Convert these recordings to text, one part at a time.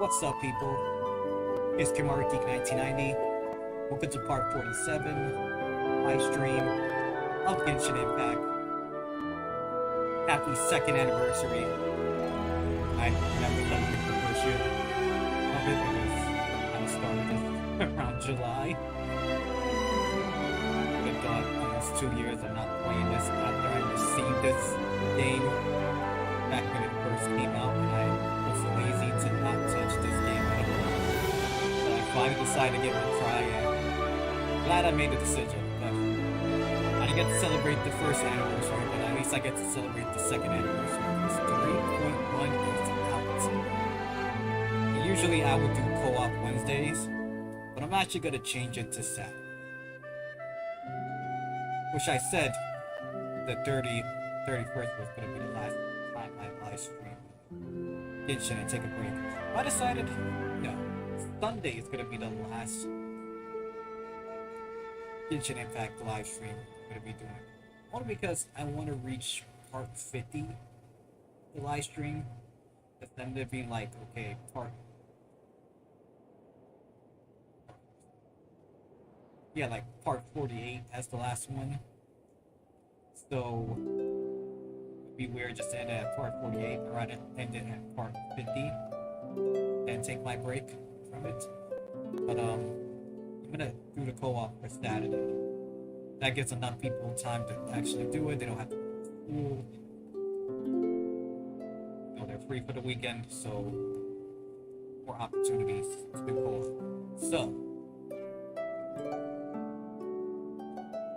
What's up, people? It's Kimari Geek 1990. Welcome to part 47, live stream of Genshin Impact. Happy second anniversary. I never celebrated the first year of it because I started it around July. I thought almost 2 years of not playing this after I received this game back when it first came out, and I was lazy to not touch this game anymore. So I finally decided to give it a try, and glad I made the decision. But I didn't get to celebrate the first anniversary, but at least I get to celebrate the second anniversary. Because 3.1 is out. And usually I would do co-op Wednesdays, but I'm actually going to change it to Saturday. Which I said the 31st was going to be the last time I live stream Genshin and take a break. I decided, no, Sunday is going to be the last Genshin Impact live stream I'm going to be doing. Only because I want to reach part 50 the live stream. Instead of being like, okay, part 48 as the last one. So it'd be weird just to end at part 48 or I'd end it at part 50 and take my break from it. But I'm gonna do the co-op for Saturday. That gives enough people time to actually do it. They don't have to go to school. You know, they're free for the weekend, so more opportunities to do co-op. So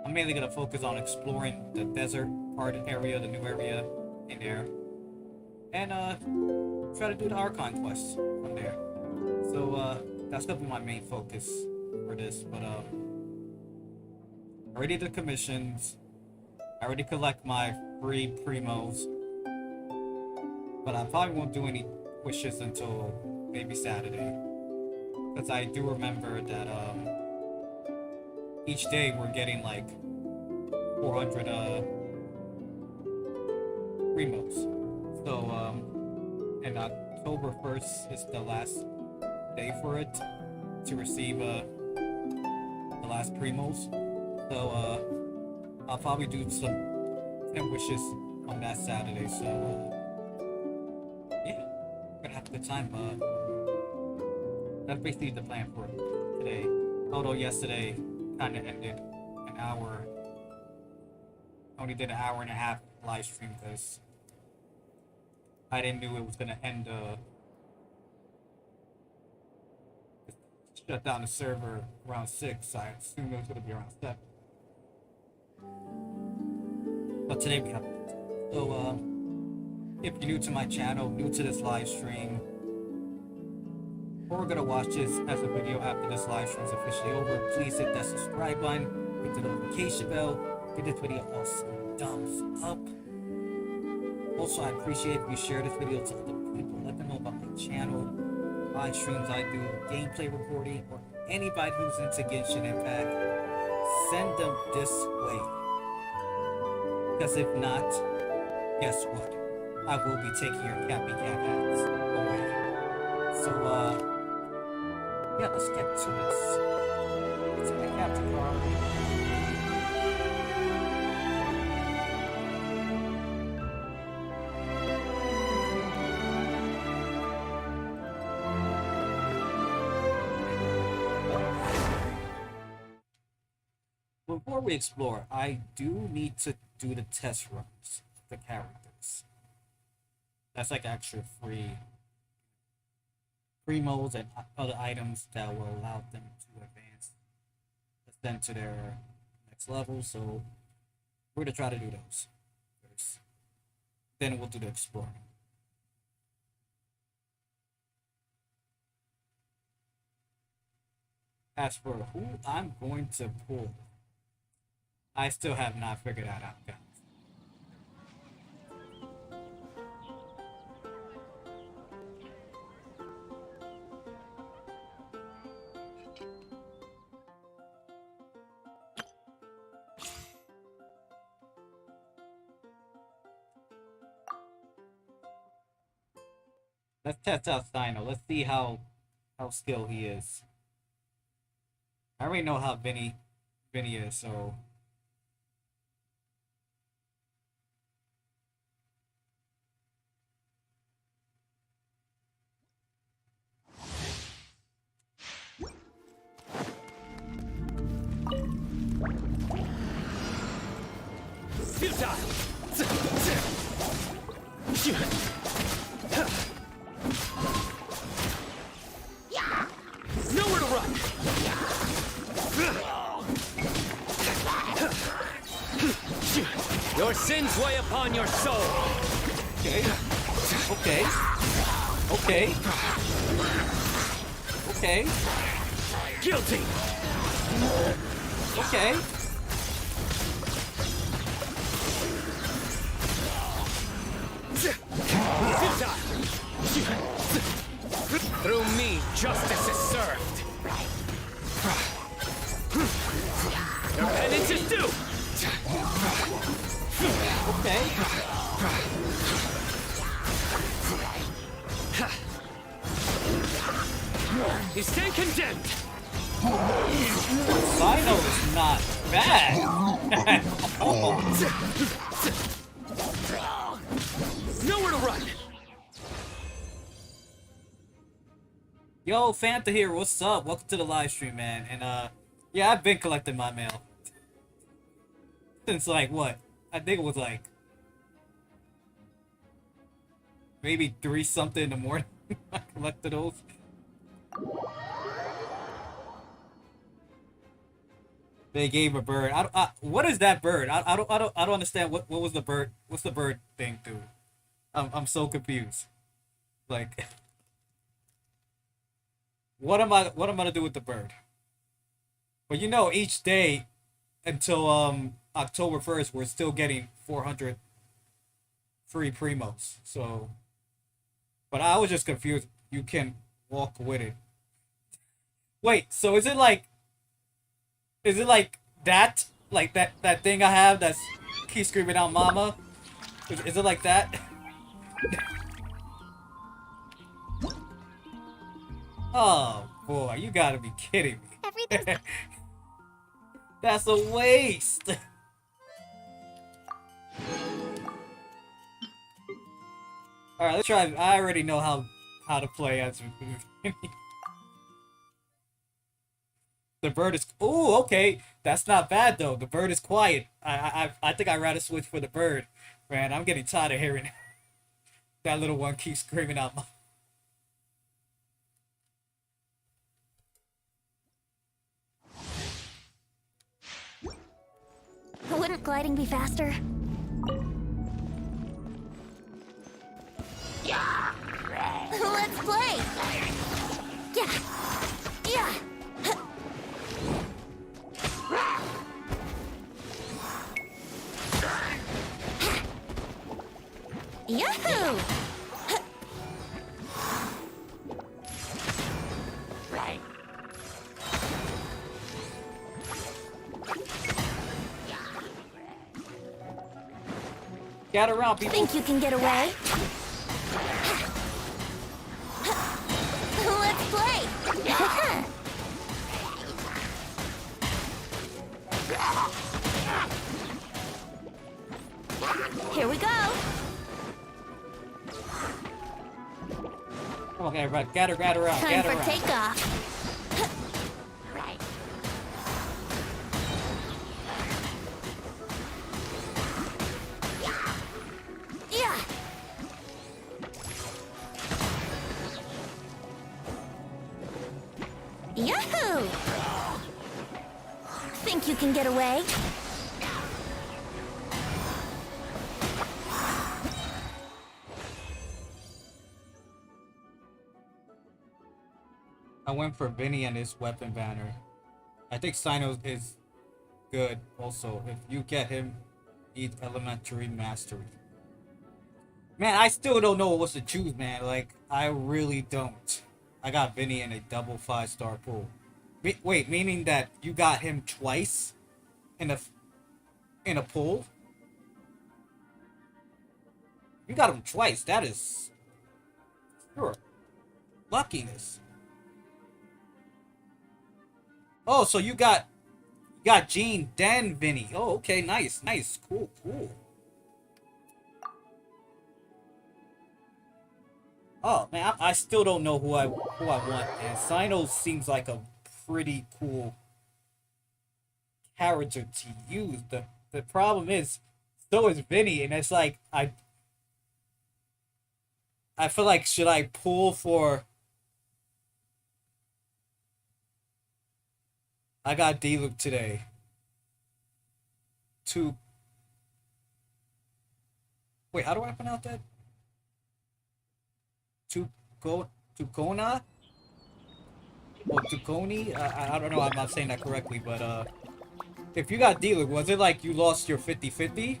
I'm mainly gonna focus on exploring the desert part area, the new area in there, and try to do the Archon quests from there. So that's gonna be my main focus for this. But I already did commissions. I already collect my free primos, but I probably won't do any wishes until maybe Saturday, because I do remember that each day we're getting like 400 primos. So and October 1st is the last day for it to receive the last primos. So I'll probably do some 10 wishes on that Saturday. So yeah, we're gonna have a good time. That's basically the plan for today. Although yesterday kind of ended an hour. Only did an hour and a half live stream because I didn't know it was gonna end. Shut down the server around 6. So I assumed it was gonna be around 7. But today we have. So if you're new to my channel, new to this live stream, or we're gonna watch this as a video after this live stream is officially over, please hit that subscribe button, hit the notification bell, give this video a thumbs up. Also, I appreciate if you share this video to other people, let them know about my channel, live streams I do, gameplay recording, or anybody who's into Genshin Impact. Send them this way. Because if not, guess what? I will be taking your Cappy Cat hats away. So, yeah, let's get to this. It's my captain card. Before we explore, I do need to do the test runs of the characters. That's like extra free modes and other items that will allow them to advance, ascend to their next level. So we're gonna try to do those first. Then we'll do the exploring. As for who I'm going to pull, I still have not figured that out, guys. Let's test out Steino. Let's see how skilled he is. I already know how Vinny is, so Nowhere to run! Your sins weigh upon your soul! okay. Okay. Okay. Okay. Guilty! Okay. Through me, justice is served! Your penance is due! Okay. You stand condemned! Sino is not bad. Oh. Nowhere to run! Yo, Fanta here, what's up? Welcome to the live stream, man. And yeah, I've been collecting my mail. Since like what? I think it was like maybe 3 something in the morning. I collected those. They gave a bird. What is that bird? I don't understand what was the bird? What's the bird thing, dude? I'm so confused. Like, what am I gonna do with the bird? But you know, each day until October 1st, we're still getting 400 free primos. So, but I was just confused. You can walk with it. Wait, so is it like that? Like that thing I have that's keeps screaming out mama? Is it like that? Oh boy, you gotta be kidding me. Everything's That's a waste. Alright, let's try. I already know how to play as the bird is. Oh, okay. That's not bad though. The bird is quiet. I think I'd rather switch for the bird. Man, I'm getting tired of hearing that little one keep screaming out. Wouldn't gliding be faster? Let's play! Yeah! Yeah! Yahoo! Get around, people. Think you can get away? Let's play! Here we go! Come on, everybody. Gather around. Time Gather for around. takeoff! Yeah! Yahoo! Think you can get away? I went for Vinny and his weapon banner. I think Sino is good also. If you get him, need elementary mastery. Man, I still don't know what to choose, man. Like, I really don't. I got Vinny in a double 5-star pool. Wait, meaning that you got him twice in a pool? You got him twice. That is Sure. Luckiness. Oh, so you got Jean, then Vinny. Oh, okay, nice, nice, cool, cool. Oh man, I still don't know who I want, and Sino seems like a pretty cool character to use. The problem is, so is Vinny, and it's like I feel like, should I pull for? I got D-Luke today. Wait, how do I pronounce that? Tukona? Or Tukoni? I don't know, I'm not saying that correctly, but if you got D-Luke, was it like you lost your 50-50?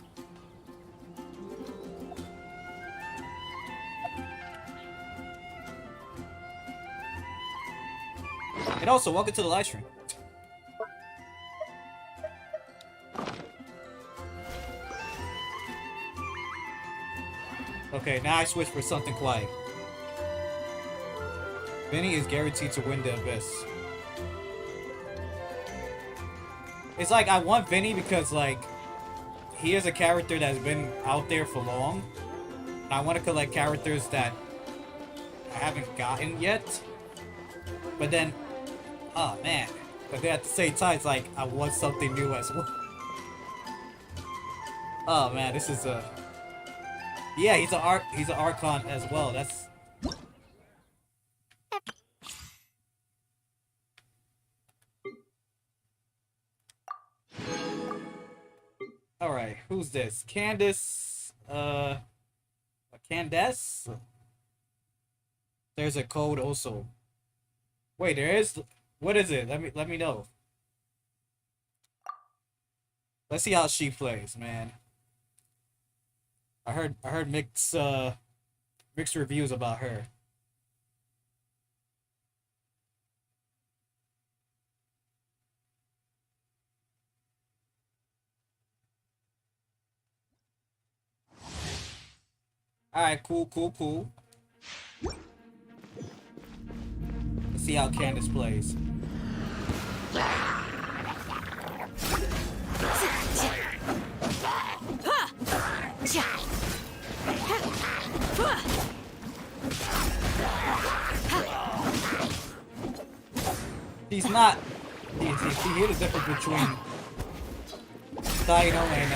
And also, welcome to the live stream. Okay, now I switch for something quiet. Vinny is guaranteed to win the Abyss. It's like, I want Vinny because, like, he is a character that's been out there for long. And I want to collect characters that I haven't gotten yet. But then, oh man. But then at the same time, it's like, I want something new as well. Oh man, this is a... Yeah, he's an Archon as well. That's... Alright, who's this? Candace, Candace? There's a code also. Wait, there is? What is it? Let me know. Let's see how she plays, man. I heard mixed reviews about her. Alright, cool. Let's see how Candace plays. He's not... See, here's the difference between Dino and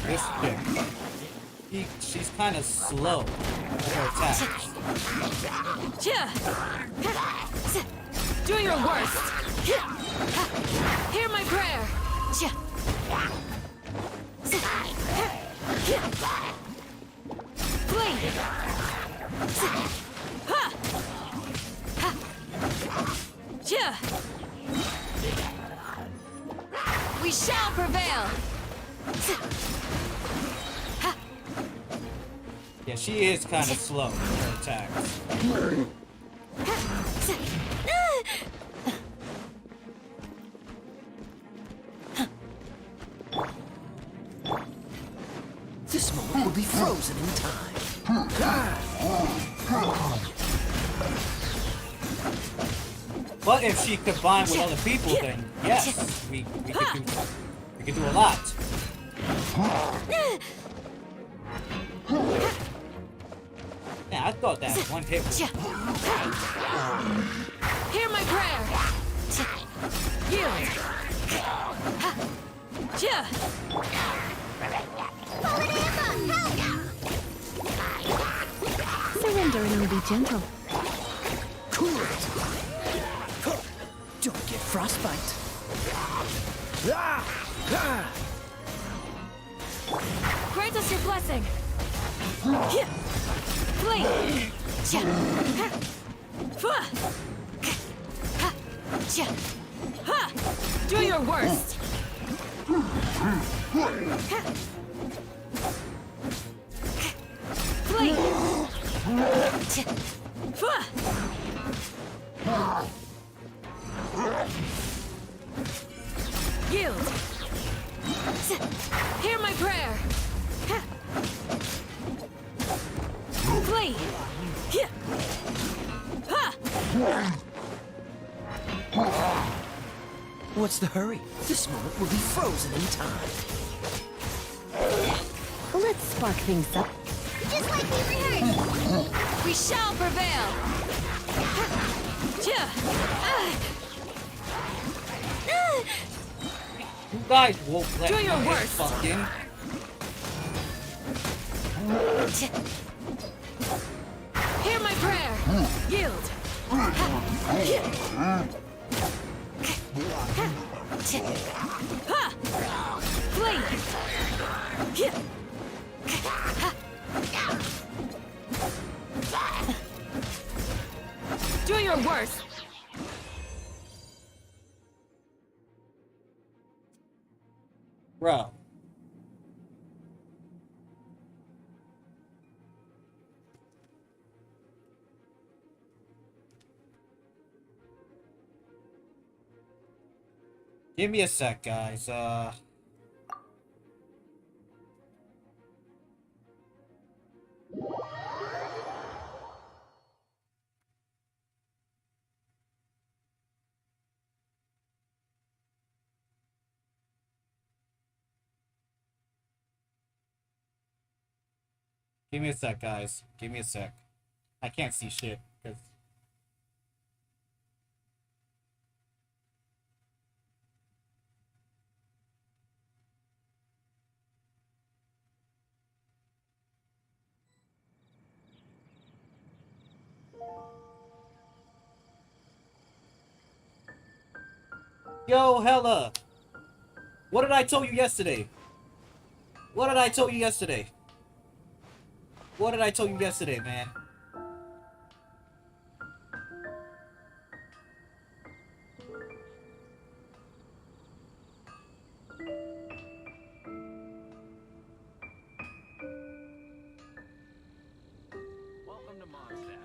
this chick. She's kind of slow with her attacks. Doing your worst. Hear my prayer. Flee. We shall prevail. Yeah, she is kind of slow with her attacks. This moment will be frozen in time. But if she combined with other people, then yes, we could do a lot. Yeah, I thought that one hit was... Hear my prayer. Yield. Surrender and will be gentle. Cool it. Don't get frostbite. Grant us your blessing. Flee. Do your worst. Flee. Yield. Hear my prayer. Flee. What's the hurry? This moment will be frozen in time. Let's spark things up. Just like we rehearsed. We shall prevail. You guys won't let Do me your get worst. fucking. Hear my prayer. Yield. Flee. Do your worst. Bro. Give me a sec, guys. Give me a sec, guys. Give me a sec. I can't see shit, 'cause Yo, Hella! What did I tell you yesterday? What did I tell you yesterday? What did I tell you yesterday, man? Welcome to Mondstadt.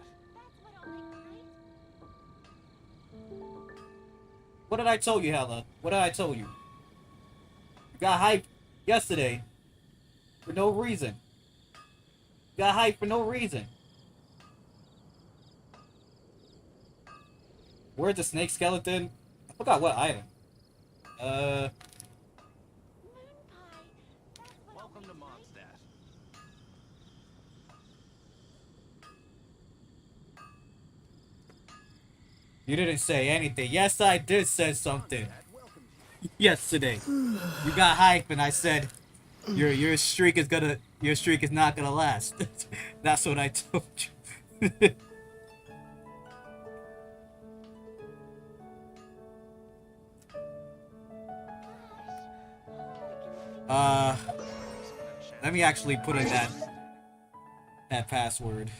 What did I tell you, Hella? What did I tell you? You got hyped yesterday for no reason. You got hyped for no reason. Where's the snake skeleton? I forgot what item. Welcome to Mondstadt. You didn't say anything. Yes, I did say something. Yesterday. You got hyped and I said your streak is not gonna last. That's what I told you. Let me actually put in that password.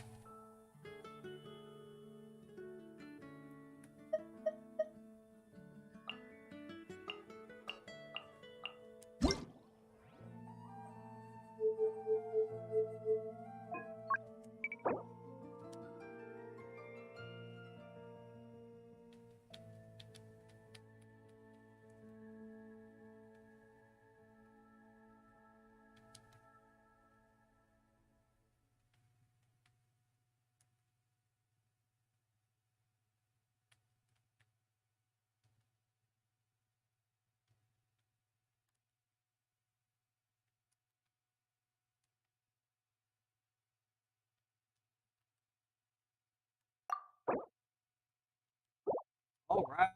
All right.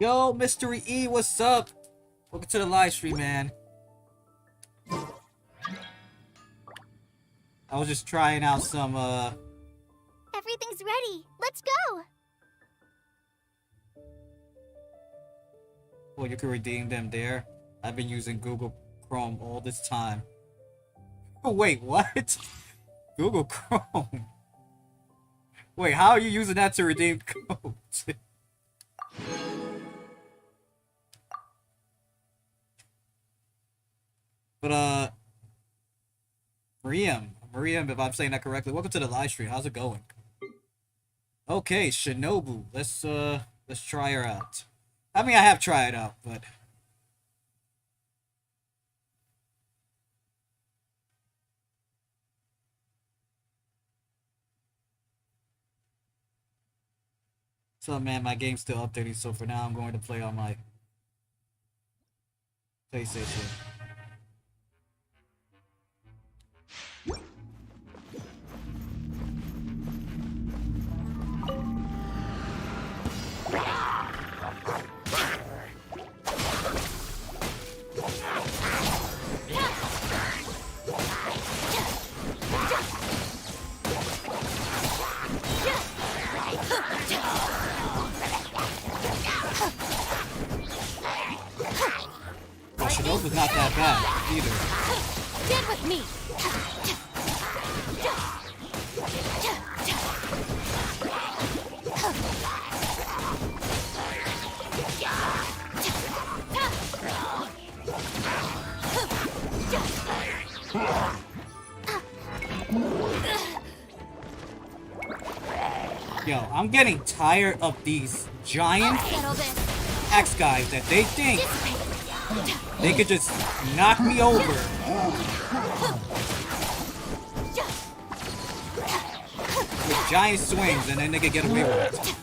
Yo, Mystery E, what's up? Welcome to the live stream, man. I was just trying out some, Everything's ready. Let's go. well, you can redeem them there. I've been using Google Chrome all this time. Oh, wait, what? Google Chrome? Wait, how are you using that to redeem codes? But Mariam, if I'm saying that correctly, welcome to the live stream. How's it going? Okay, Shinobu. Let's try her out. I mean, I have tried it out, but so man, my game's still updating, so for now I'm going to play on my PlayStation. Well, Shinobu's not that bad either. Get with me. Yo, I'm getting tired of these giant Settle this. X guys that they think they could just knock me over. With giant swings and then they could get away with it.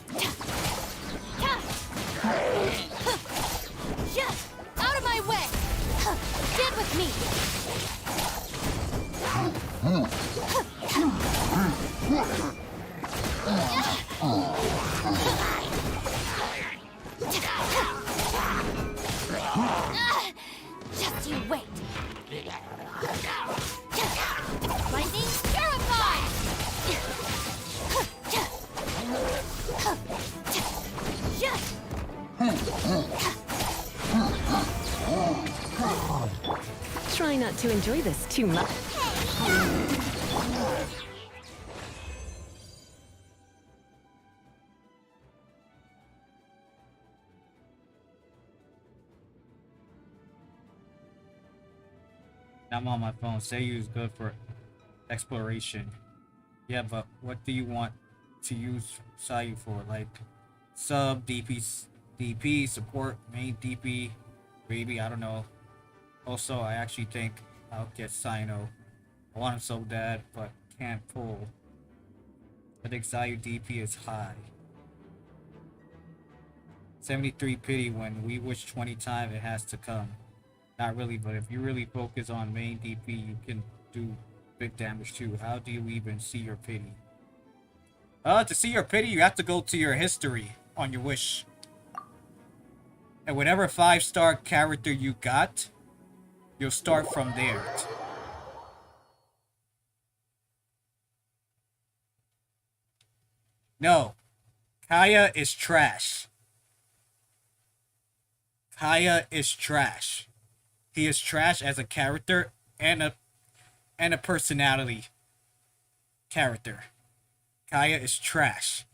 Out of my way. Get with me. Just you wait. Lightning terrified. Try not to enjoy this too much. I'm on my phone. Seiyu is good for exploration. Yeah, but what do you want to use Seiyu for? Like sub, DP, support, main DP, maybe, I don't know. Also, I actually think I'll get Sino. I want him so bad, but can't pull. I think Seiyu DP is high. 73 pity when we wish 20 times it has to come. Not really, but if you really focus on main DP, you can do big damage too. How do you even see your pity? To see your pity, you have to go to your history on your wish. And whatever 5-star character you got, you'll start from there. No. Kaya is trash. Kaya is trash. He is trash as a character and a personality character. Kaya is trash.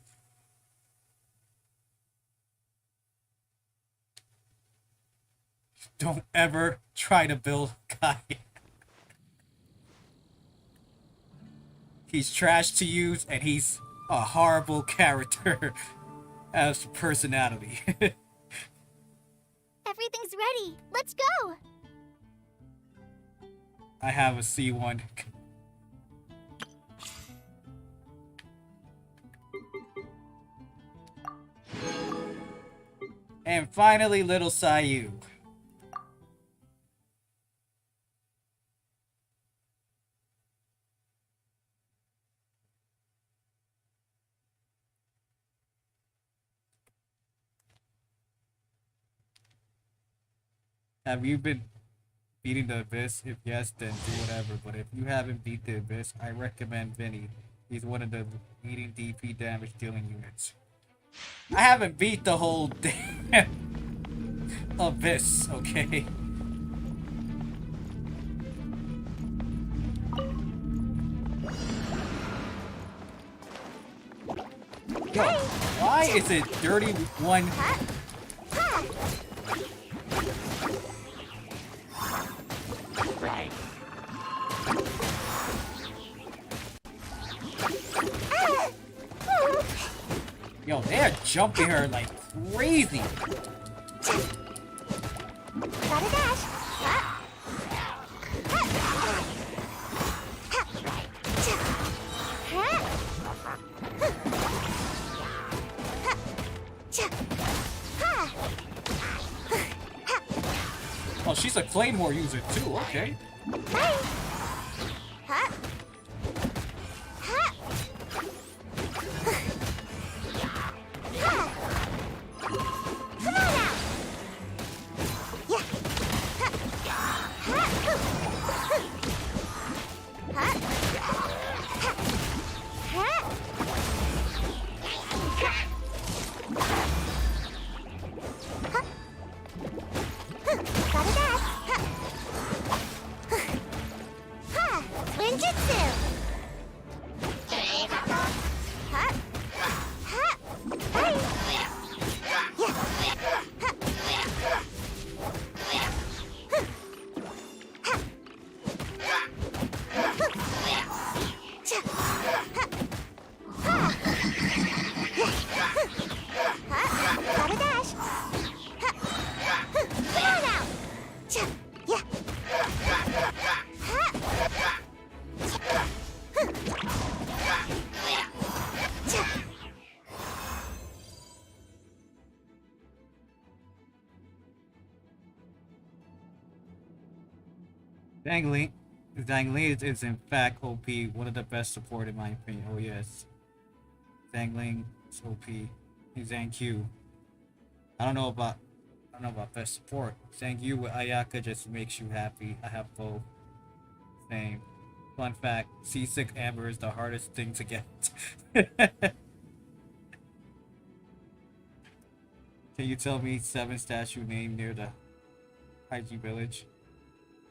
Don't ever try to build Kaya. He's trash to use and he's a horrible character as a personality. Everything's ready. Let's go. I have a C1. And finally, little Seiyu. Have you been beating the Abyss? If yes, then do whatever. But if you haven't beat the Abyss, I recommend Vinny. He's one of the leading DP damage dealing units. I haven't beat the whole damn Abyss, okay? Yo, why is it 31? jumping her like crazy. Gotta dash. Oh, she's a Claymore user too, okay. Gotta dash. Ninjutsu. Gotta dash. Come on now. Yeah. Dangling is in fact OP, one of the best support in my opinion. Oh yes. Dangling is OP. He's Zangyu. I don't know about best support. Zangyu with Ayaka just makes you happy. I have both. Same. Fun fact, seasick amber is the hardest thing to get. Can you tell me 7 statue name near the Haiji village?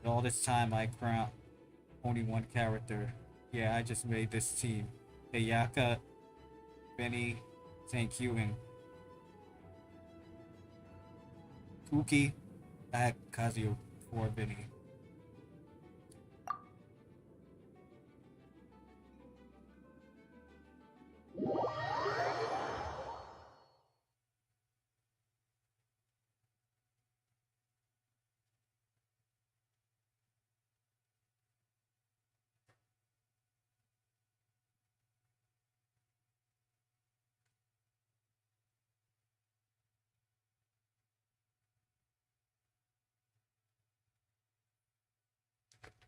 And all this time I crown only 1 character. Yeah, I just made this team. Ayaka, Benny, Zangyu, and Kuki. I had Kazuyo for Benny.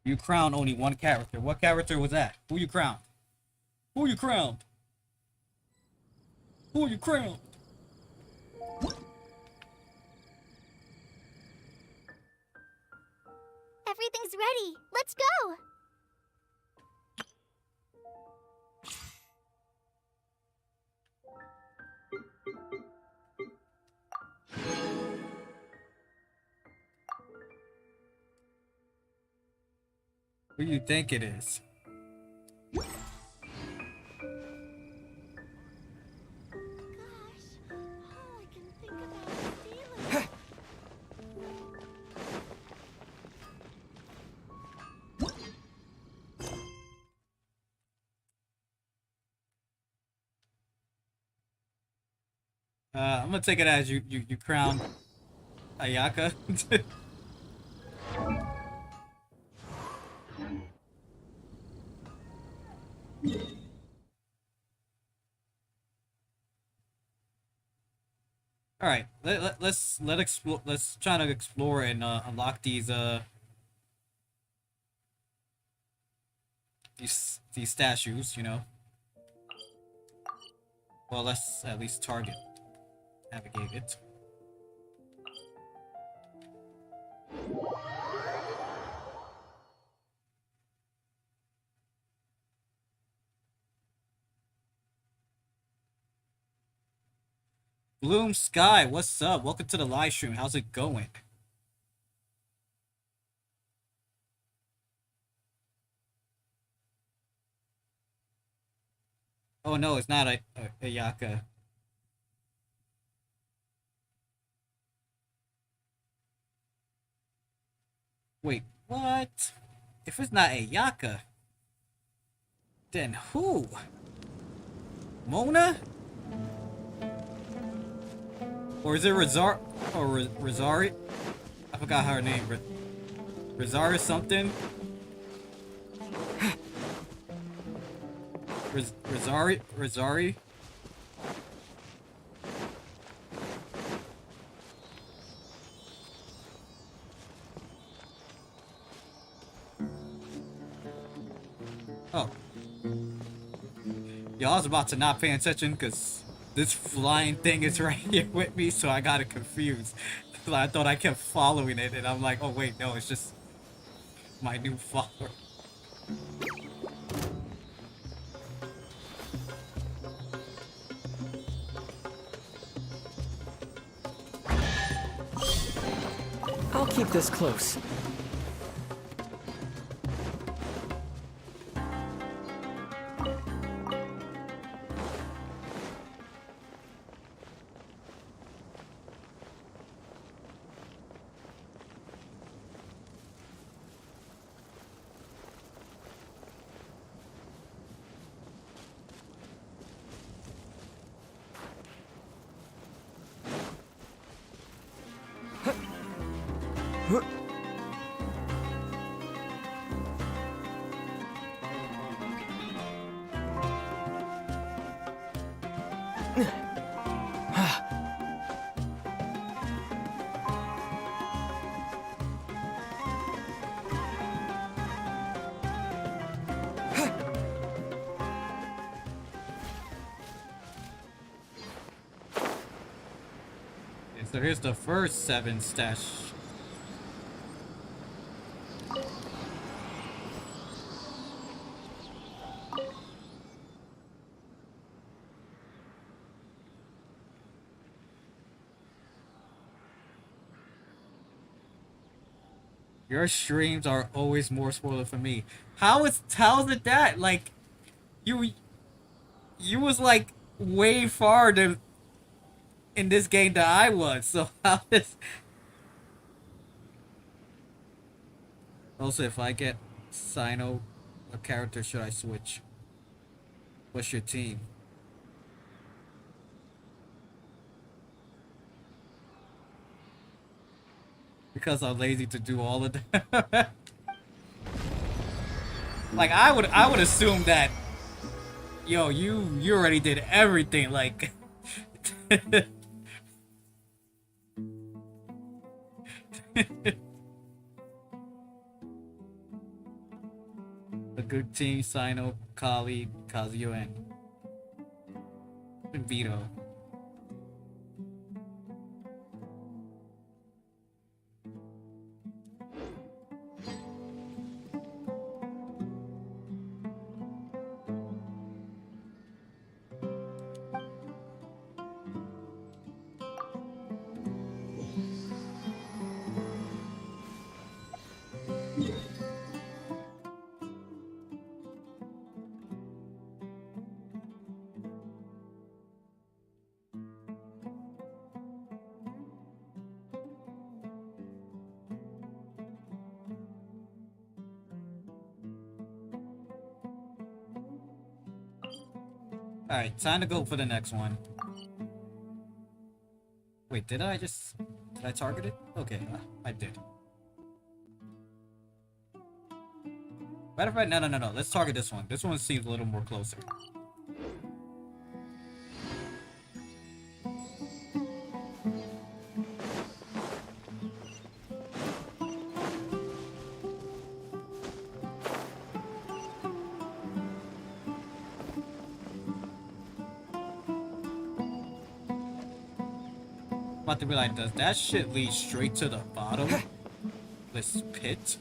You crowned only 1 character. What character was that? Who you crowned? Who you crowned? Who you crowned? Everything's ready. Let's go. Who do you think it is? Gosh, all I can think about is stealing. I'm gonna take it as you crowned Ayaka. All right, let's explore. Let's try to explore and unlock these statues. You know. Well, let's at least target, navigate it. Bloom Sky, what's up? Welcome to the live stream. How's it going? Oh no, it's not a Ayaka. Wait, what? If it's not Ayaka, then who? Mona? Or is it Rizar or Rizari? I forgot her name. Rizari something? Rizari? Oh. Y'all was about to not pay attention because this flying thing is right here with me, so I got it confused. I thought I kept following it, and I'm like, oh wait, no, it's just my new follower. I'll keep this close. So here's the first 7 stash. Your streams are always more spoiler for me. How is it that? Like, you was like way farther in this game than I was. So how is? Also, if I get Sino, what character should I switch? What's your team? Because I'm lazy to do all of them. Like I would assume that, yo, you already did everything. Like, a good team: Sino, Kali, Kazuyo, and Vito. Alright, time to go for the next one. Wait, did I target it? Okay, I did. Matter of fact, no. Let's target this one. This one seems a little more closer. About to be like, does that shit lead straight to the bottom? This pit?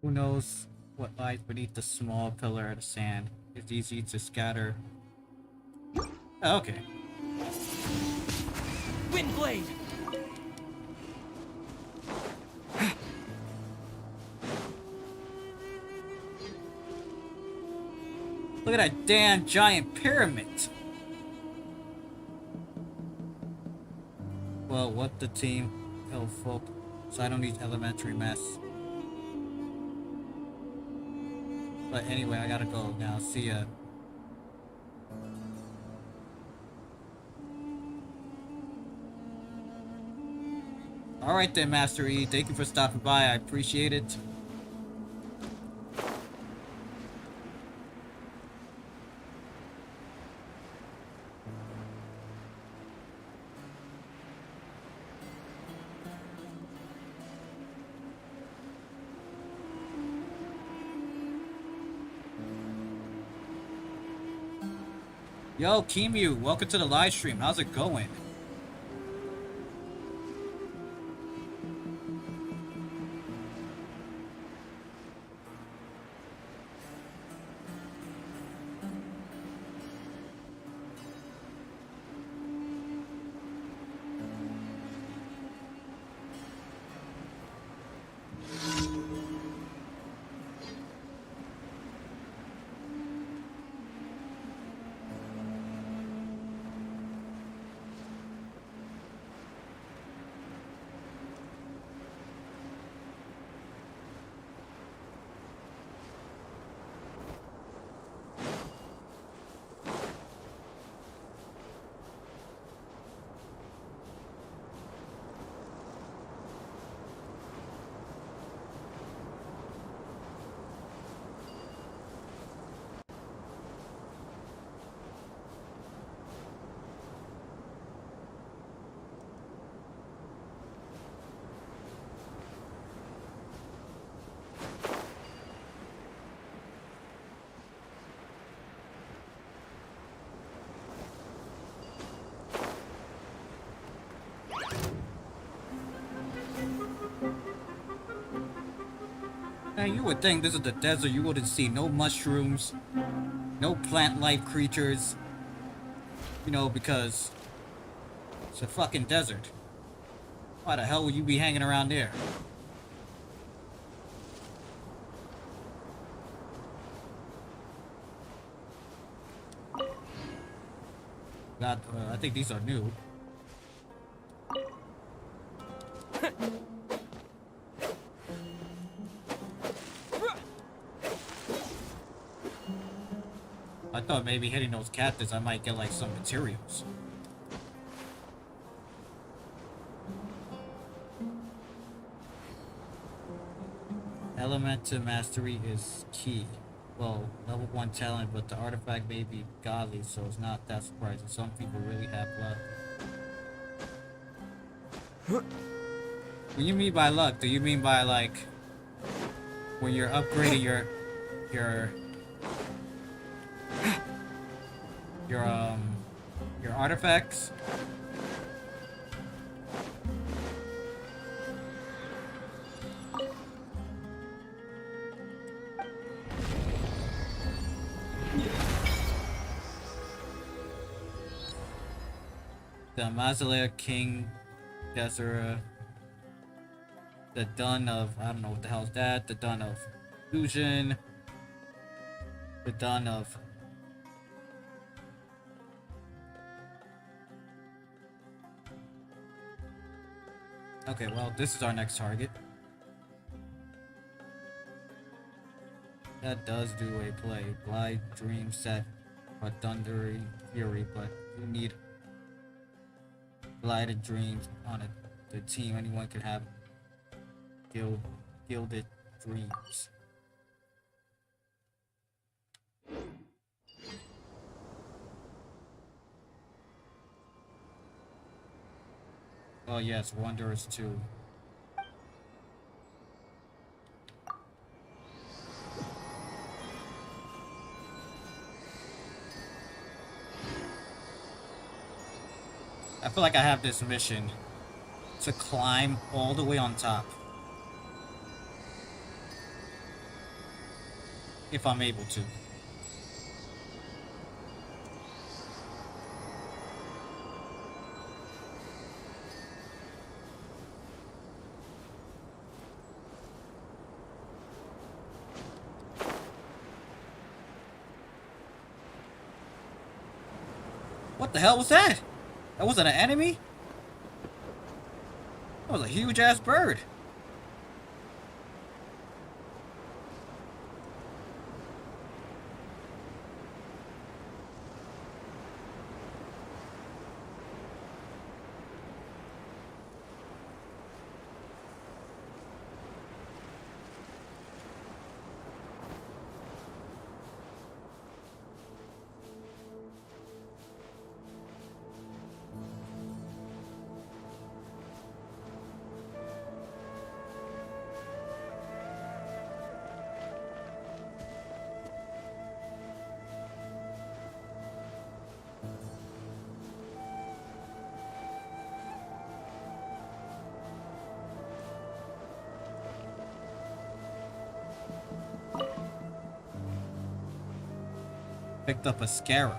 Who knows what lies beneath the small pillar of sand? It's easy to scatter. Oh, okay. Windblade! Look at that damn giant pyramid! Well, what the team? Oh, folk. So I don't need elementary mess. But anyway, I gotta go now. See ya. Alright then, Master E. Thank you for stopping by. I appreciate it. Yo, Kimu, welcome to the live stream. How's it going? Man, you would think this is the desert. You wouldn't see no mushrooms, no plant life creatures. You know, because it's a fucking desert. Why the hell would you be hanging around there? God, I think these are new. I thought maybe hitting those cactus I might get like some materials. Elemental mastery is key. Well, level 1 talent, but the artifact may be godly, so it's not that surprising. Some people really have luck. When you mean by luck, do you mean by like when you're upgrading your your artifacts? The Mausolea King Desera, the Dun of, I don't know what the hell is that, the Dun of Fusion, the Dun of okay, well, this is our next target. That does do a play. Glide, Dream, Set, or Thundering Fury, but you need Glided Dreams on the team. Anyone can have Gilded Dreams. Oh yes, Wanderers too. I feel like I have this mission to climb all the way on top. if I'm able to. What the hell was that? That wasn't an enemy? That was a huge ass bird. Picked up a scarab.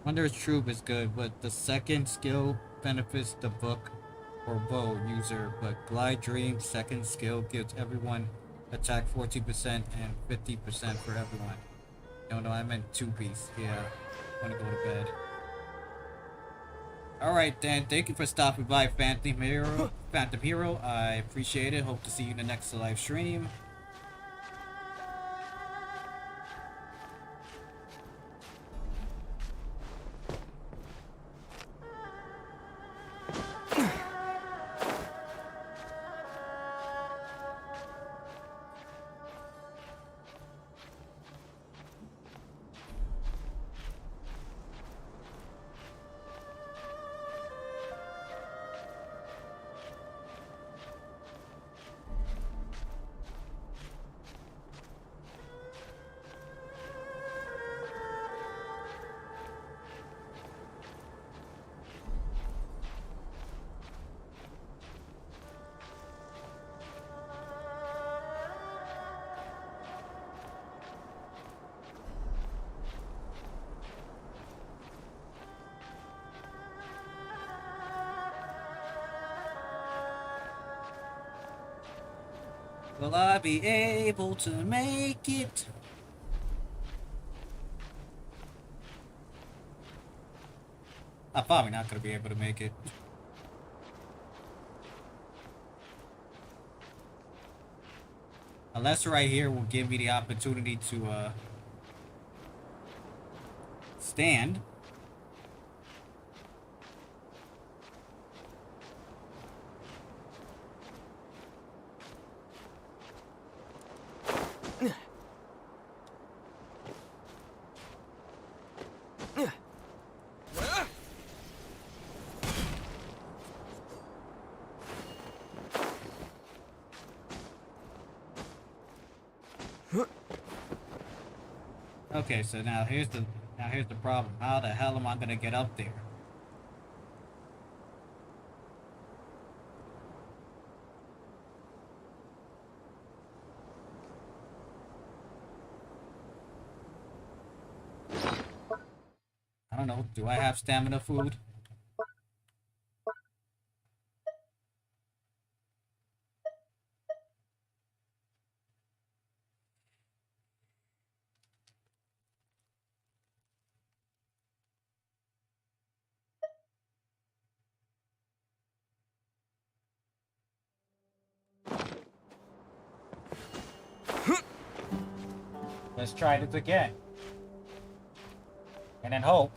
Wondrous Troop is good, but the second skill benefits the book or bow user, but Glide Dream second skill gives everyone attack 14% and 50% for everyone. No, I meant two-piece. Yeah, I want to go to bed. Alright then, thank you for stopping by, Phantom Hero. Phantom Hero, I appreciate it. Hope to see you in the next live stream. Will I be able to make it? I'm probably not going to be able to make it. Unless right here will give me the opportunity to stand. Okay, so now here's the problem. How the hell am I gonna get up there? I don't know. Do I have stamina food? Let's try this again. And then hope.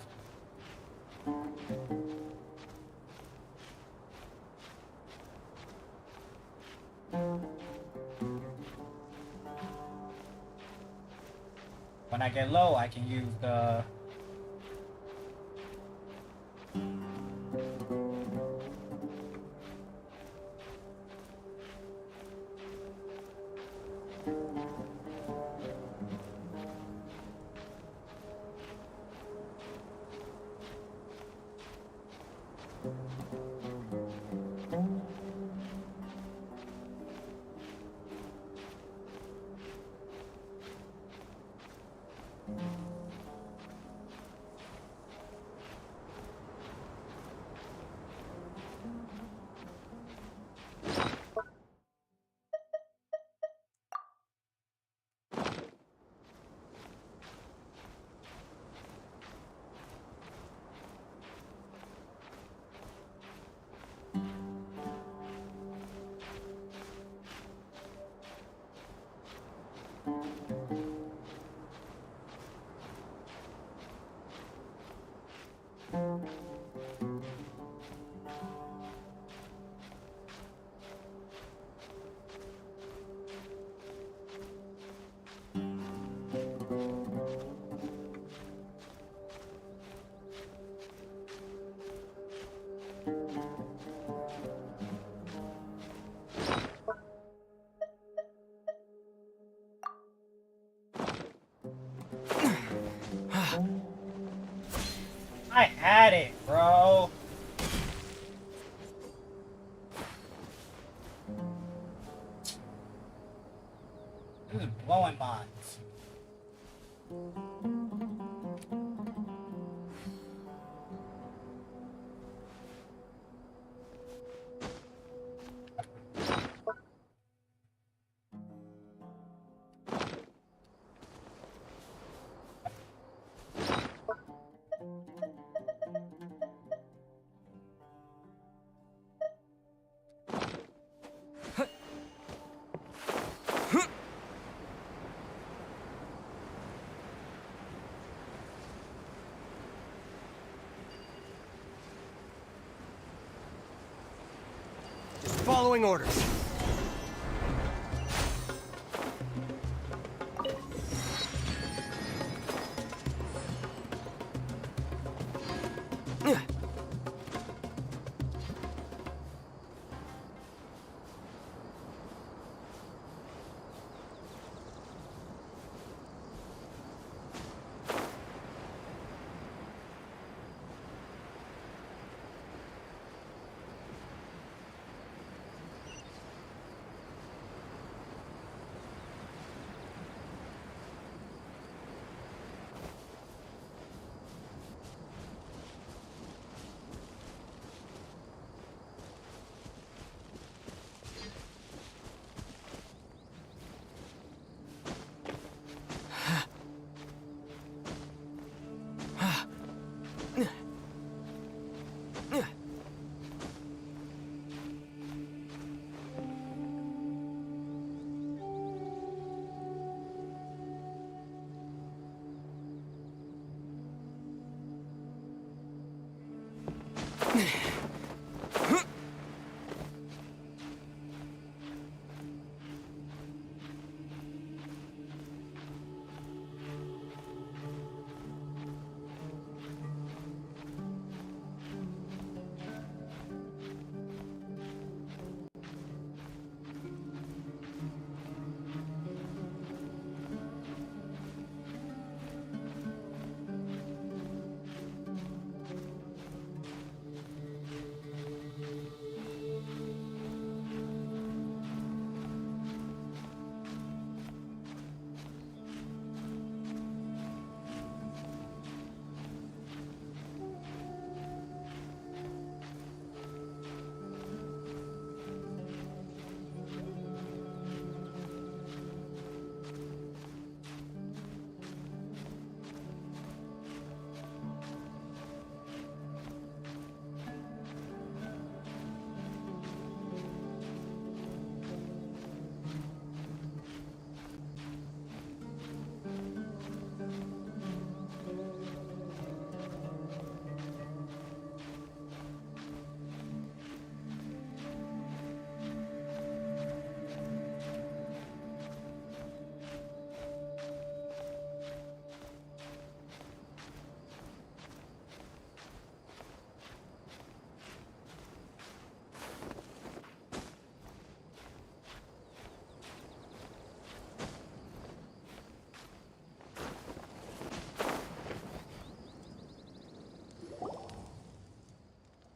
When I get low, I can use the... I had it, bro. This is blowing minds. Following orders.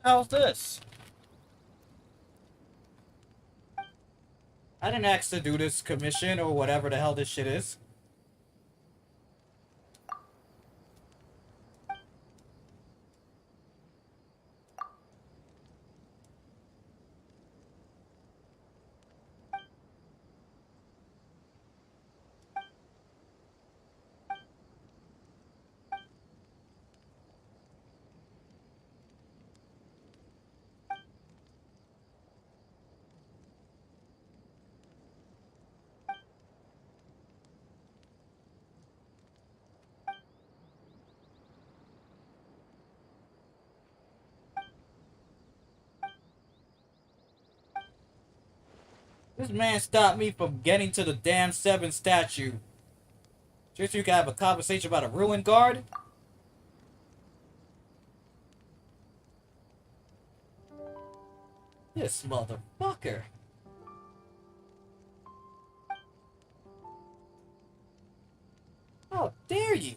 How's this? I didn't ask to do this commission or whatever the hell this shit is. This man stopped me from getting to the damn 7 statue. Just so you can have a conversation about a ruined guard? This motherfucker. How dare you?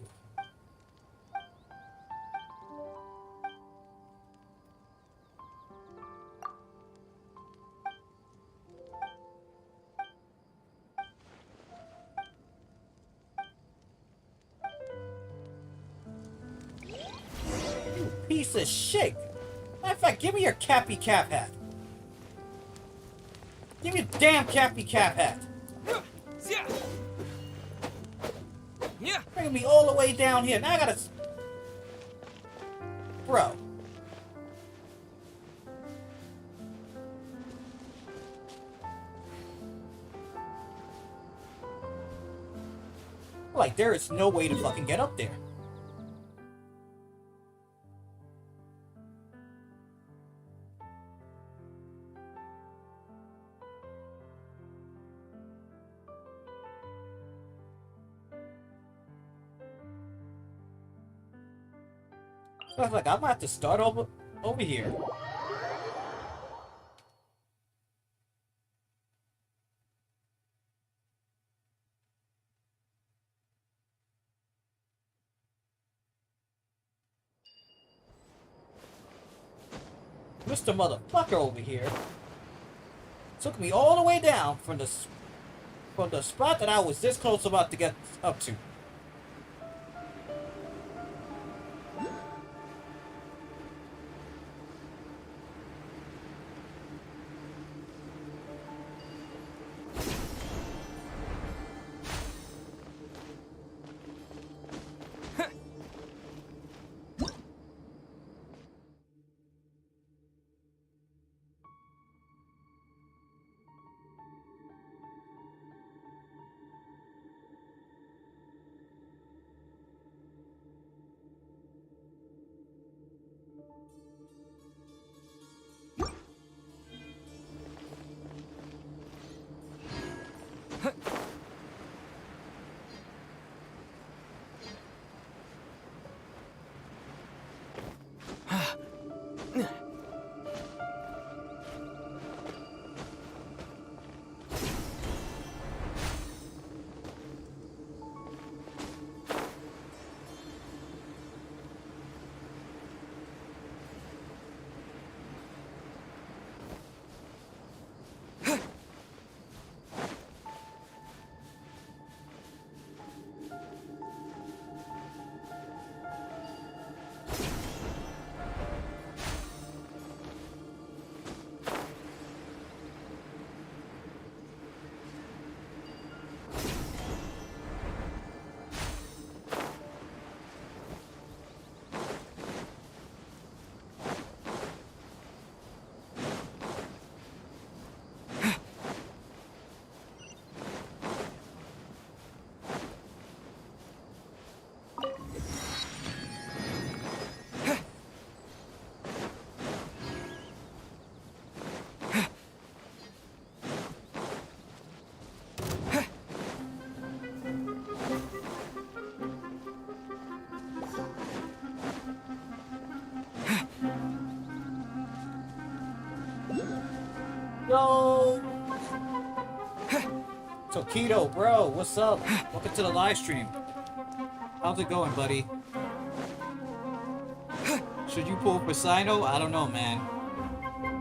You piece of shit. Matter of fact, give me your Cappy Cap hat. Give me a damn Cappy Cap hat. Bringing me all the way down here. Now I gotta... Bro. Like, there is no way to fucking get up there. I was like, I'm gonna have to start over here. Mr. Motherfucker over here took me all the way down from the spot that I was this close about to get up to. Yo! Tokido, bro, what's up? Welcome to the live stream. How's it going, buddy? Should you pull for Sino? I don't know, man.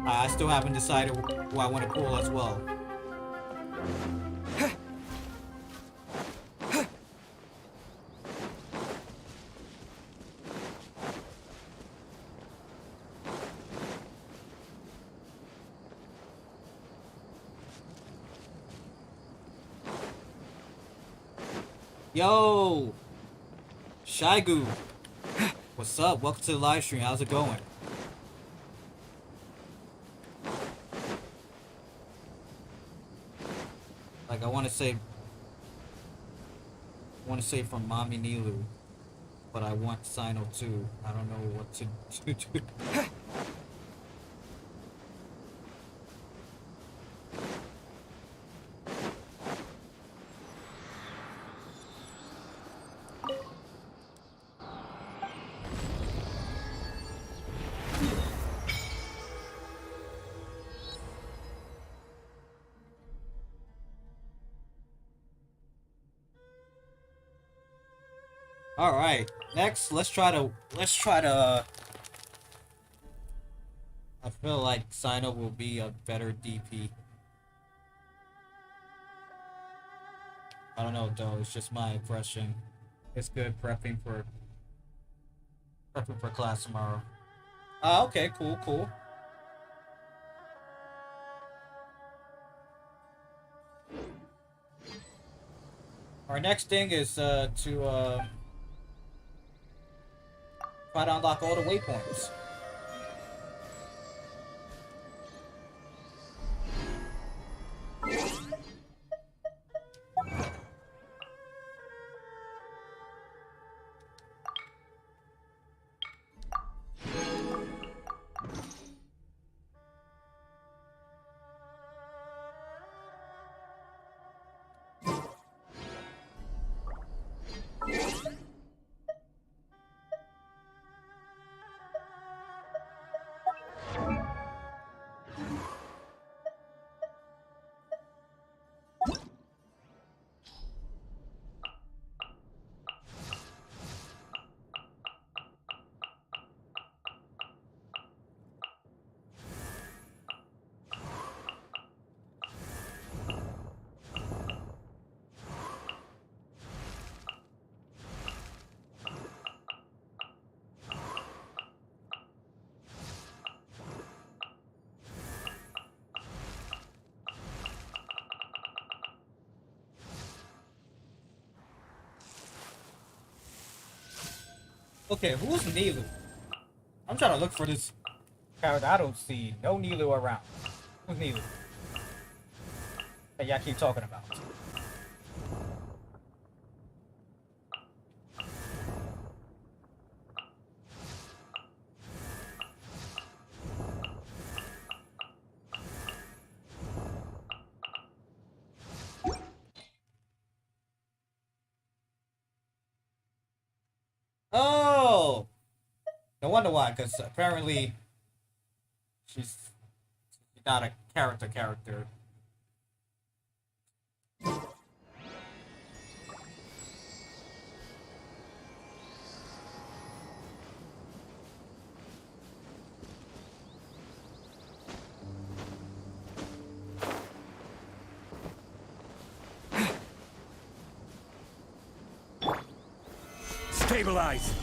I still haven't decided who I want to pull as well. Yo! Shigu! What's up? Welcome to the live stream. How's it going? Like, I want to say from Mommy Nilu, but I want Sino too. I don't know what to do. All right, next, let's try to. I feel like Sino will be a better DP. I don't know though. It's just my impression. It's good prepping for class tomorrow. Okay, cool. Our next thing is to try to unlock all the waypoints. Okay, who's Nilu? I'm trying to look for this character. I don't see no Nilu around. Who's Nilu? That y'all keep talking about. Oh! No wonder why, because apparently she's not a character. Stabilize!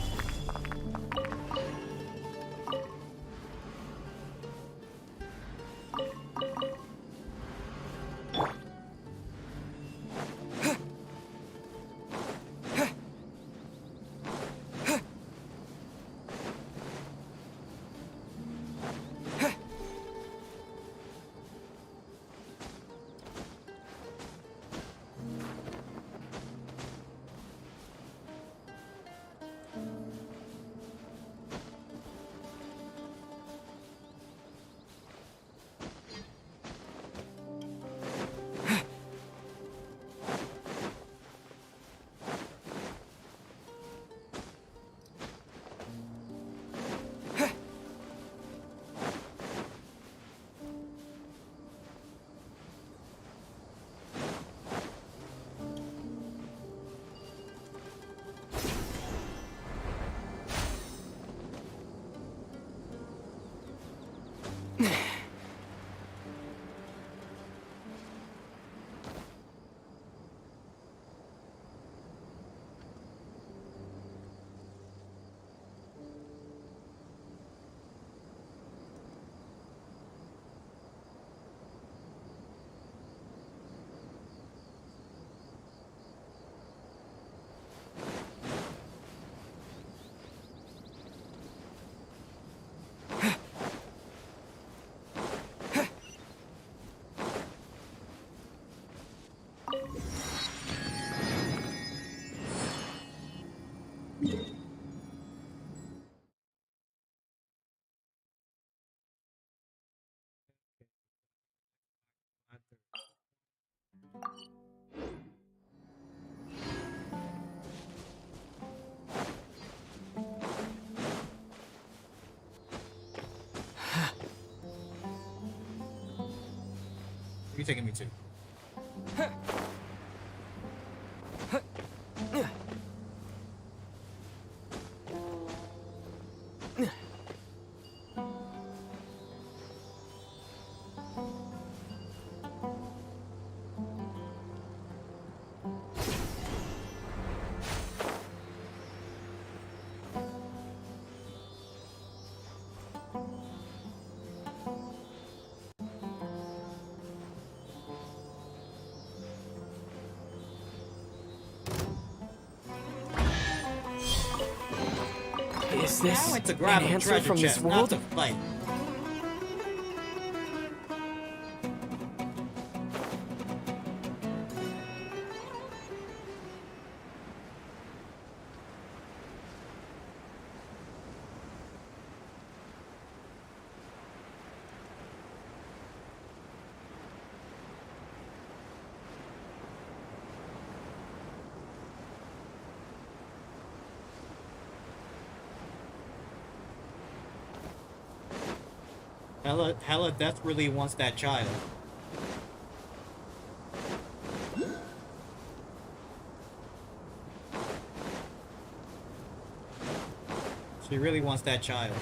Where are you taking me to? Is this I went to an grab a answer treasure from this chest, not world? to fight. Hella desperately wants that child. She really wants that child.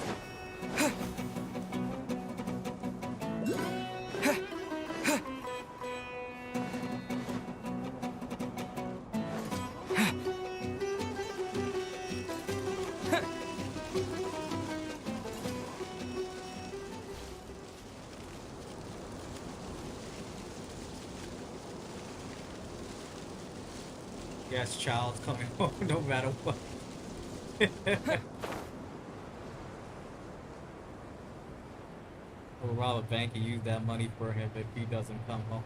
Yes, child's coming home no matter what. We'll rob a bank and use that money for him if he doesn't come home.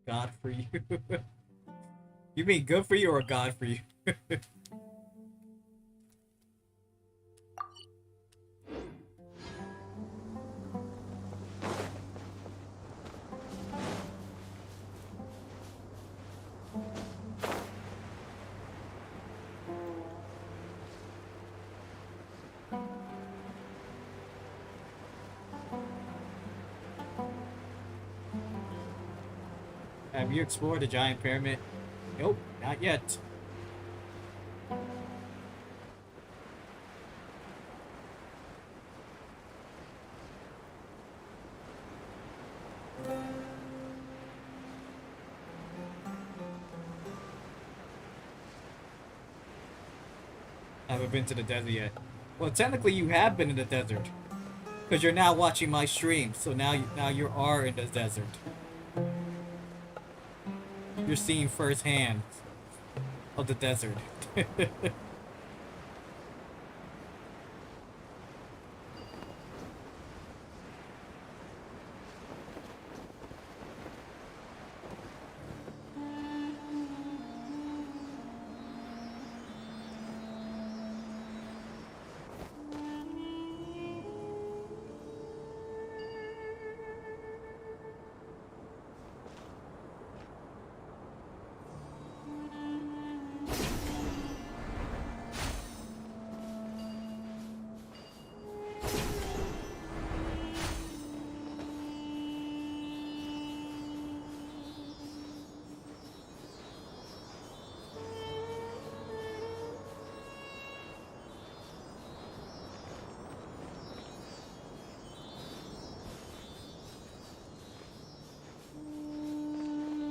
God for you. You mean good for you or God for you? Have you explored the giant pyramid? Nope, not yet. Haven't been to the desert yet. Well, technically you have been in the desert. Because you're now watching my stream, so now you are in the desert. You're seeing firsthand of the desert.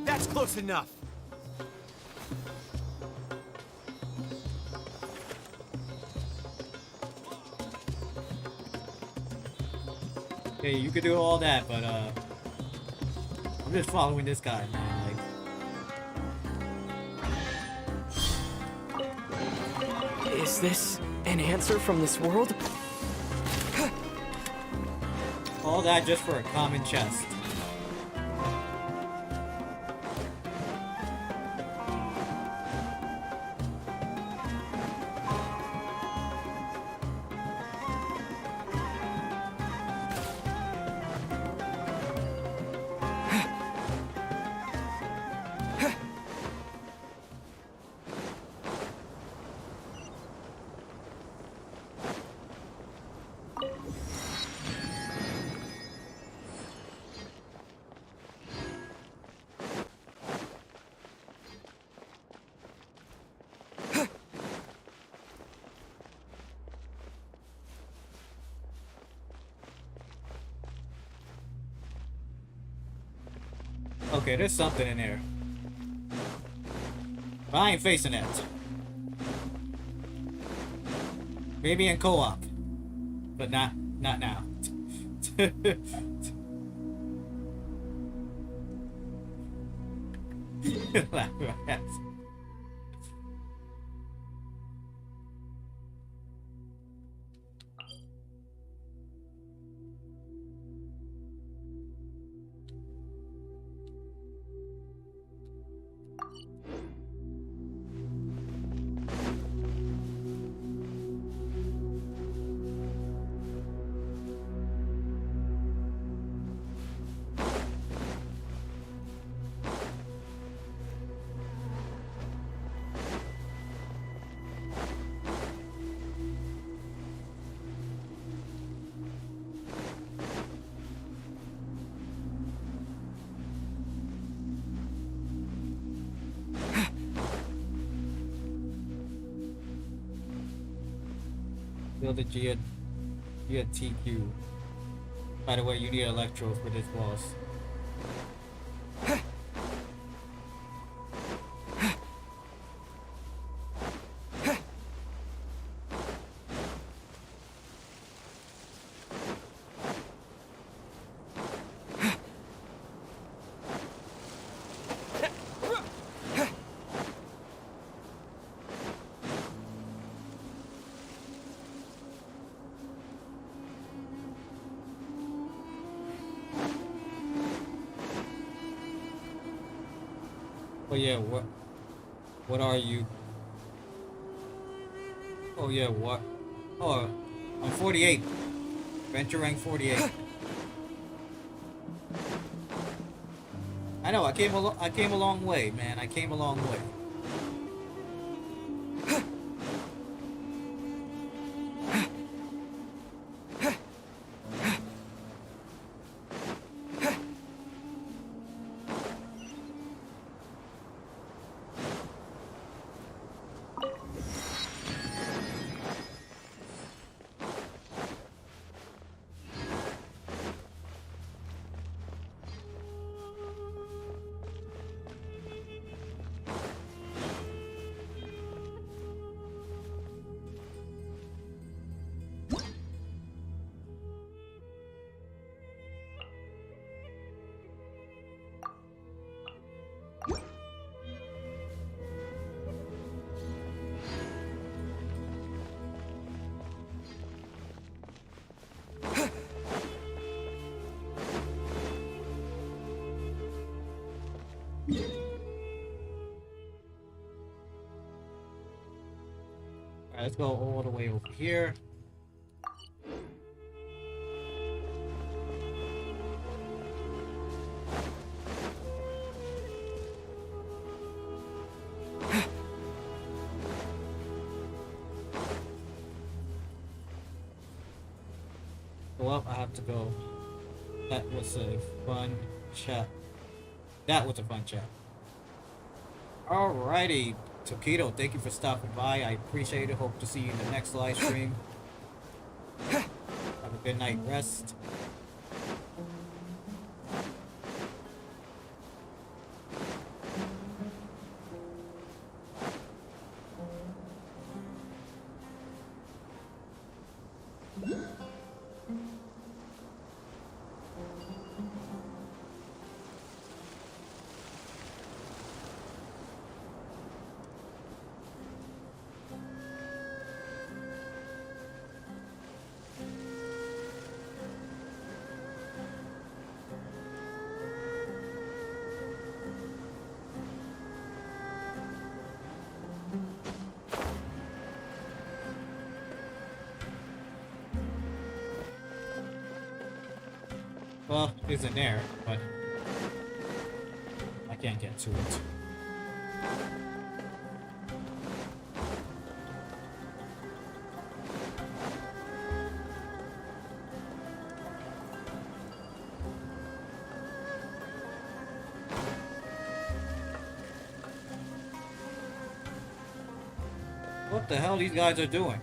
That's close enough. Hey, you could do all that, but I'm just following this guy, man. Is this an answer from this world? All that just for a common chest. Okay, there's something in there. But I ain't facing it. Maybe in co-op. But not now. Build a TQ. By the way, you need electrodes for this boss. Oh yeah, what are you? Oh yeah, what? Oh, I'm 48. Venture rank 48. I know, I came a long way, man. I came a long way. Alright, let's go all the way over here. Well, I have to go. That was a fun chat. That was a fun chat. Alrighty, Tokido, thank you for stopping by. I appreciate it. Hope to see you in the next live stream. Have a good night rest. well, isn't there, but I can't get to it. What the hell these guys are doing?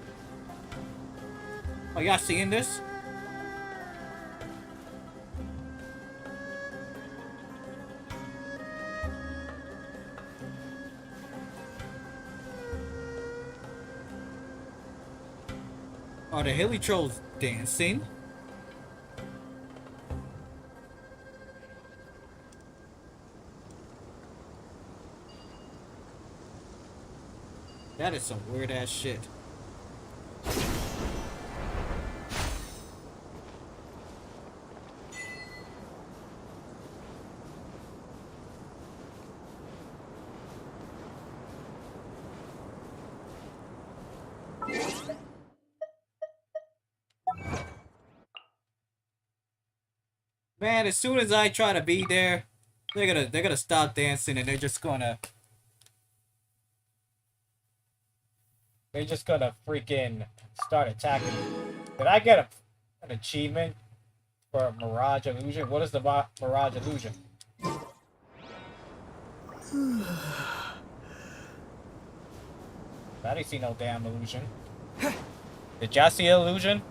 Are y'all seeing this? Are the hilly trolls dancing? That is some weird ass shit. Man, as soon as I try to be there, they're gonna stop dancing and they're just gonna freaking start attacking me. Did I get an achievement for Mirage Illusion? What is the Mirage Illusion? I didn't see no damn illusion. Did y'all see an illusion?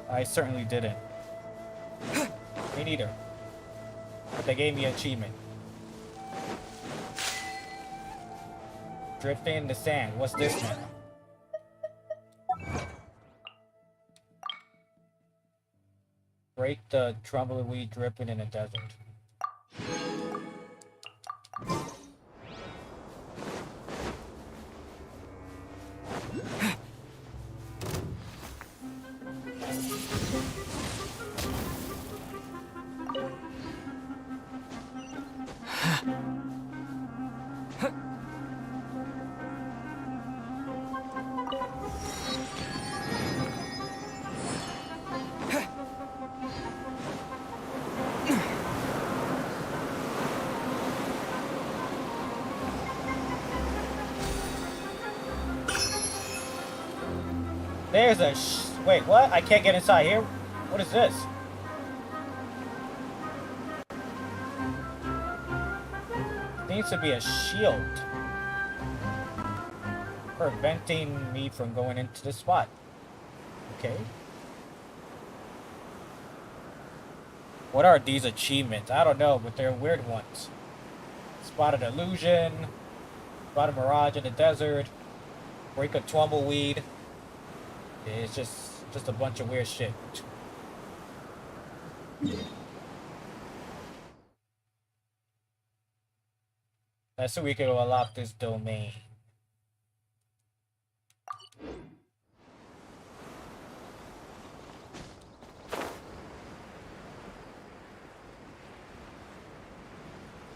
I certainly didn't. Me neither. But they gave me an achievement. Drifting in the sand. What's this now? Break the tumbleweed dripping in the desert. There's a wait, what? I can't get inside here? What is this? Needs to be a shield. Preventing me from going into the spot. Okay. What are these achievements? I don't know, but they're weird ones. Spotted illusion. Spotted mirage in the desert. Break a tumbleweed. It's just a bunch of weird shit. That's so we can unlock this domain.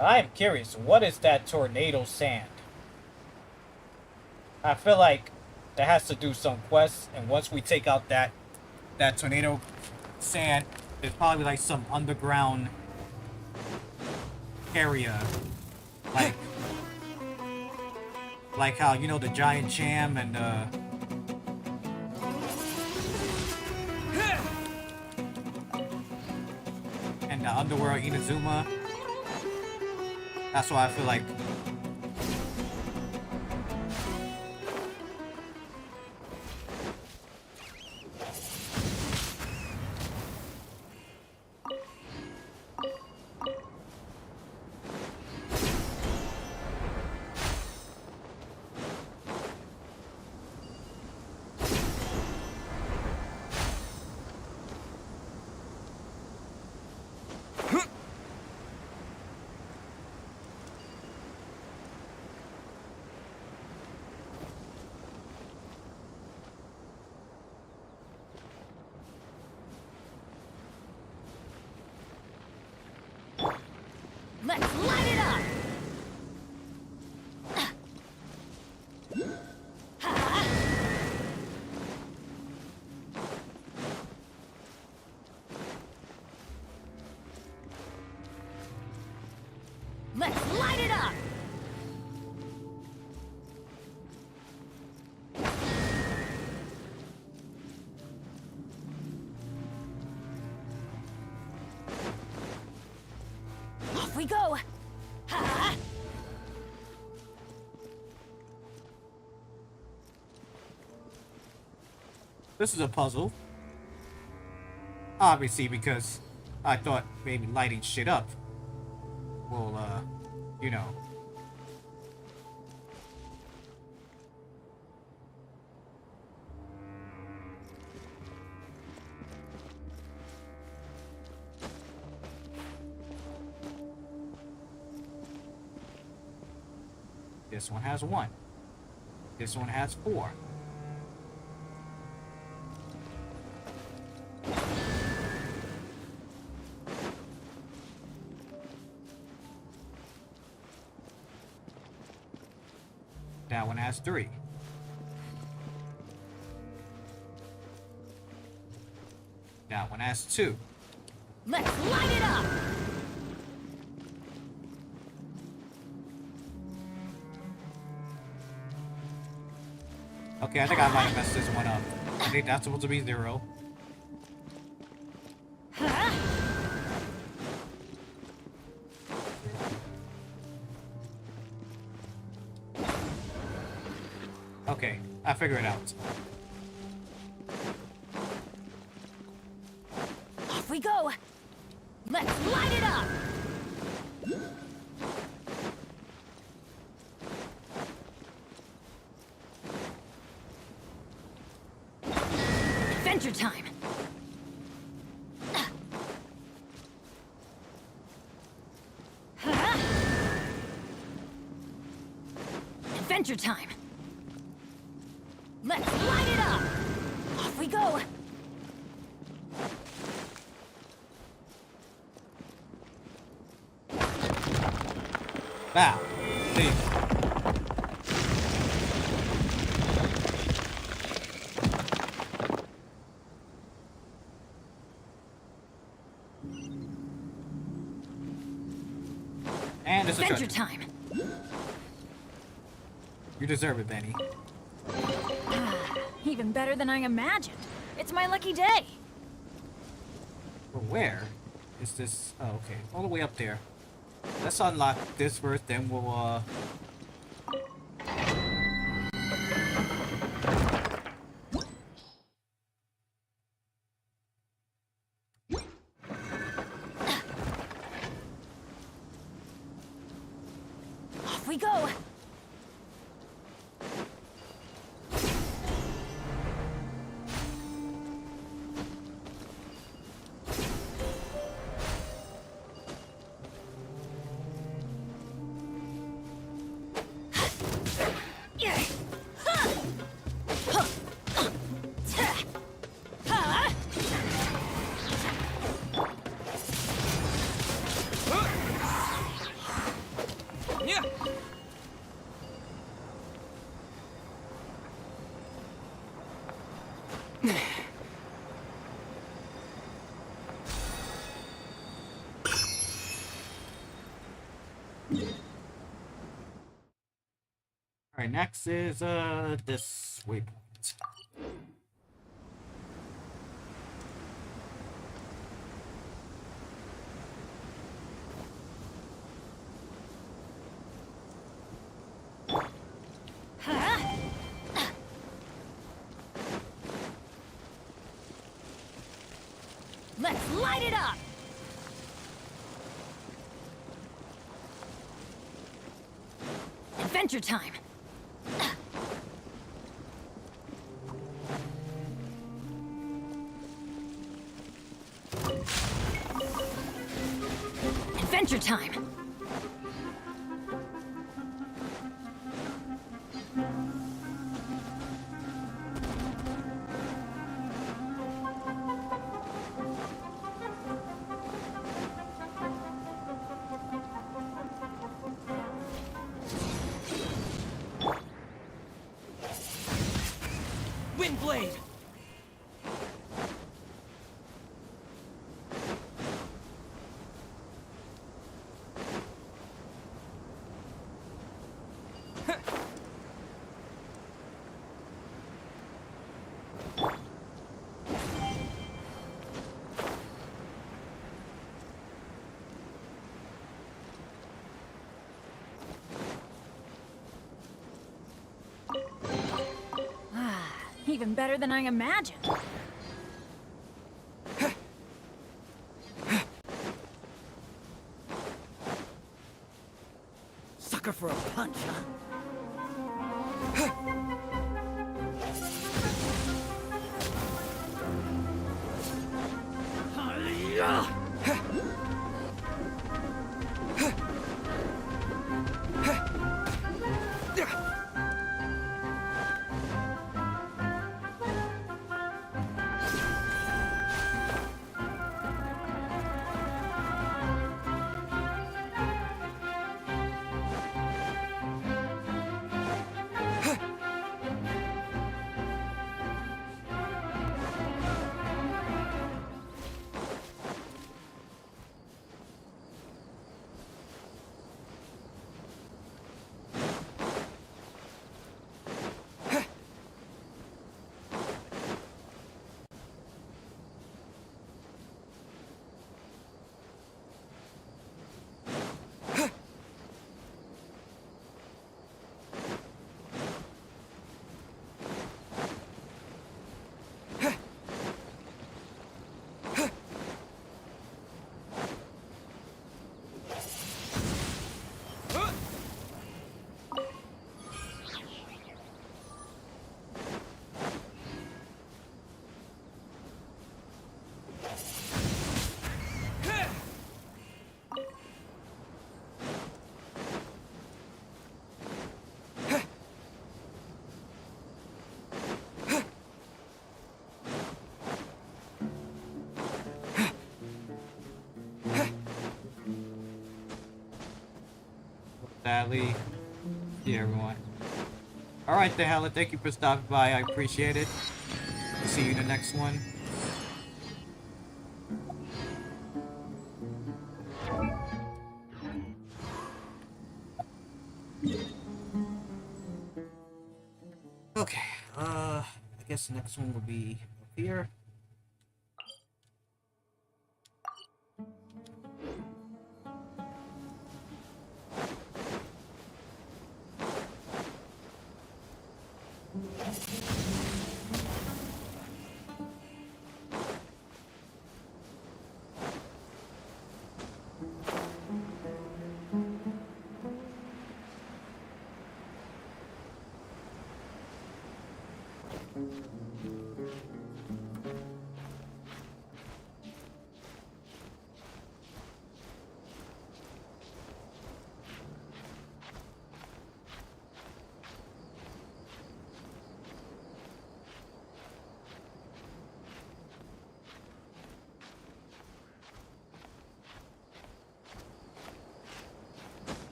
I'm curious, what is that tornado sand? I feel like that has to do some quests, and once we take out that tornado sand, there's probably like some underground area, like how, you know, the giant Cham and the underworld Inazuma. That's why I feel like Let's light it up! Off we go! Ha! This is a puzzle. Obviously, because I thought maybe lighting shit up will, you know. This one has 1. This one has 4. That one has 3. That one has 2. Let's light it up! Okay, I think I might have messed this one up. I think that's supposed to be 0. Huh? Okay, I figured it out. Off we go! Let's light it up! Adventure time! Huh? Adventure time! Let's light it up! Off we go! Wow. See. And it's a Adventure treasure. time! You deserve it, Benny. Even better than I imagined. It's my lucky day. But where is this? Oh, okay. All the way up there. Let's unlock this first, then we'll, Off we go! Alright, next is, this waypoint. Huh? Let's light it up! Adventure time! Adventure time! Windblade! even better than I imagined. Sucker for a punch, huh? Sadly, see everyone. Alright then, Helen, thank you for stopping by. I appreciate it. I'll see you in the next one. Okay, I guess the next one will be up here.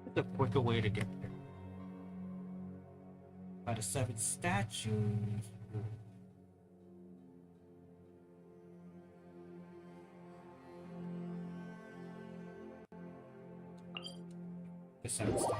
It's a quicker way to get there. By the 7 statues. The 7 statues.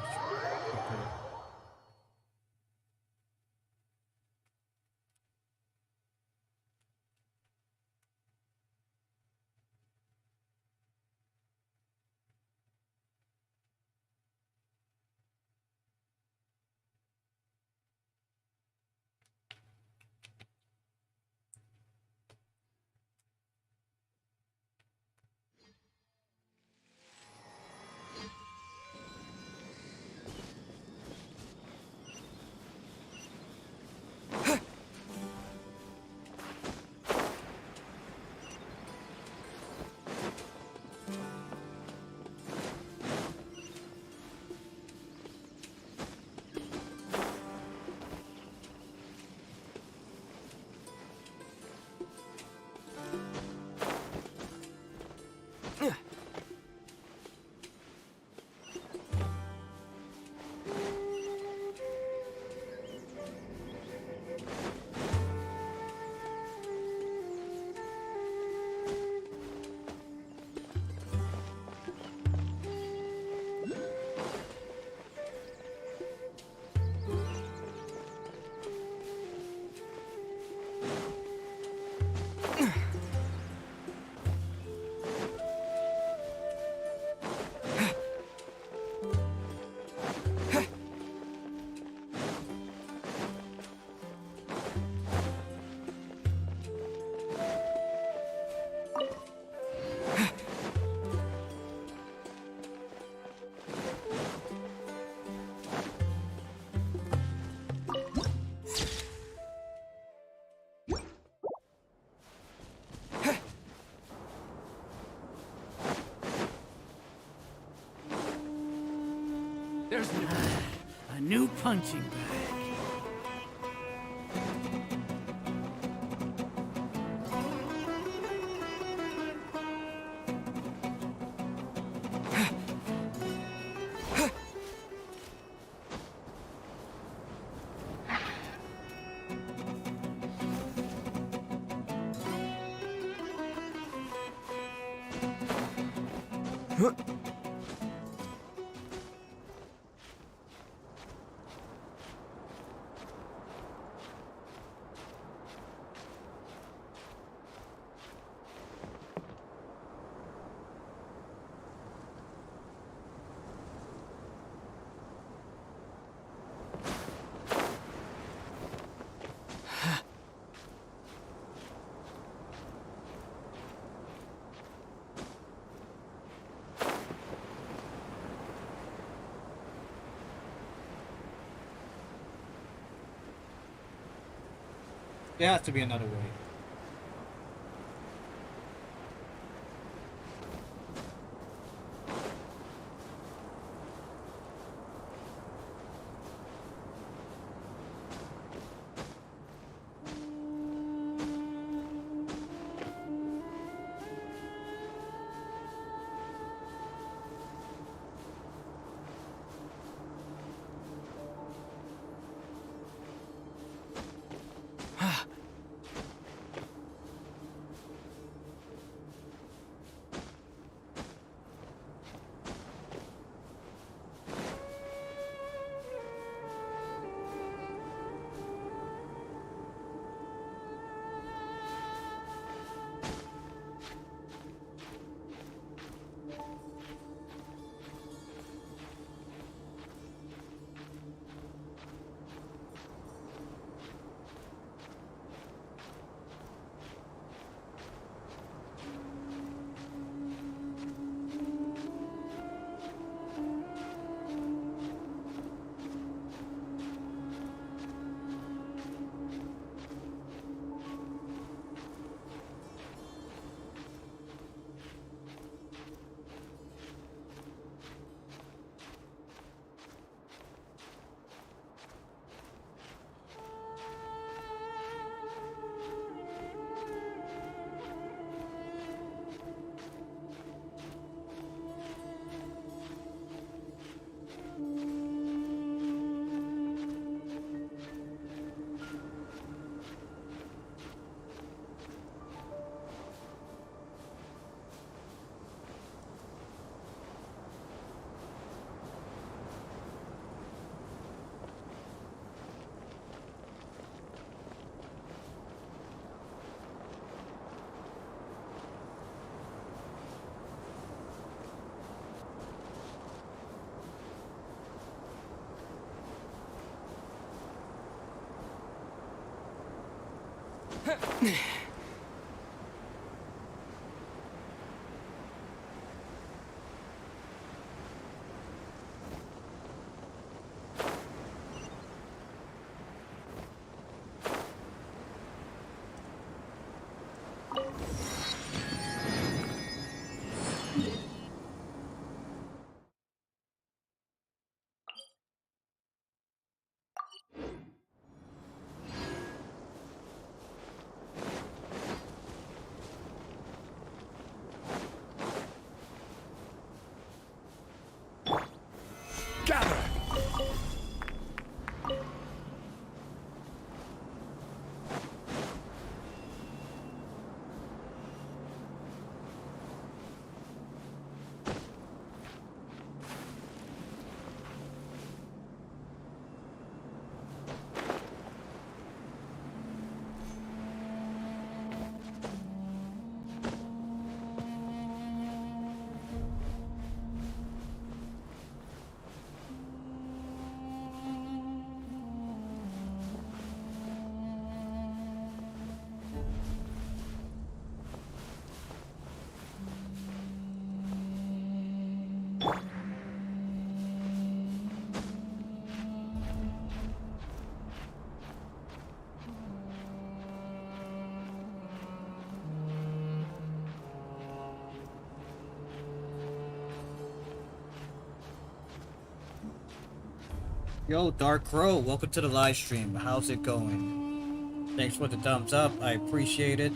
Okay. There's A new punching bag. There has to be another way. Gather! Yo, Dark Crow, welcome to the live stream. How's it going? Thanks for the thumbs up. I appreciate it.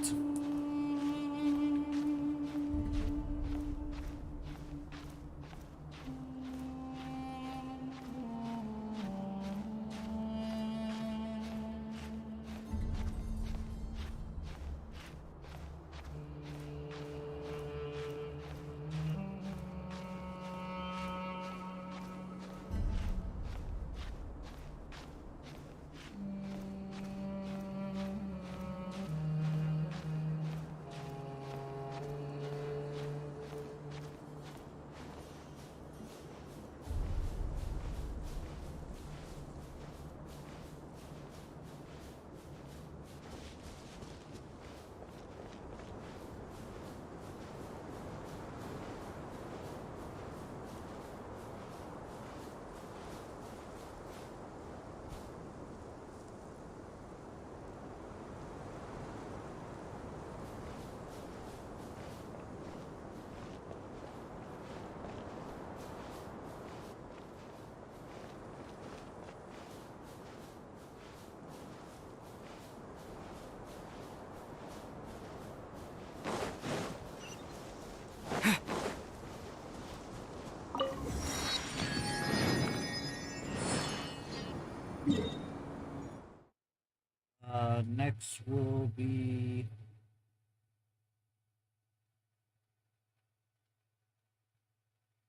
Next will be...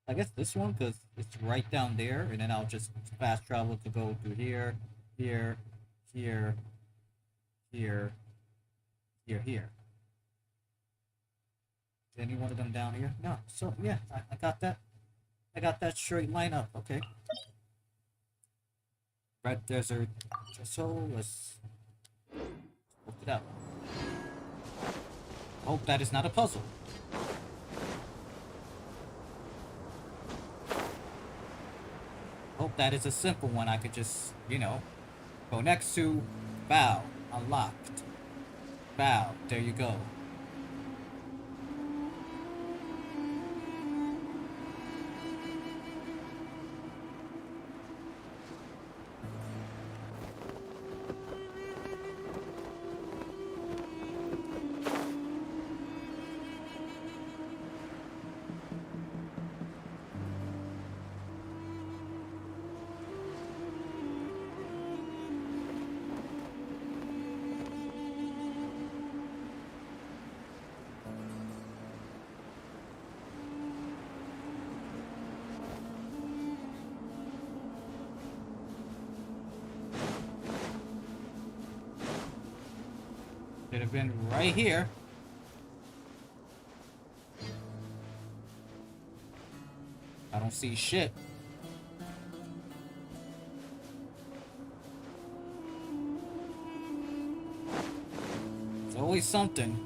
I guess this one, because it's right down there, and then I'll just fast travel to go through here, here, here, here, here. Is any one of them down here? No. So, yeah, I got that. I got that straight line up. Okay. Red Desert. So, let's look it up. Hope that is not a puzzle. Hope that is a simple one I could just, you know, go next to. Bow. Unlocked. Bow. There you go. Should have been right here. I don't see shit. always something.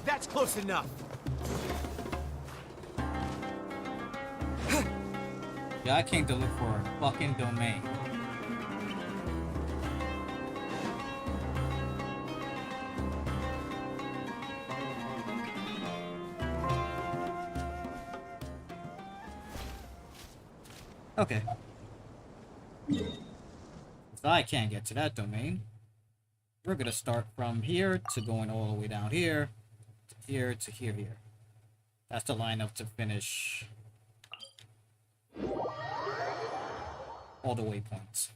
That's close enough. Yeah, I came to look for a fucking domain. Okay. If I can't get to that domain, we're gonna start from here to going all the way down here, to here, to here. That's the lineup to finish all the waypoints.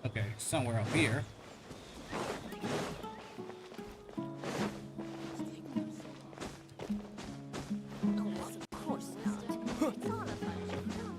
Okay, somewhere up here. Of course not. It's not a punching bag.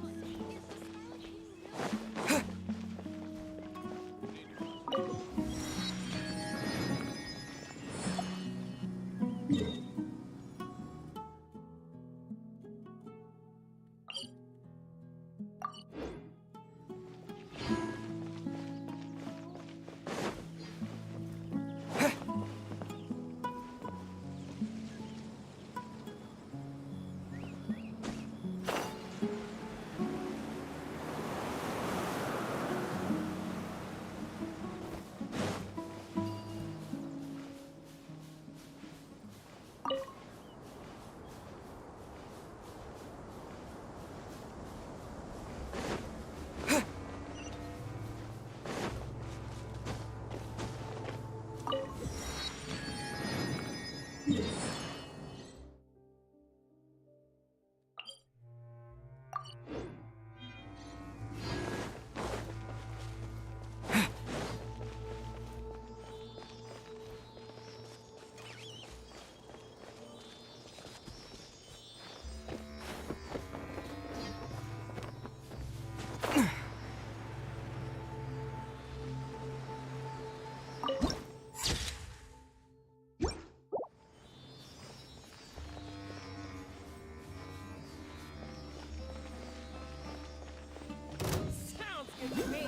Sounds good to me.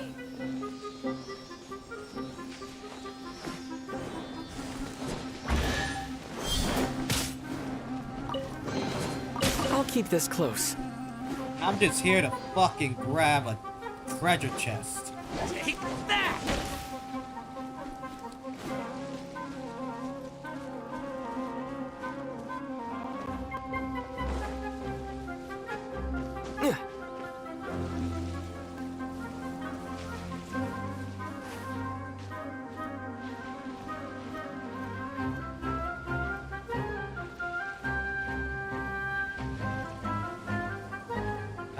I'll keep this close. I'm just here to fucking grab a treasure chest. Take that!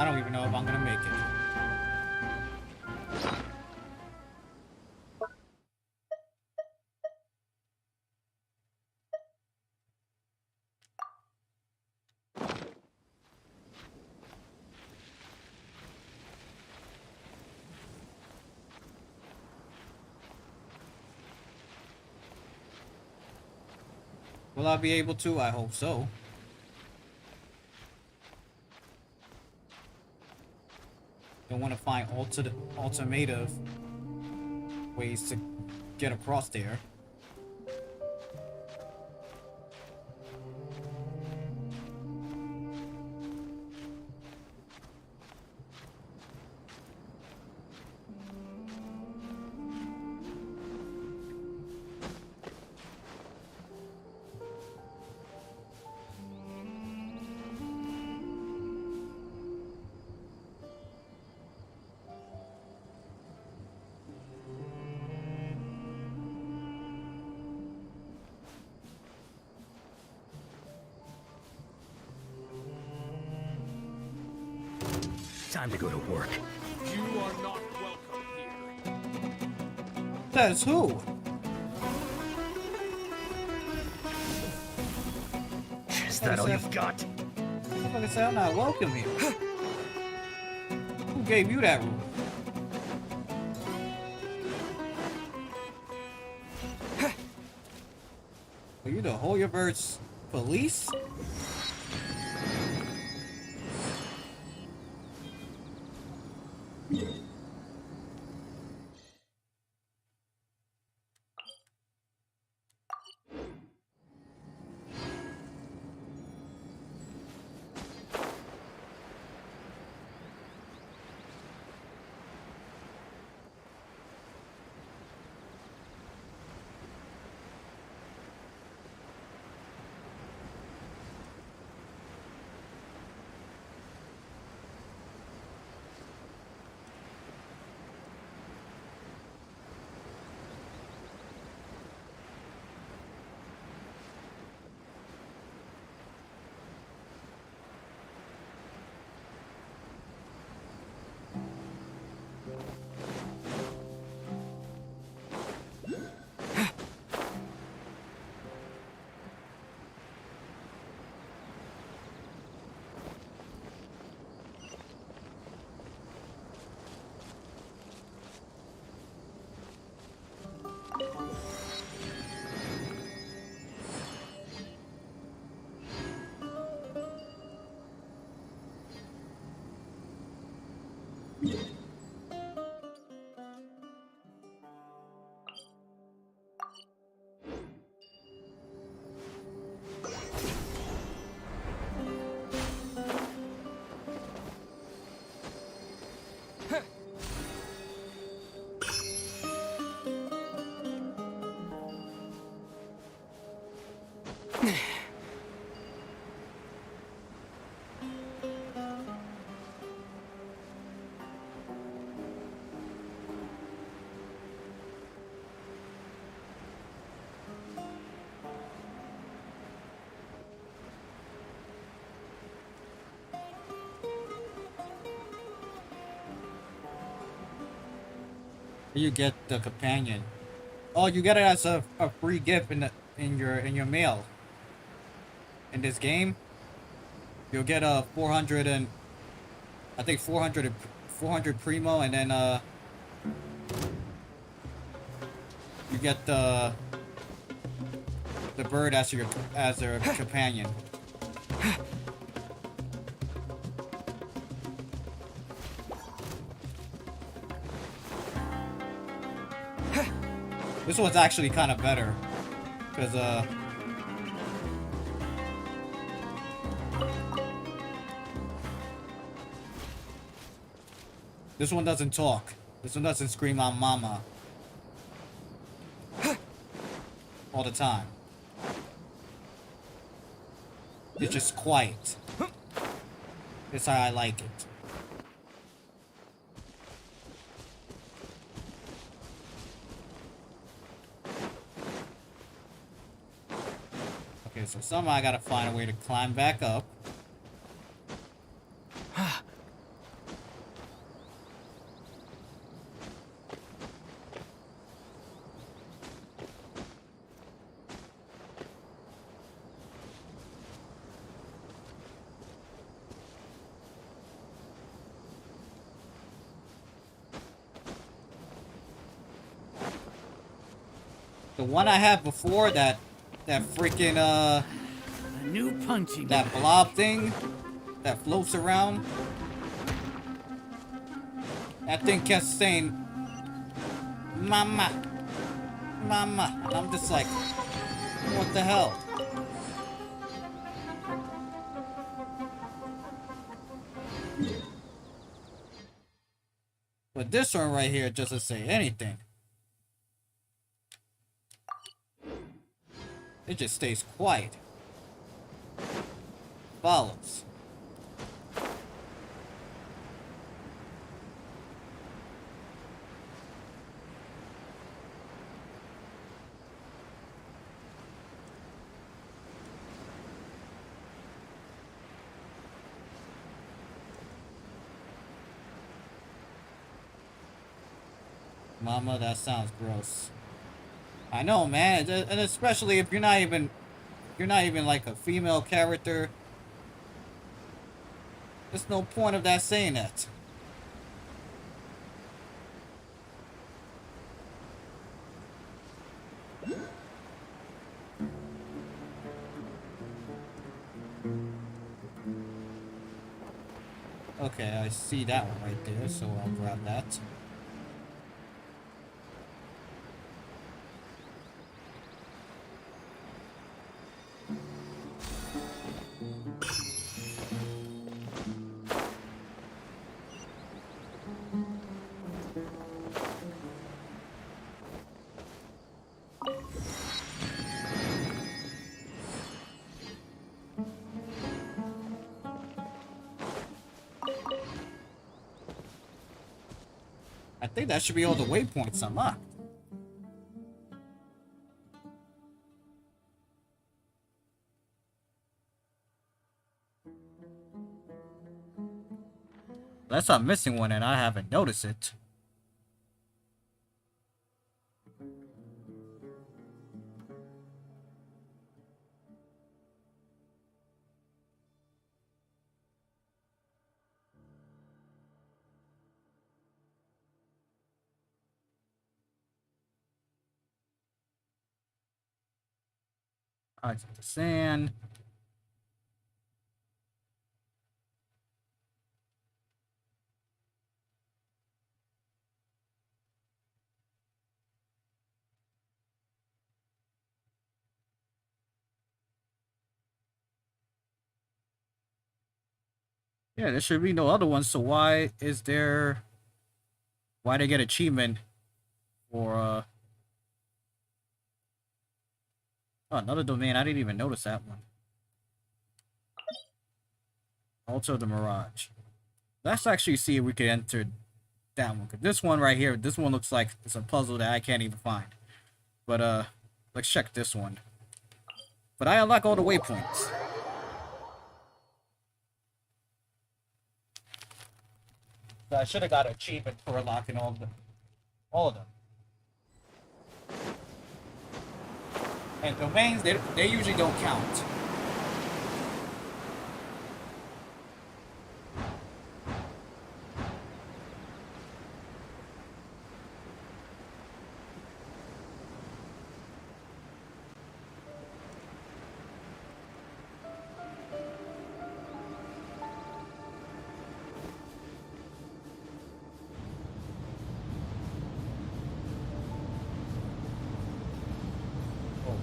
I don't even know if I'm gonna make it. Will I be able to? I hope so. Don't want to find alternative ways to get across there. Time to go to work. You are not welcome here. Says who? Is that all you've got? Like I said, I'm not welcome here. Who gave you that rule? Are you the Hoyerverse police? You get the companion. Oh, you get it as a free gift in your mail. In this game, you'll get a 400 and I think 400 primo, and then you get the bird as your companion. This one's actually kind of better, because this one doesn't talk. This one doesn't scream out mama all the time. It's just quiet. That's how I like it. Okay, so somehow I gotta find a way to climb back up. The one I had before, that freaking A new punching that bag. blob thing that floats around. That thing kept saying, "Mama, Mama," and I'm just like, what the hell? But this one right here doesn't say anything. It just stays quiet. Follows. Mama, that sounds gross. I know, man, and especially if you're not even like a female character. There's no point of that saying that. Okay, I see that one right there, so I'll grab that. I think that should be all the waypoints unlocked. Unless I'm missing one and I haven't noticed it. Alright, the sand. Yeah, there should be no other ones, so why they get achievement for oh, another domain, I didn't even notice that one. Altar of the Mirage. Let's actually see if we can enter that one. Cause this one right here, this one looks like it's a puzzle that I can't even find. But let's check this one. But I unlock all the waypoints. So I should have got an achievement for unlocking all of them. All of them. And domains, they usually don't count.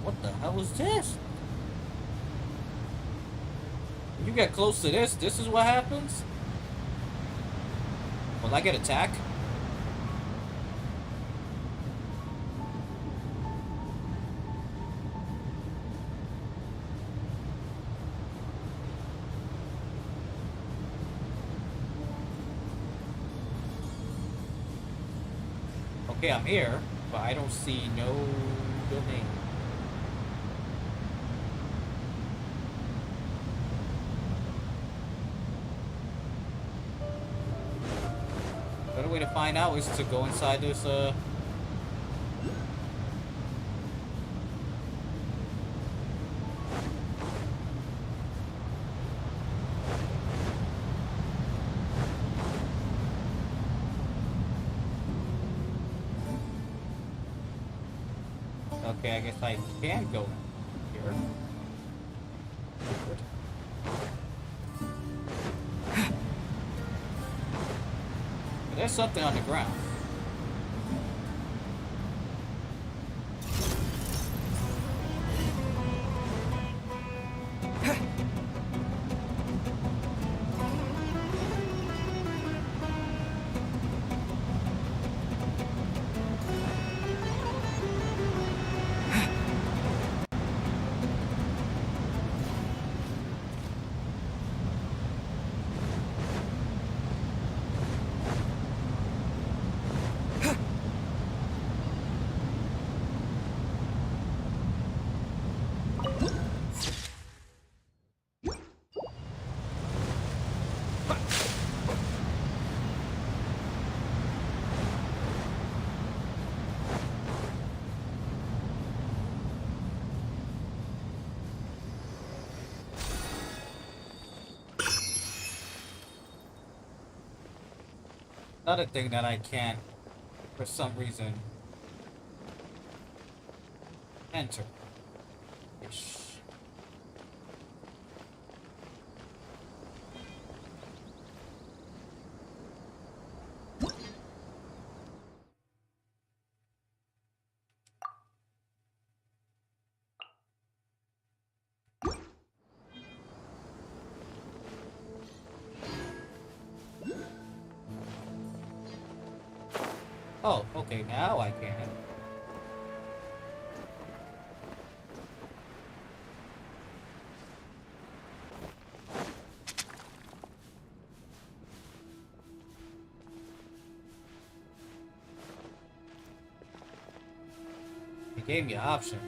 What the hell is this? When you get close to this is what happens? Will I get attacked? Okay, I'm here, but I don't see no domain. The only way to find out is to go inside this, Okay, I guess I can go here. There's something on the ground. Another thing that I can't, for some reason, enter. Ish. Oh, okay, now I can. It gave me an option.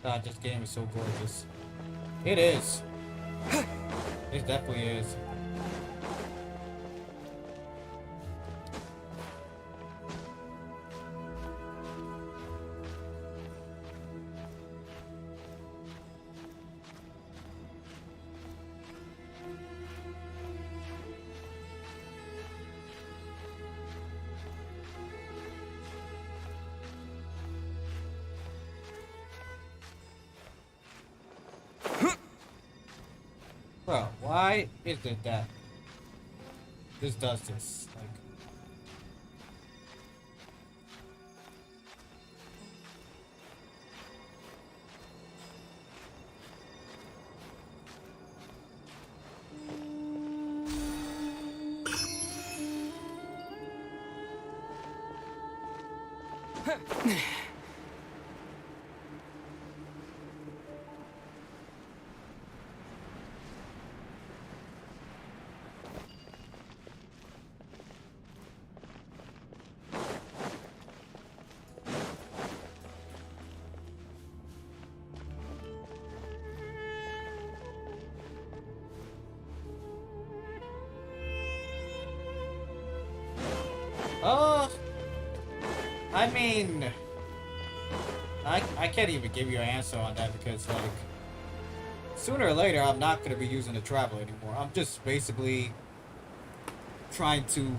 God, this game is so gorgeous. It is. It definitely is. Bro, why is it that this does this? Like, oh, I mean, I can't even give you an answer on that because, like, sooner or later, I'm not going to be using the travel anymore. I'm just basically trying to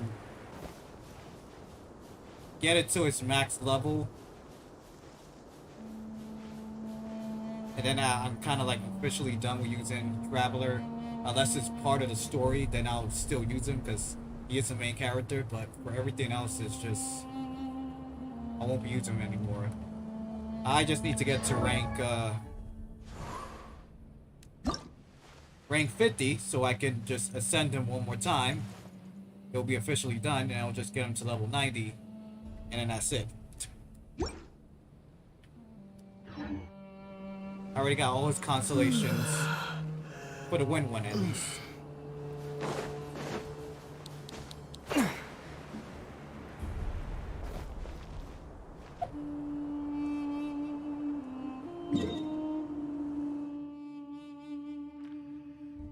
get it to its max level. And then I'm kind of like officially done with using Traveler. Unless it's part of the story, then I'll still use him because he is the main character. But for everything else, it's just, I won't be using him anymore. I just need to get to rank 50 so I can just ascend him one more time. He'll be officially done and I'll just get him to level 90 and then that's it. I already got all his constellations for the win one at least.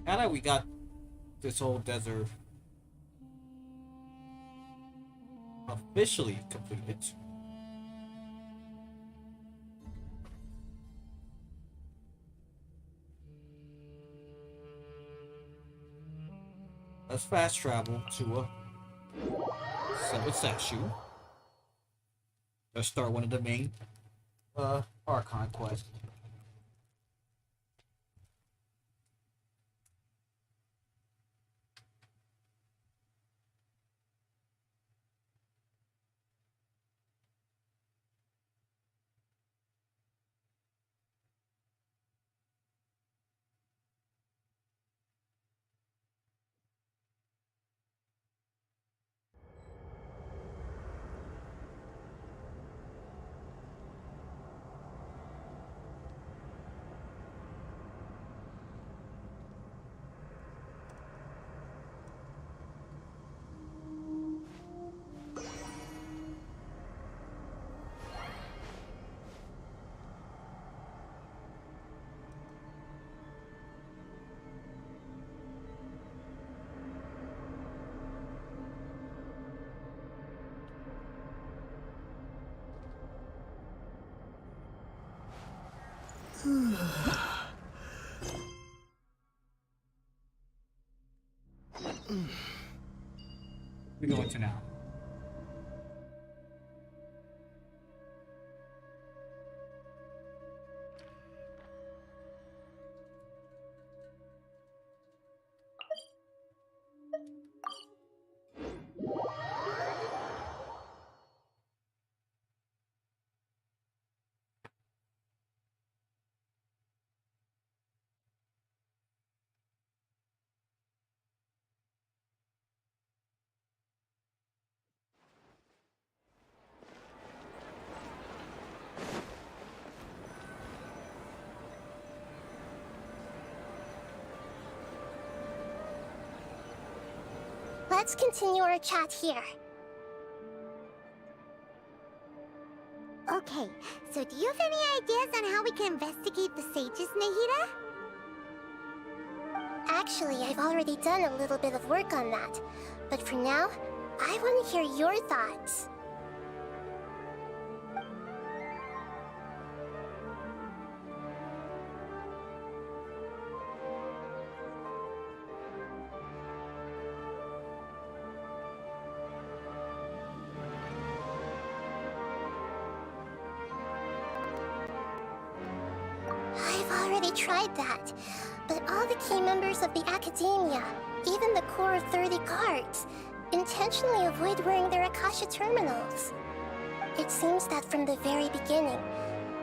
Now that we got this whole desert officially completed, let's fast travel to Seven Sashu. Let's start one of the main Archon quests. We go into now. Let's continue our chat here. Okay, so do you have any ideas on how we can investigate the sages, Nahida? Actually, I've already done a little bit of work on that. But for now, I want to hear your thoughts. I've already tried that, but all the key members of the Academia, even the core of 30 guards, intentionally avoid wearing their Akasha terminals. It seems that from the very beginning,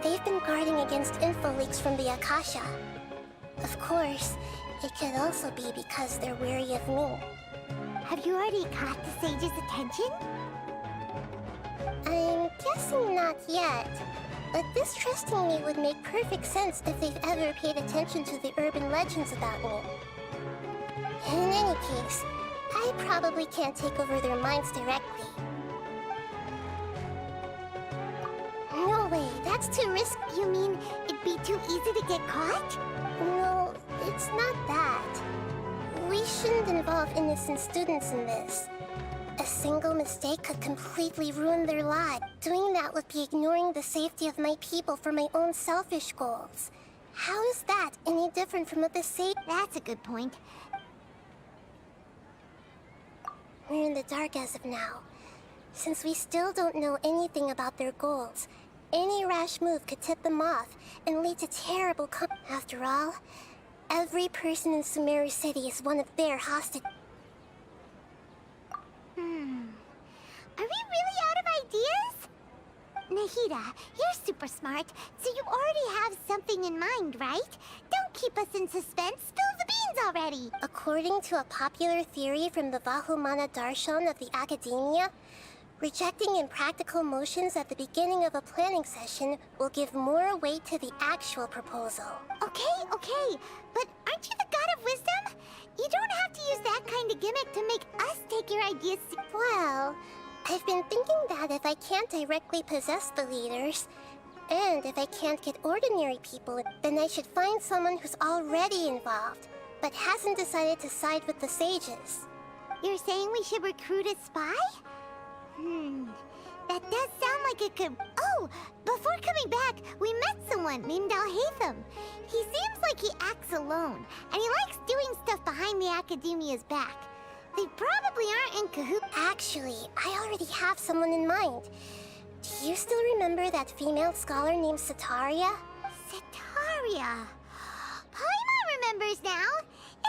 they've been guarding against info leaks from the Akasha. Of course, it could also be because they're wary of me. Have you already caught the sage's attention? I'm guessing not yet. But distrusting me would make perfect sense if they've ever paid attention to the urban legends about me. In any case, I probably can't take over their minds directly. No way, that's too risky. You mean it'd be too easy to get caught? No, it's not that. We shouldn't involve innocent students in this. A single mistake could completely ruin their lives. Doing that would be ignoring the safety of my people for my own selfish goals. How is that any different from what the sage? That's a good point. We're in the dark as of now. Since we still don't know anything about their goals, any rash move could tip them off and lead to terrible After all, every person in Sumeru City is one of their hostages. Are we really out of ideas? Nahida, you're super smart, so you already have something in mind, right? Don't keep us in suspense. Spill the beans already! According to a popular theory from the Vahumana Darshan of the Academia, rejecting impractical motions at the beginning of a planning session will give more weight to the actual proposal. Okay, but aren't you the god of wisdom? You don't have to use that kind of gimmick to make us take your ideas. Well, I've been thinking that if I can't directly possess the leaders, and if I can't get ordinary people, then I should find someone who's already involved, but hasn't decided to side with the sages. You're saying we should recruit a spy? That does sound like it could... Oh! Before coming back, we met someone named Alhaitham. He seems like he acts alone, and he likes doing stuff behind the Academia's back. They probably aren't in cahoots. Actually, I already have someone in mind. Do you still remember that female scholar named Sataria? Sataria? Paimon remembers now.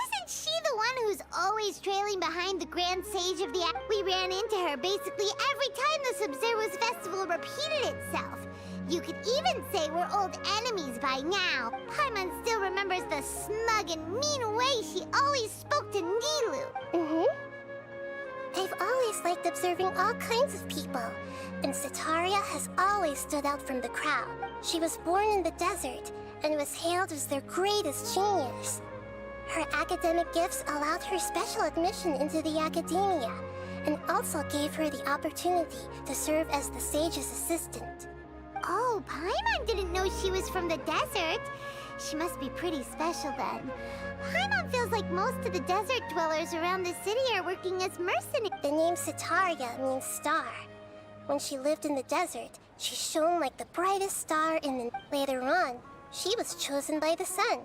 Isn't she the one who's always trailing behind the Grand Sage of the... We ran into her basically every time the Sub-Zero's festival repeated itself. You could even say we're old enemies by now. Paimon still remembers the smug and mean way she always spoke to Nilu. I've always liked observing all kinds of people, and Sataria has always stood out from the crowd. She was born in the desert and was hailed as their greatest genius. Her academic gifts allowed her special admission into the academia, and also gave her the opportunity to serve as the sage's assistant. Oh, Paimon didn't know she was from the desert. She must be pretty special then. Paimon feels like most of the desert dwellers around the city are working as mercenaries. The name Sataria means star. When she lived in the desert, she shone like the brightest star in the... Later on, she was chosen by the sun.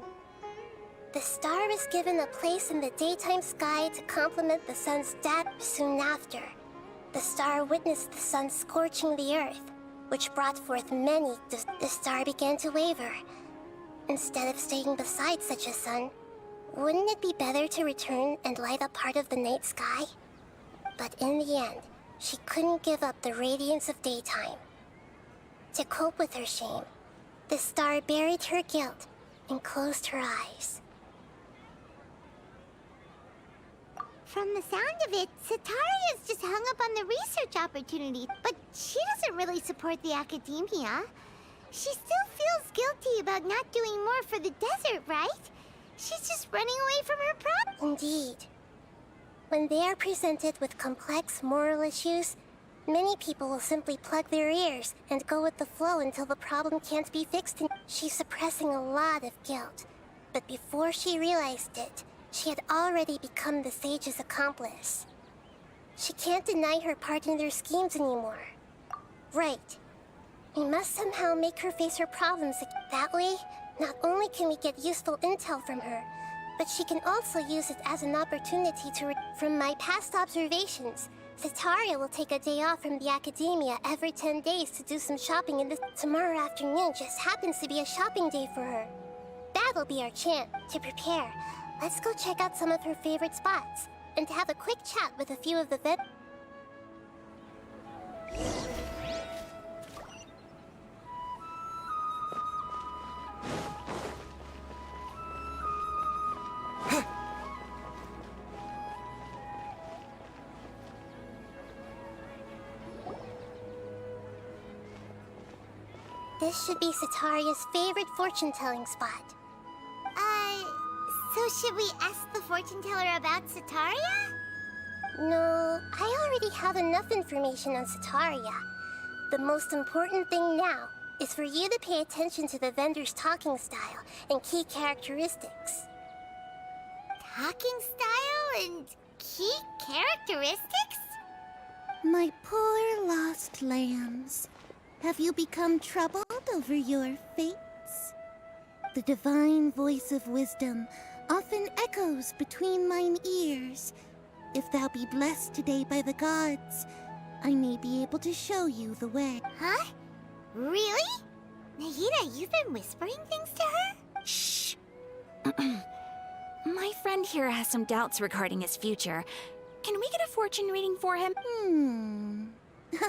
The star was given a place in the daytime sky to complement the sun's death. Soon after, the star witnessed the sun scorching the earth, which brought forth many. The star began to waver. Instead of staying beside such a sun, wouldn't it be better to return and light up part of the night sky? But in the end, she couldn't give up the radiance of daytime. To cope with her shame, the star buried her guilt and closed her eyes. From the sound of it, Sataria's just hung up on the research opportunity, but she doesn't really support the academia. She still feels guilty about not doing more for the desert, right? She's just running away from her problem. Indeed. When they are presented with complex moral issues, many people will simply plug their ears and go with the flow until the problem can't be fixed. She's suppressing a lot of guilt, but before she realized it, she had already become the sage's accomplice. She can't deny her part in their schemes anymore. Right. We must somehow make her face her problems. That way, not only can we get useful intel from her, but she can also use it as an opportunity to From my past observations, Sataria will take a day off from the academia every 10 days to do some shopping in the... Tomorrow afternoon just happens to be a shopping day for her. That'll be our chance to prepare. Let's go check out some of her favorite spots, and have a quick chat with a few of the vet... This should be Sataria's favorite fortune-telling spot. So should we ask the fortune teller about Sataria? No, I already have enough information on Sataria. The most important thing now is for you to pay attention to the vendor's talking style and key characteristics. Talking style and key characteristics? My poor lost lambs. Have you become troubled over your fates? The divine voice of wisdom often echoes between mine ears. If thou be blessed today by the gods, I may be able to show you the way. Huh? Really? Nahida, you've been whispering things to her? Shh. My friend here has some doubts regarding his future. Can we get a fortune reading for him?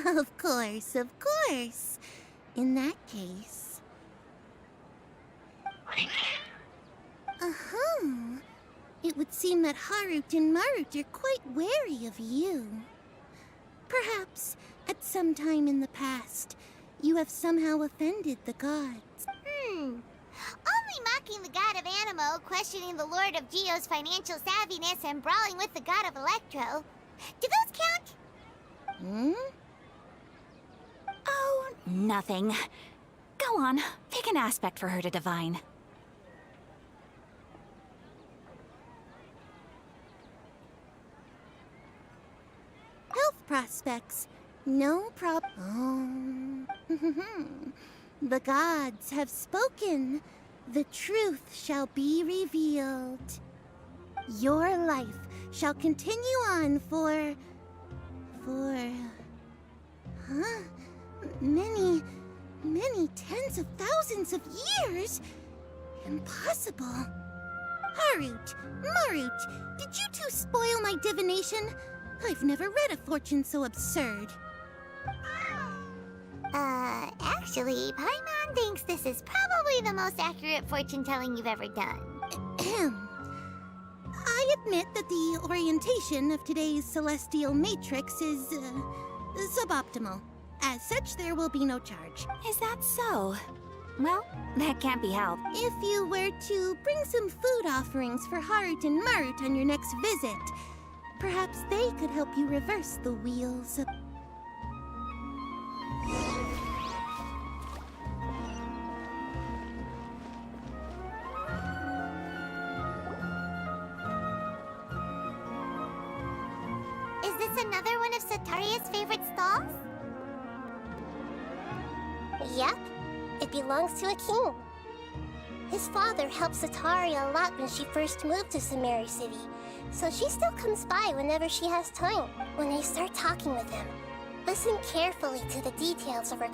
Of course, of course. In that case... It would seem that Harut and Marut are quite wary of you. Perhaps, at some time in the past, you have somehow offended the gods. Only mocking the god of Animo, questioning the lord of Geo's financial savviness, and brawling with the god of Electro. Do those count? Oh, nothing. Go on, pick an aspect for her to divine. Health prospects. No problem. The gods have spoken. The truth shall be revealed. Your life shall continue on for... Huh? Many tens of thousands of years? Impossible. Harut, Marut, did you two spoil my divination? I've never read a fortune so absurd. Actually, Paimon thinks this is probably the most accurate fortune telling you've ever done. Ahem. I admit that the orientation of today's celestial matrix is, suboptimal. As such, there will be no charge. Is that so? Well, that can't be helped. If you were to bring some food offerings for Harut and Marut on your next visit, perhaps they could help you reverse the wheels of... Is this another one of Sataria's favorite stalls? Yep. It belongs to a king. His father helped Sataria a lot when she first moved to Samari City, so she still comes by whenever she has time. When I start talking with him, listen carefully to the details of her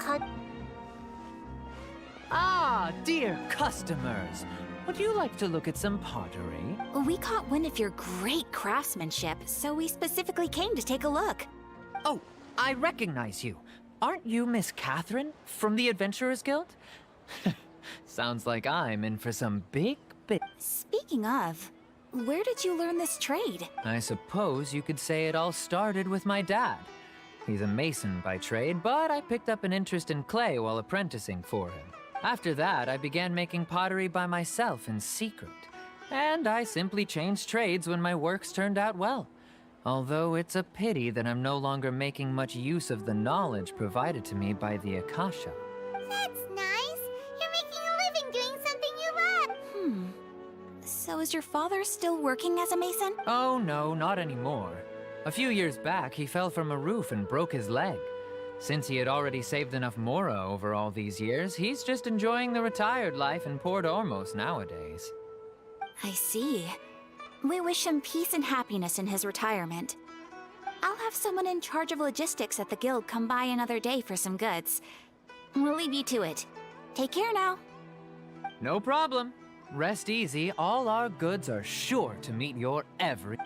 Ah, dear customers. Would you like to look at some pottery? We caught wind of your great craftsmanship, so we specifically came to take a look. Oh, I recognize you. Aren't you Miss Catherine from the Adventurers Guild? Sounds like I'm in for some big. Speaking of, where did you learn this trade? I suppose you could say it all started with my dad. He's a mason by trade, but I picked up an interest in clay while apprenticing for him. After that, I began making pottery by myself in secret. And I simply changed trades when my works turned out well. Although it's a pity that I'm no longer making much use of the knowledge provided to me by the Akasha. That's nice. You're making a living doing something you love. So is your father still working as a mason? Oh no, not anymore. A few years back, he fell from a roof and broke his leg. Since he had already saved enough Mora over all these years, he's just enjoying the retired life in Port Ormos nowadays. I see. We wish him peace and happiness in his retirement. I'll have someone in charge of logistics at the guild come by another day for some goods. We'll leave you to it. Take care now. No problem. Rest easy, all our goods are sure to meet your every...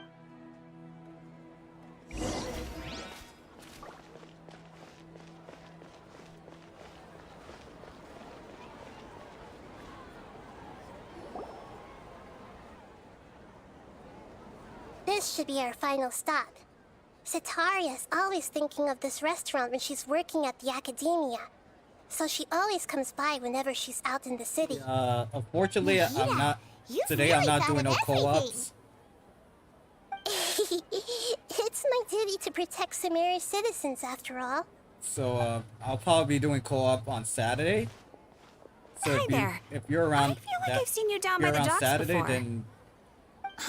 This should be our final stop. Sataria's always thinking of this restaurant when she's working at the academia. So she always comes by whenever she's out in the city. Unfortunately, I'm not... Today I'm not doing no co-ops. It's my duty to protect Samari's citizens, after all. So, I'll probably be doing co-op on Saturday. So Hi there. if you're around... I feel like I've seen you down by you're the around docks Saturday, before. then...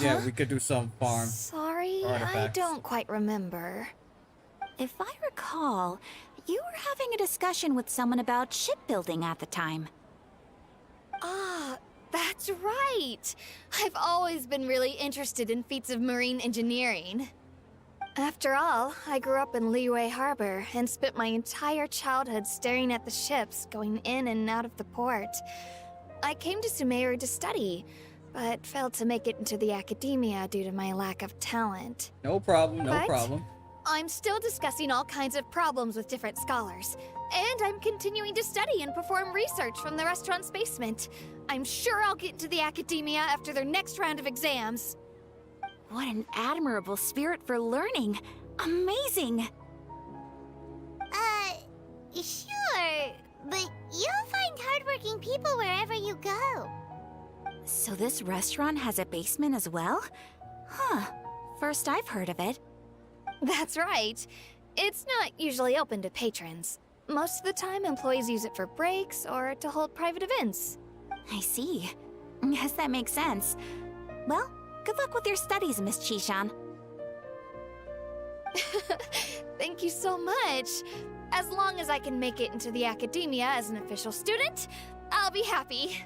Yeah, we could do some farm. Sorry, I artifacts. don't quite remember. If I recall, you were having a discussion with someone about shipbuilding at the time. Ah, that's right. I've always been really interested in feats of marine engineering. After all, I grew up in Liyue Harbor and spent my entire childhood staring at the ships going in and out of the port. I came to Sumeru to study, but failed to make it into the academia due to my lack of talent. No problem, no But problem. I'm still discussing all kinds of problems with different scholars, and I'm continuing to study and perform research from the restaurant's basement. I'm sure I'll get into the academia after their next round of exams. What an admirable spirit for learning. Amazing. Sure. But you'll find hardworking people wherever you go. So this restaurant has a basement as well? Huh. First I've heard of it. That's right. It's not usually open to patrons. Most of the time, employees use it for breaks or to hold private events. I see. Yes, that makes sense. Well, good luck with your studies, Miss Chishan. Thank you so much. As long as I can make it into the academia as an official student, I'll be happy.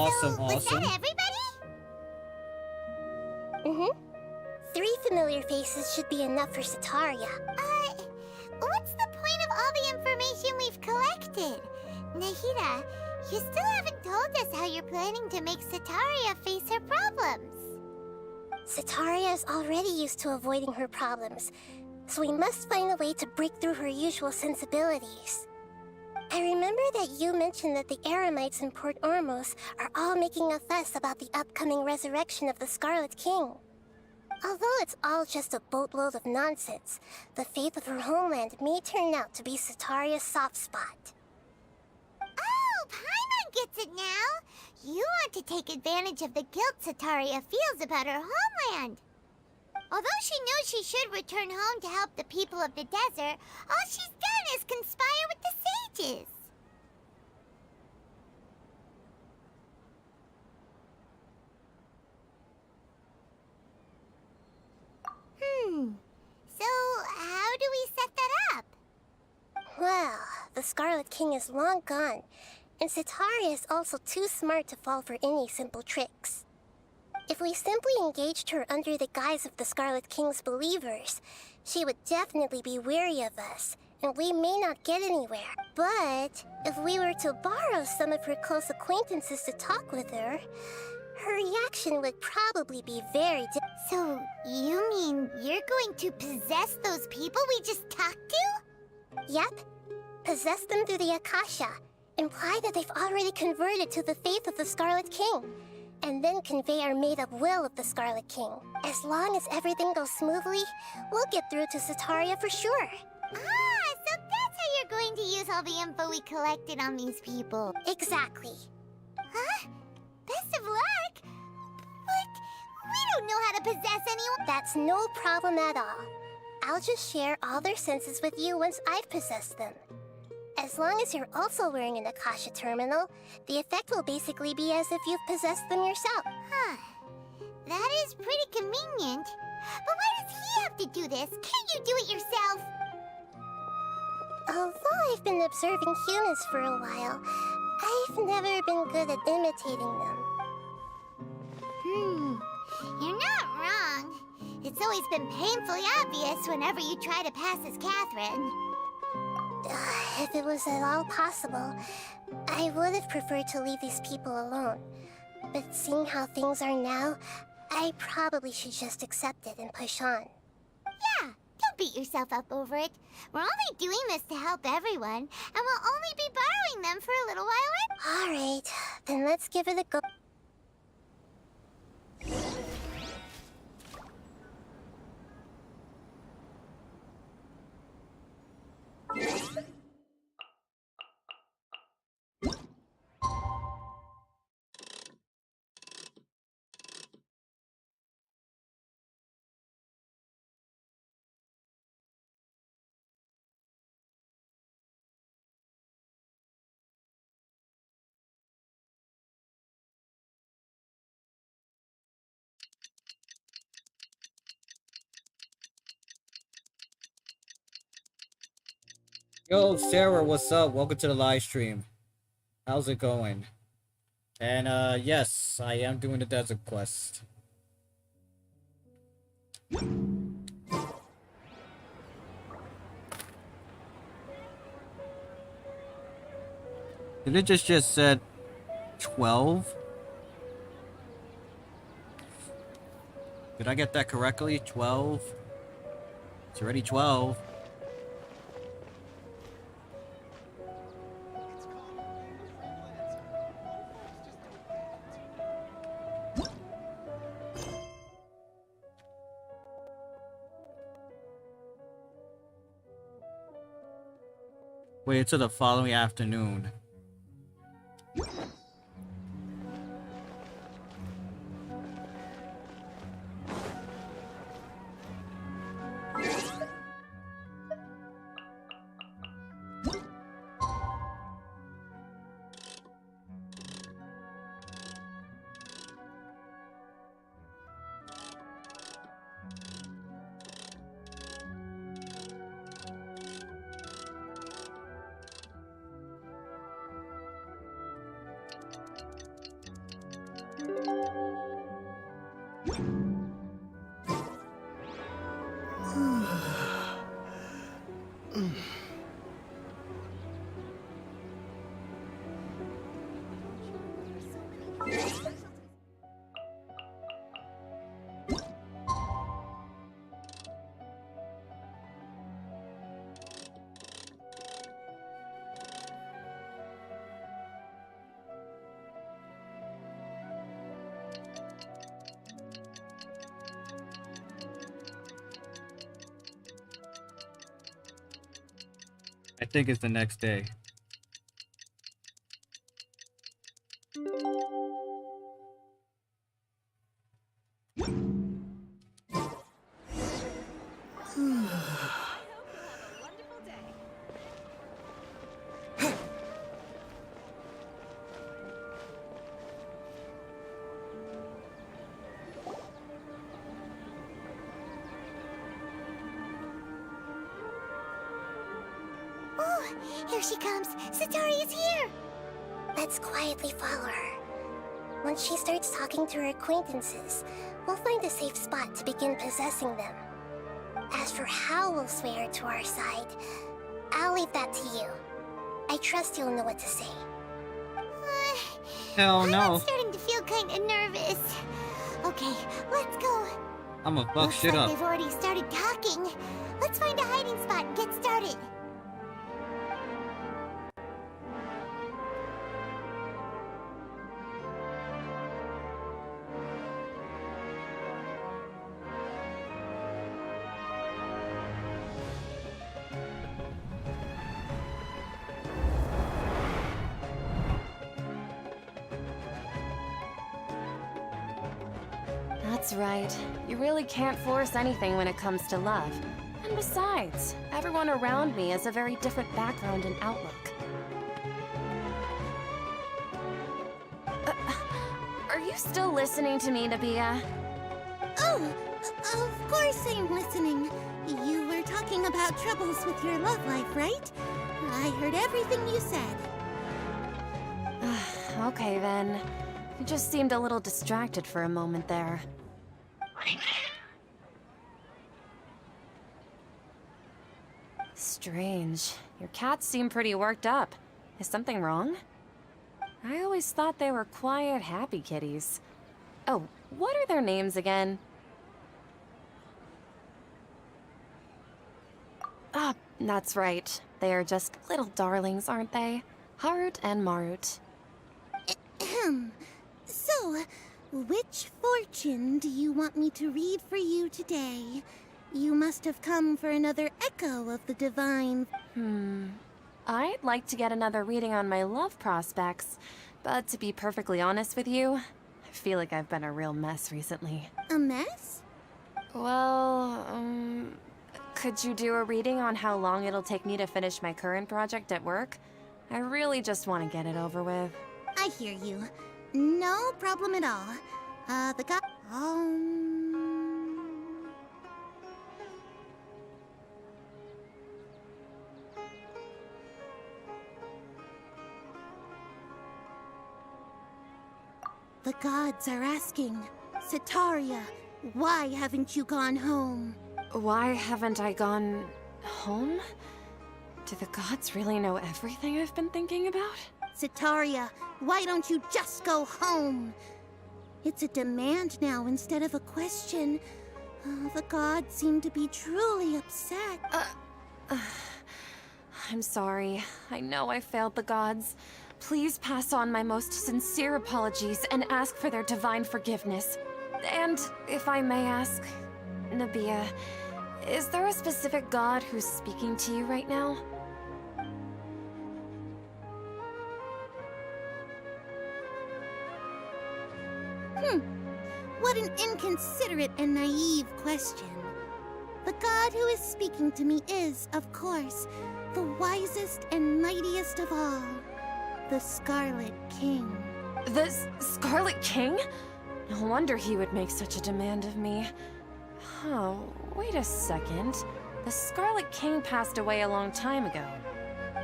Awesome, so, was awesome. that everybody? Mm-hmm. 3 familiar faces should be enough for Sataria. What's the point of all the information we've collected? Nahida, you still haven't told us how you're planning to make Sataria face her problems. Sataria is already used to avoiding her problems, so we must find a way to break through her usual sensibilities. I remember that you mentioned that the Eremites in Port Ormos are all making a fuss about the upcoming resurrection of the Scarlet King. Although it's all just a boatload of nonsense, the fate of her homeland may turn out to be Sataria's soft spot. Oh, Paimon gets it now! You want to take advantage of the guilt Sataria feels about her homeland. Although she knows she should return home to help the people of the desert, all she's done is conspire with the sages. So how do we set that up? Well, the Scarlet King is long gone, and Sataria is also too smart to fall for any simple tricks. If we simply engaged her under the guise of the Scarlet King's believers, she would definitely be wary of us, and we may not get anywhere. But if we were to borrow some of her close acquaintances to talk with her, her reaction would probably be very So, you mean you're going to possess those people we just talked to? Yep. Possess them through the Akasha. Imply that they've already converted to the faith of the Scarlet King. And then convey our made-up will of the Scarlet King. As long as everything goes smoothly, we'll get through to Sataria for sure. Ah, so that's how you're going to use all the info we collected on these people. Exactly. Huh? Best of luck? But we don't know how to possess anyone. That's no problem at all. I'll just share all their senses with you once I've possessed them. As long as you're also wearing an Akasha terminal, the effect will basically be as if you've possessed them yourself. Huh. That is pretty convenient. But why does he have to do this? Can't you do it yourself? Although I've been observing humans for a while, I've never been good at imitating them. You're not wrong. It's always been painfully obvious whenever you try to pass as Catherine. If it was at all possible, I would have preferred to leave these people alone. But seeing how things are now, I probably should just accept it and push on. Yeah, don't beat yourself up over it. We're only doing this to help everyone, and we'll only be borrowing them for a little while. Alright, then let's give it a go. Yo, Sarah, what's up? Welcome to the live stream. How's it going? And yes, I am doing the desert quest. Did it just said 12? Did I get that correctly? 12? It's already 12. Wait until the following afternoon. I think it's the next day. Here she comes! Satori is here! Let's quietly follow her. Once she starts talking to her acquaintances, we'll find a safe spot to begin possessing them. As for how we'll sway her to our side, I'll leave that to you. I trust you'll know what to say. Hell no. I'm starting to feel kind of nervous. Okay, let's go. I'ma fuck Looks shit like up. they've already started talking. Let's find a hiding spot and get started. That's right. You really can't force anything when it comes to love. And besides, everyone around me has a very different background and outlook. Are you still listening to me, Nabia? Oh, of course I'm listening. You were talking about troubles with your love life, right? I heard everything you said. Okay then. You just seemed a little distracted for a moment there. Strange. Your cats seem pretty worked up. Is something wrong? I always thought they were quiet, happy kitties. Oh, what are their names again? Ah, that's right. They are just little darlings, aren't they? Harut and Marut. Ahem. So, which fortune do you want me to read for you today? You must have come for another echo of the divine... I'd like to get another reading on my love prospects, but to be perfectly honest with you, I feel like I've been a real mess recently. A mess? Well, could you do a reading on how long it'll take me to finish my current project at work? I really just want to get it over with. I hear you. No problem at all. The guy... The gods are asking, Sitaria, why haven't you gone home? Why haven't I gone... home? Do the gods really know everything I've been thinking about? Sitaria, why don't you just go home? It's a demand now instead of a question. The gods seem to be truly upset. I'm sorry. I know I failed the gods. Please pass on my most sincere apologies and ask for their divine forgiveness. And if I may ask, Nabia, is there a specific god who's speaking to you right now? What an inconsiderate and naive question. The god who is speaking to me is, of course, the wisest and mightiest of all. The Scarlet King. The Scarlet King? No wonder he would make such a demand of me. Oh, wait a second. The Scarlet King passed away a long time ago.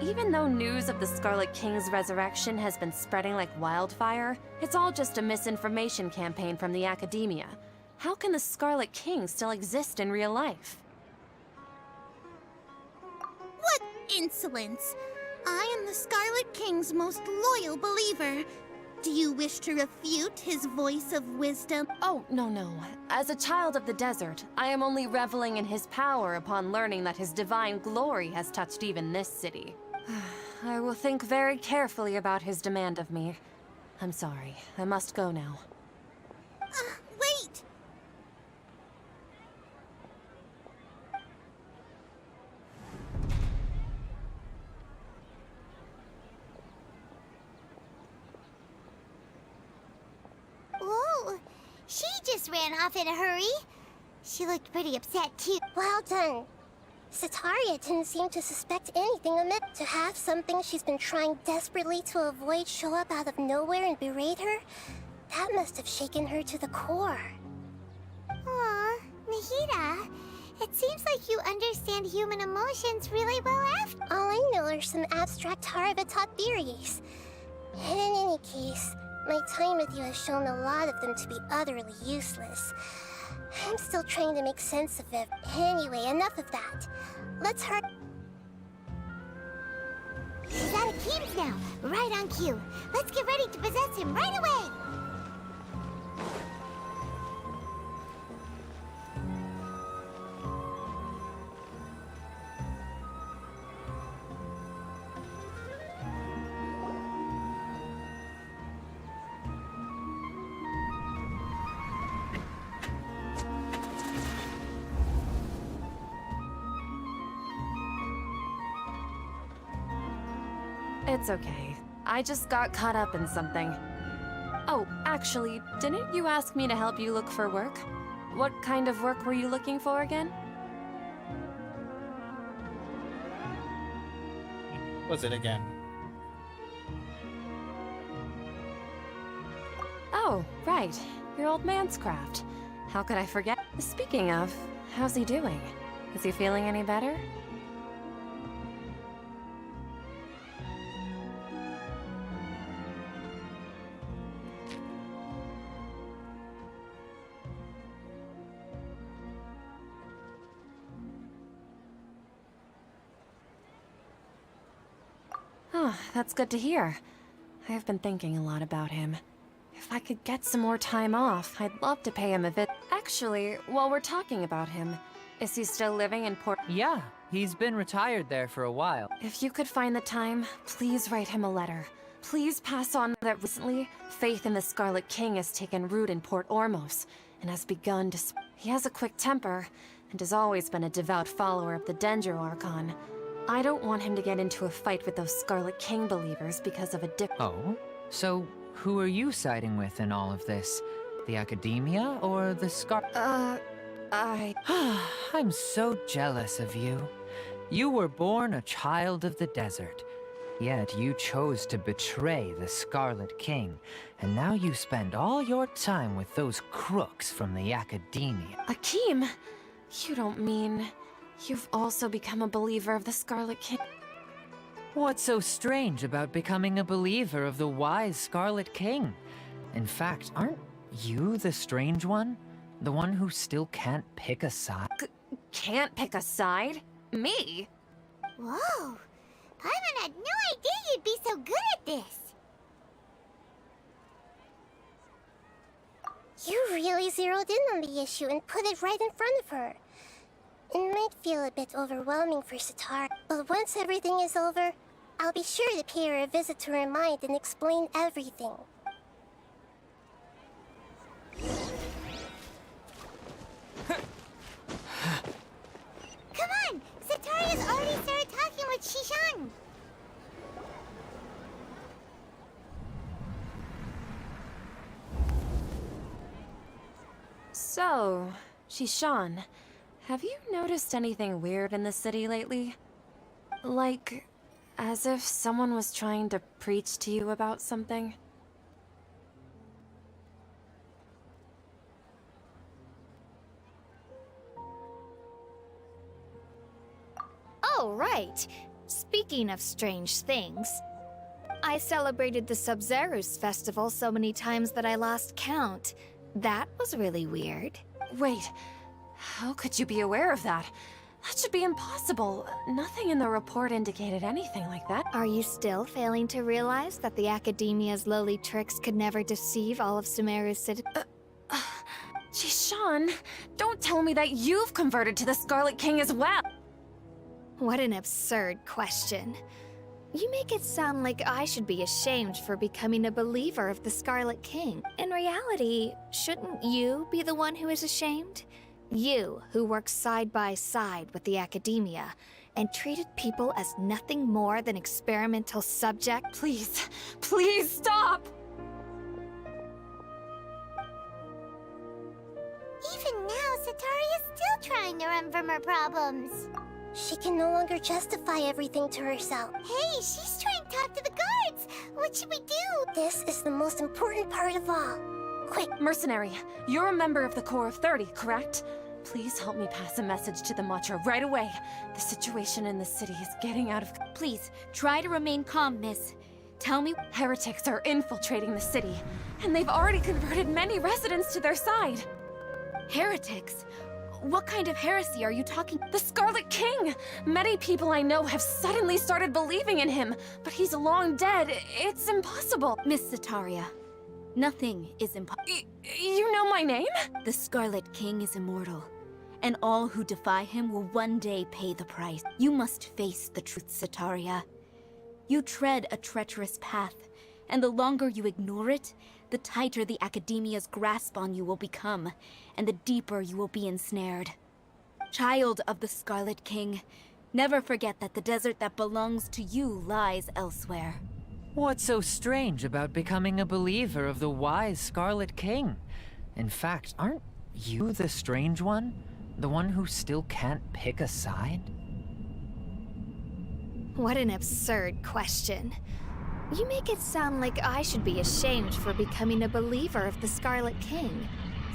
Even though news of the Scarlet King's resurrection has been spreading like wildfire, it's all just a misinformation campaign from the academia. How can the Scarlet King still exist in real life? What insolence! I am the Scarlet King's most loyal believer. Do you wish to refute his voice of wisdom? Oh, no. As a child of the desert, I am only reveling in his power upon learning that his divine glory has touched even this city. I will think very carefully about his demand of me. I'm sorry. I must go now. Wait! Whoa! She just ran off in a hurry. She looked pretty upset, too. Well done. Sataria didn't seem to suspect anything amiss. To have something she's been trying desperately to avoid show up out of nowhere and berate her, that must have shaken her to the core. Aw, Nahida, it seems like you understand human emotions really well after. All I know are some abstract Haravatot theories. And in any case, my time with you has shown a lot of them to be utterly useless. I'm still trying to make sense of it. Anyway, enough of that. Let's hurry. He's out of Keem's now, right on cue. Let's get ready to possess him right away. It's okay. I just got caught up in something. Oh, actually, didn't you ask me to help you look for work? What kind of work were you looking for again? Was it again? Oh, right. Your old man's craft. How could I forget? Speaking of, how's he doing? Is he feeling any better? Oh, that's good to hear. I have been thinking a lot about him. If I could get some more time off, I'd love to pay him a visit. Actually, while we're talking about him, is he still living in Port? Yeah, he's been retired there for a while. If you could find the time, please write him a letter. Please pass on that recently, faith in the Scarlet King has taken root in Port Ormos, and has begun to He has a quick temper, and has always been a devout follower of the Dendro Archon. I don't want him to get into a fight with those Scarlet King believers because of a Oh? So, who are you siding with in all of this? The Academia or the I'm so jealous of you. You were born a child of the desert. Yet you chose to betray the Scarlet King, and now you spend all your time with those crooks from the Academia. Akeem, you don't mean... You've also become a believer of the Scarlet King? What's so strange about becoming a believer of the wise Scarlet King? In fact, aren't you the strange one? The one who still can't pick a side? Can't pick a side? Me? Whoa! Paimon had no idea you'd be so good at this. You really zeroed in on the issue and put it right in front of her. It might feel a bit overwhelming for Sitar, but once everything is over, I'll be sure to pay her a visit to her mind and explain everything. Come on! Sataria's already started talking with Shishan! So, Shishan, have you noticed anything weird in the city lately? Like, as if someone was trying to preach to you about something? Oh, right. Speaking of strange things, I celebrated the Sub-Zerus festival so many times that I lost count. That was really weird. Wait, how could you be aware of that? That should be impossible. Nothing in the report indicated anything like that. Are you still failing to realize that the Academia's lowly tricks could never deceive all of Sumeru's citizens? Gee, Sean, don't tell me that you've converted to the Scarlet King as well! What an absurd question. You make it sound like I should be ashamed for becoming a believer of the Scarlet King. In reality, shouldn't you be the one who is ashamed? You, who works side by side with the Academia, and treated people as nothing more than experimental subjects. Please, please stop! Even now, Satari is still trying to run from her problems. She can no longer justify everything to herself. Hey, she's trying to talk to the guards. What should we do? This is the most important part of all. Quick, Mercenary, you're a member of the Corps of 30, correct? Please help me pass a message to the Matcha right away. The situation in the city is getting out of... Please, try to remain calm, miss. Tell me... Heretics are infiltrating the city, and they've already converted many residents to their side. Heretics? What kind of heresy are you talking? The Scarlet King! Many people I know have suddenly started believing in him, but he's long dead. It's impossible. Miss Sataria, nothing is impossible. You know my name? The Scarlet King is immortal, and all who defy him will one day pay the price. You must face the truth, Sataria. You tread a treacherous path, and the longer you ignore it, the tighter the Academia's grasp on you will become, and the deeper you will be ensnared. Child of the Scarlet King, never forget that the desert that belongs to you lies elsewhere. What's so strange about becoming a believer of the wise Scarlet King? In fact, aren't you the strange one? The one who still can't pick a side? What an absurd question. You make it sound like I should be ashamed for becoming a believer of the Scarlet King.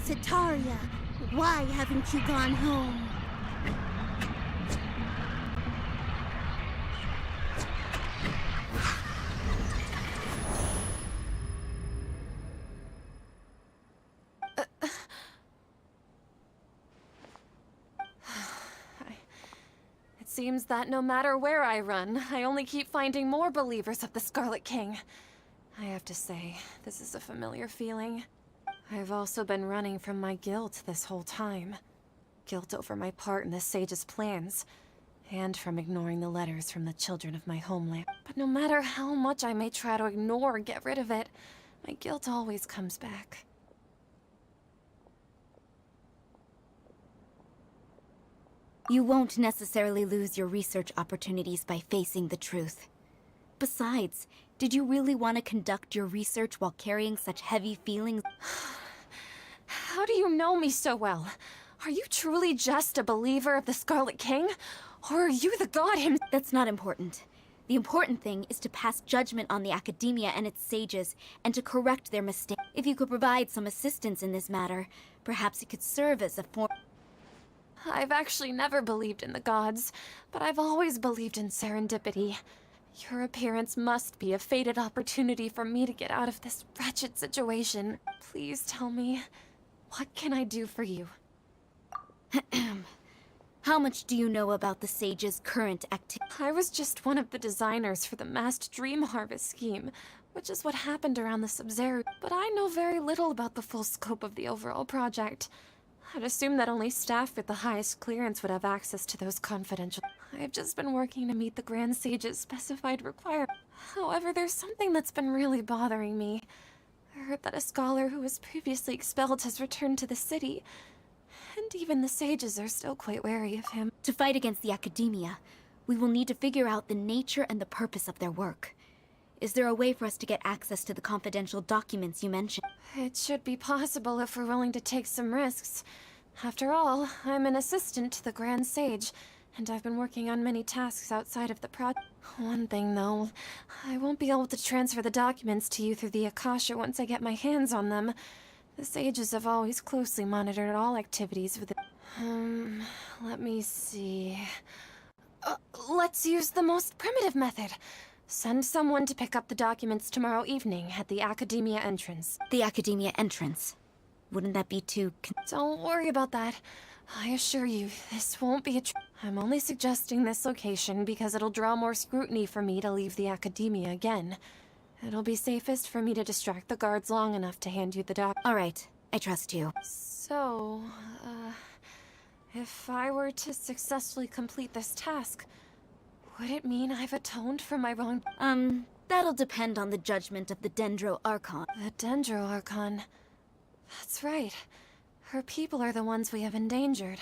Sataria, why haven't you gone home? It seems that no matter where I run, I only keep finding more believers of the Scarlet King. I have to say, this is a familiar feeling. I've also been running from my guilt this whole time. Guilt over my part in the Sage's plans, and from ignoring the letters from the children of my homeland. But no matter how much I may try to ignore or get rid of it, my guilt always comes back. You won't necessarily lose your research opportunities by facing the truth. Besides, did you really want to conduct your research while carrying such heavy feelings? How do you know me so well? Are you truly just a believer of the Scarlet King? Or are you the god himself? That's not important. The important thing is to pass judgment on the Academia and its sages, and to correct their mistakes. If you could provide some assistance in this matter, perhaps it could serve as a form... I've actually never believed in the gods, but I've always believed in serendipity. Your appearance must be a fated opportunity for me to get out of this wretched situation. Please tell me, what can I do for you? How much do you know about the sage's current activity? I was just one of the designers for the massed dream harvest scheme, which is what happened around the Sub-Zero. But I know very little about the full scope of the overall project. I'd assume that only staff with the highest clearance would have access to those confidential... I've just been working to meet the Grand Sage's specified requirements. However, there's something that's been really bothering me. I heard that a scholar who was previously expelled has returned to the city, and even the sages are still quite wary of him. To fight against the Academia, we will need to figure out the nature and the purpose of their work. Is there a way for us to get access to the confidential documents you mentioned? It should be possible if we're willing to take some risks. After all, I'm an assistant to the Grand Sage, and I've been working on many tasks outside of the project. One thing, though, I won't be able to transfer the documents to you through the Akasha once I get my hands on them. The sages have always closely monitored all activities with it. Let me see... let's use the most primitive method. Send someone to pick up the documents tomorrow evening at the Academia entrance. The Academia entrance? Wouldn't that be too... Don't worry about that. I assure you, this won't be a I'm only suggesting this location because it'll draw more scrutiny for me to leave the academia again. It'll be safest for me to distract the guards long enough to hand you the doc. All right, I trust you. So, if I were to successfully complete this task, would it mean I've atoned for my wrong? That'll depend on the judgment of the Dendro Archon. The Dendro Archon. That's right. Her people are the ones we have endangered.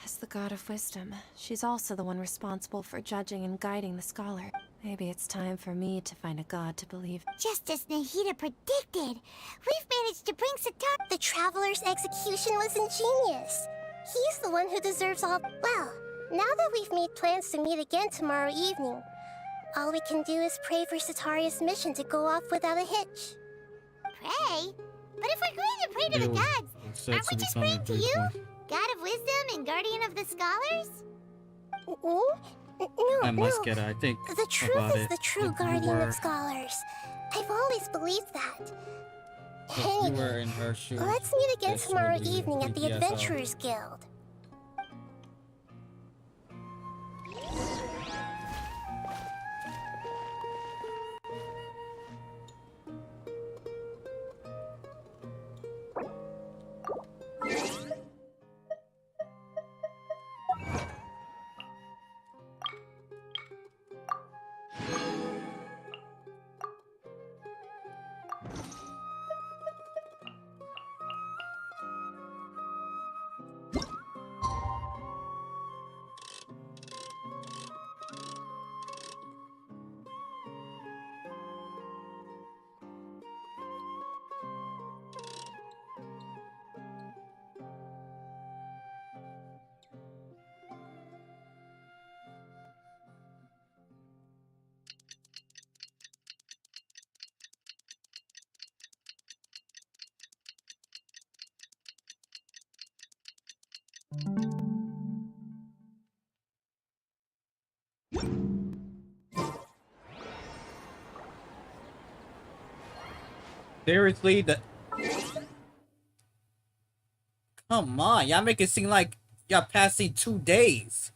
As the God of Wisdom, she's also the one responsible for judging and guiding the scholar. Maybe it's time for me to find a god to believe. Just as Nahida predicted, we've managed to bring Satar. The Traveler's execution was ingenious. He's the one who deserves all. Well, now that we've made plans to meet again tomorrow evening, all we can do is pray for Sataria's mission to go off without a hitch. Pray? But if we're going to pray to the gods, aren't we just praying to you? God of Wisdom and Guardian of the Scholars? No, I must get, I think, the truth about is it. the true If you Guardian were- of Scholars. I've always believed that. If you were in her shoes, Let's meet again this tomorrow would be evening at the PPSR. Adventurers Guild. Seriously, come on, y'all make it seem like y'all passing 2 days.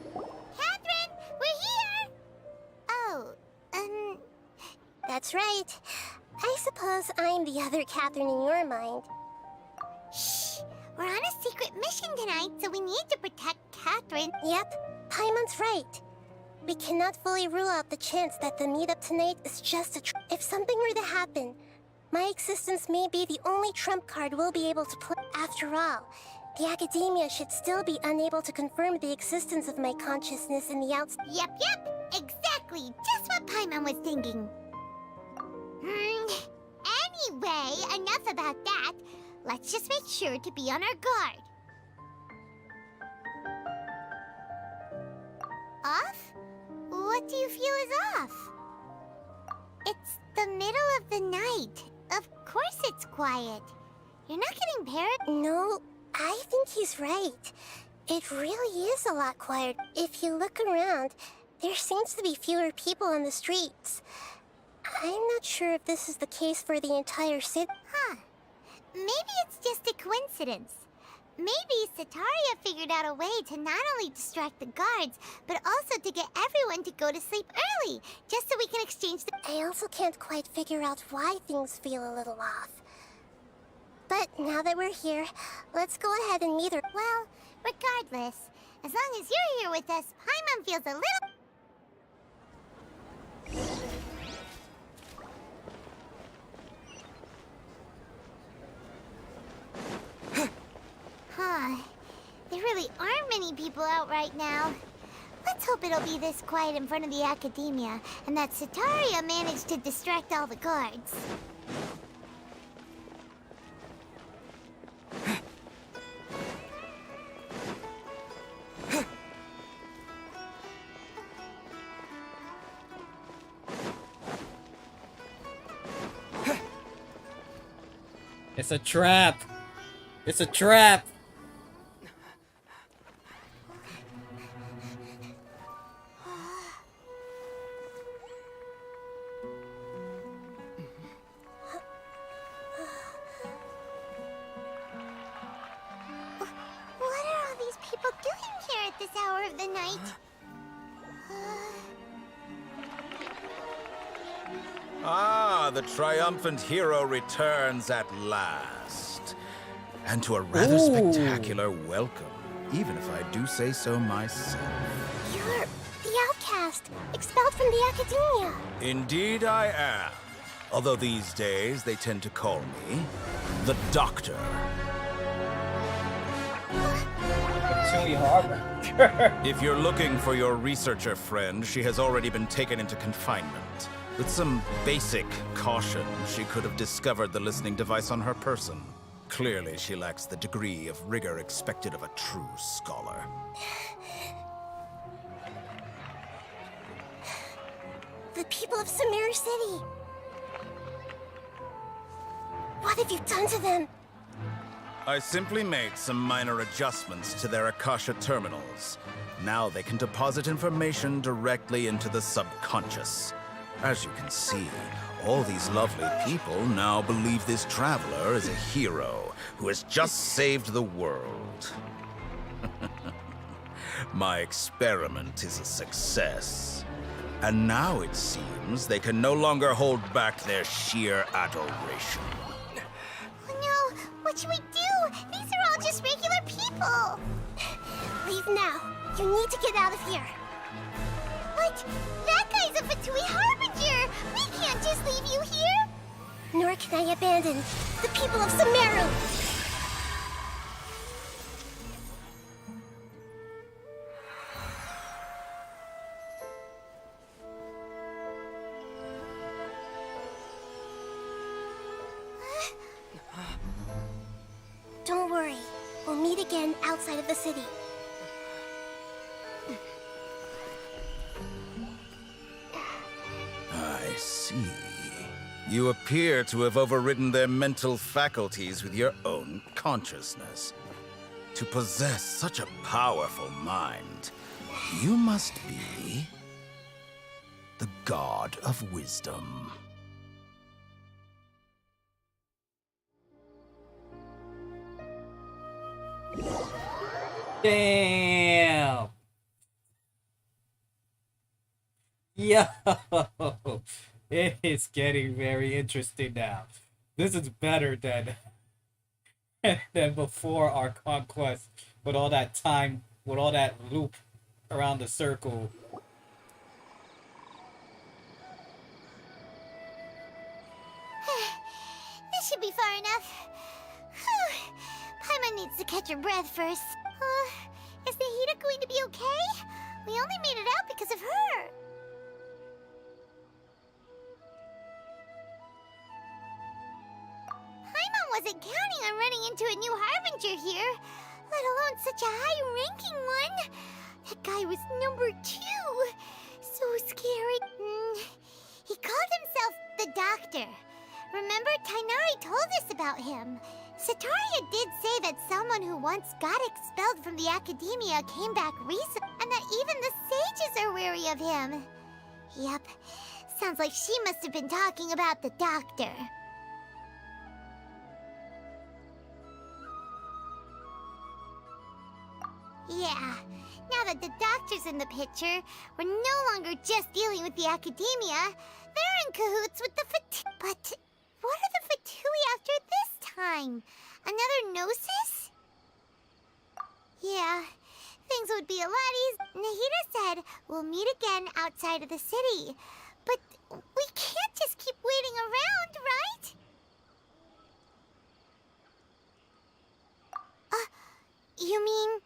Catherine, we're here! Oh, That's right. I suppose I'm the other Catherine in your mind. shh. We're on a secret mission tonight, so we need to protect Catherine. Yep, Paimon's right. We cannot fully rule out the chance that the meetup tonight is just a if something were to happen, my existence may be the only trump card we'll be able to play. After all, the academia should still be unable to confirm the existence of my consciousness in the outside. Yep, exactly. Just what Paimon was thinking. Anyway, enough about that. Let's just make sure to be on our guard. Off? What do you feel is off? It's the middle of the night. Of course it's quiet. You're not getting paranoid? No, I think he's right. It really is a lot quieter. If you look around, there seems to be fewer people on the streets. I'm not sure if this is the case for the entire city. Huh. Maybe it's just a coincidence. Maybe Sataria figured out a way to not only distract the guards, but also to get everyone to go to sleep early, just so we can exchange the... I also can't quite figure out why things feel a little off. But now that we're here, let's go ahead and meet her. Well, regardless, as long as you're here with us, Paimon feels a little... Huh. There really aren't many people out right now. Let's hope it'll be this quiet in front of the academia, and that Sataria managed to distract all the guards. It's a trap! It's a trap! What are all these people doing here at this hour of the night? Ah, the triumphant hero returns at last. And to a rather spectacular welcome, even if I do say so myself. You're the outcast, expelled from the academia. Indeed I am. Although these days they tend to call me the Doctor. If you're looking for your researcher friend, she has already been taken into confinement. With some basic caution, she could have discovered the listening device on her person. Clearly, she lacks the degree of rigor expected of a true scholar. The people of Samir City. What have you done to them? I simply made some minor adjustments to their Akasha terminals. Now they can deposit information directly into the subconscious. As you can see, all these lovely people now believe this traveler is a hero who has just saved the world. My experiment is a success. And now it seems they can no longer hold back their sheer adoration. Oh no! What should we do? These are all just regular people! Leave now. You need to get out of here. But that guy's a Fatui Harbinger! We can't just leave you here! Nor can I abandon the people of Sumeru! Don't worry. We'll meet again outside of the city. I see. You appear to have overridden their mental faculties with your own consciousness. To possess such a powerful mind, you must be the god of wisdom. Damn! Yo! It is getting very interesting now. This is better than than before our conquest, with all that time, with all that loop around the circle. This should be far enough. Whew. Paimon needs to catch her breath first. Is Nahida going to be okay? We only made it out because of her. Paimon wasn't counting on running into a new Harbinger here, let alone such a high-ranking one. That guy was number 2. So scary. He called himself the Doctor. Remember, Tainari told us about him. Sataria did say that someone who once got expelled from the academia came back recently, and that even the sages are wary of him. Yep, sounds like she must have been talking about the Doctor. Yeah, now that the Doctor's in the picture, we're no longer just dealing with the academia. They're in cahoots with the But what are the Fatui after this time? Another Gnosis? Yeah, things would be a lot easier. Nahida said we'll meet again outside of the city. But we can't just keep waiting around, right? You mean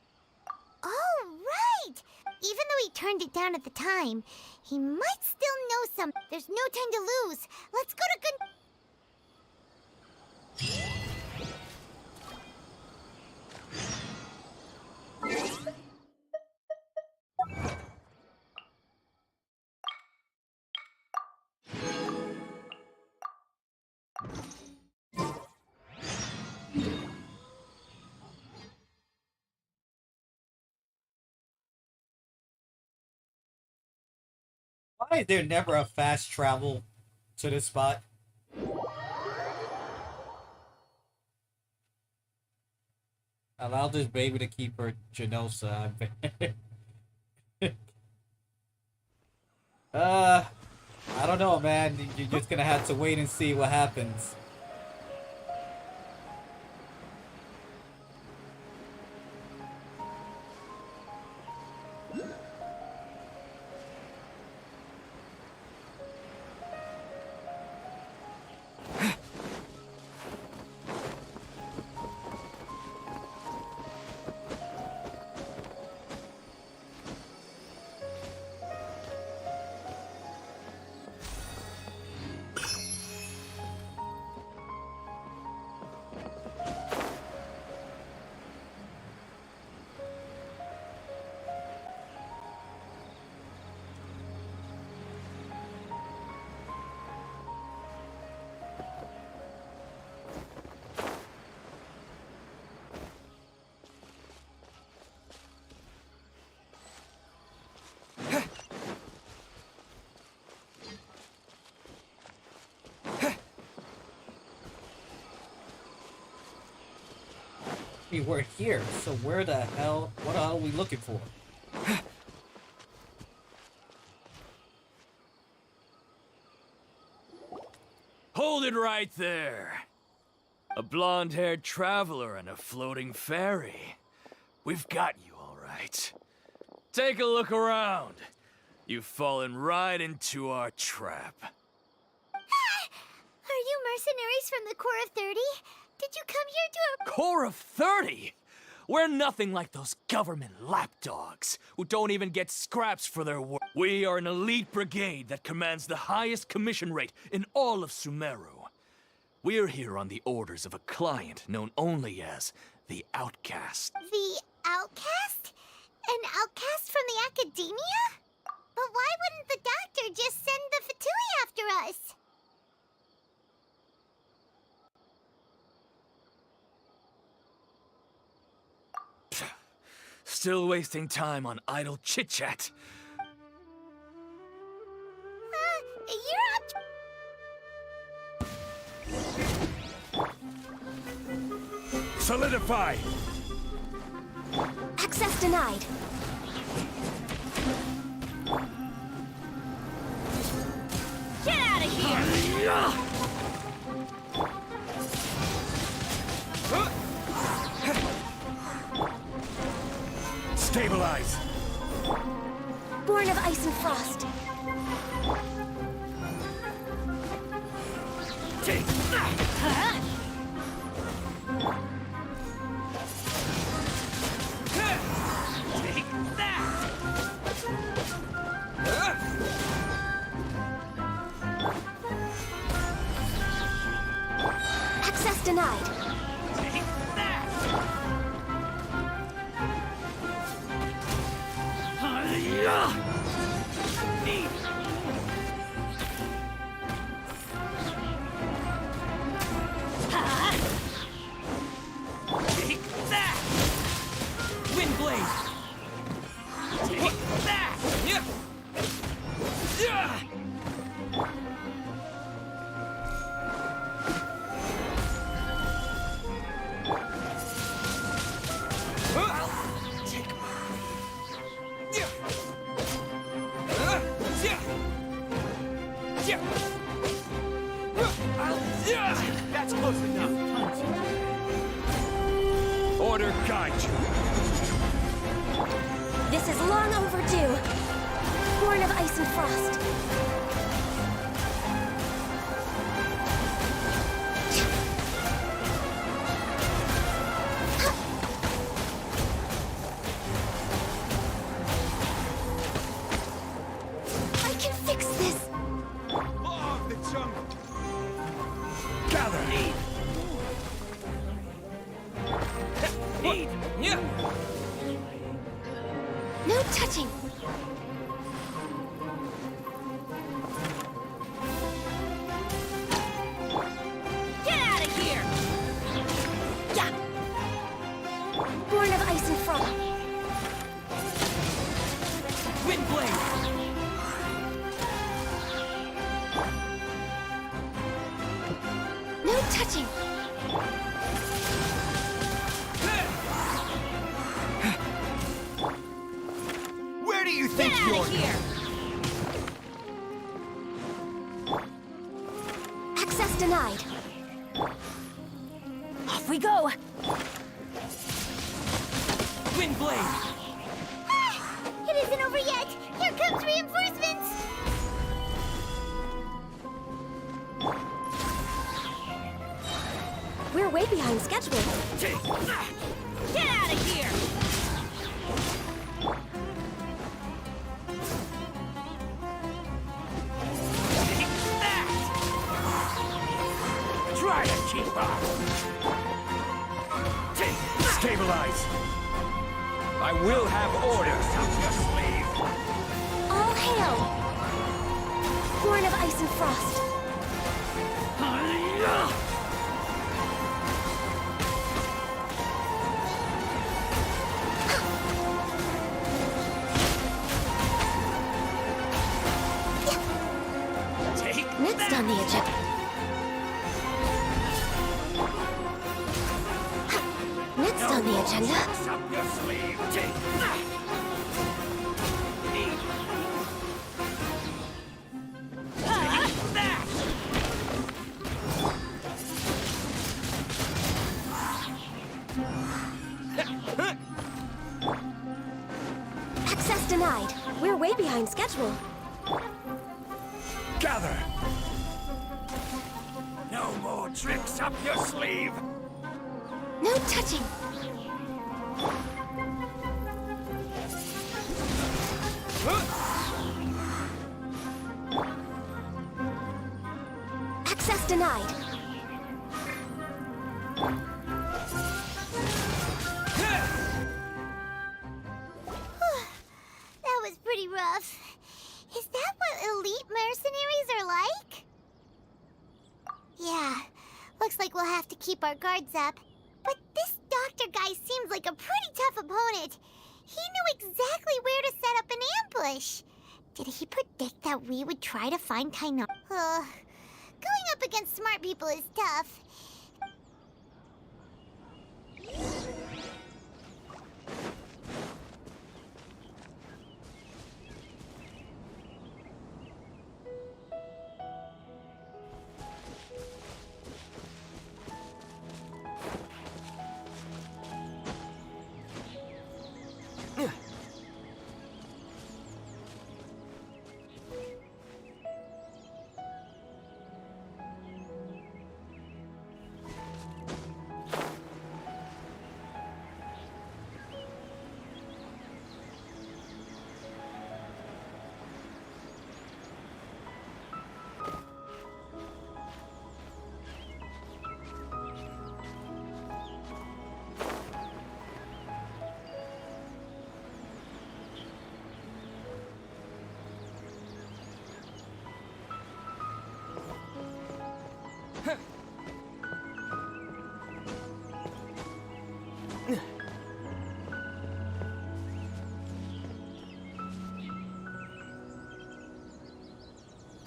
Oh, right! Even though he turned it down at the time, he might still know some. There's no time to lose. Let's go to good. Why is there never a fast travel to this spot? Allow this baby to keep her Genosa. I don't know, man. You're just gonna have to wait and see what happens. We're here, so where the hell, what are we looking for? Hold it right there. A blonde-haired traveler and a floating fairy. We've got you all right. Take a look around. You've fallen right into our trap. Are you mercenaries from the Corps of 30? Did you come here to a... Corps of 30? We're nothing like those government lapdogs who don't even get scraps for their work. We are an elite brigade that commands the highest commission rate in all of Sumeru. We're here on the orders of a client known only as the Outcast. The Outcast? An outcast from the academia? But why wouldn't the doctor just send the Fatui after us? Still wasting time on idle chit-chat. You're up. Solidify! Access denied. Get out of here! Stabilize! Born of ice and frost. Take that! Take that! Access denied. Take that! Take that! Wind blade! Take that! That's close enough. Order guide you. This is long overdue. Born of ice and frost. Get out of here! Yeah! Born of ice and frost. Windblade! No touching! Where do you think Get out you're... of here! Access denied. Off we go! Windblade! It isn't over yet! Here comes reinforcements! We're way behind schedule. Get out of here! Try to keep up. Stabilize! I will have orders up your sleeve! All hail! Born of ice and frost. Take Next on the agenda. Next on the agenda. tricks up your sleeve. Take that. Take that. Access denied. We're way behind schedule. Gather. No more tricks up your sleeve. No touching. Access denied. That was pretty rough. Is that what elite mercenaries are like? Yeah, looks like we'll have to keep our guards up. But this doctor guy seems like a pretty tough opponent. He knew exactly where to set up an ambush. Did he predict that we would try to find Tainari? Going up against smart people is tough.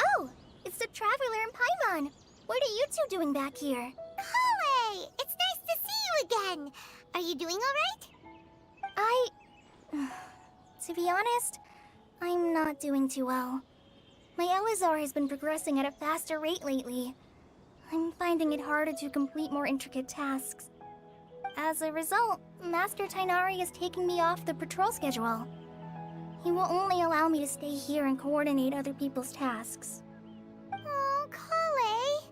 Oh, it's the Traveler and Paimon. What are you two doing back here? Kale! It's nice to see you again. Are you doing all right? To be honest, I'm not doing too well. My Elazar has been progressing at a faster rate lately. I'm finding it harder to complete more intricate tasks. As a result, Master Tainari is taking me off the patrol schedule. He will only allow me to stay here and coordinate other people's tasks. Oh, Kale.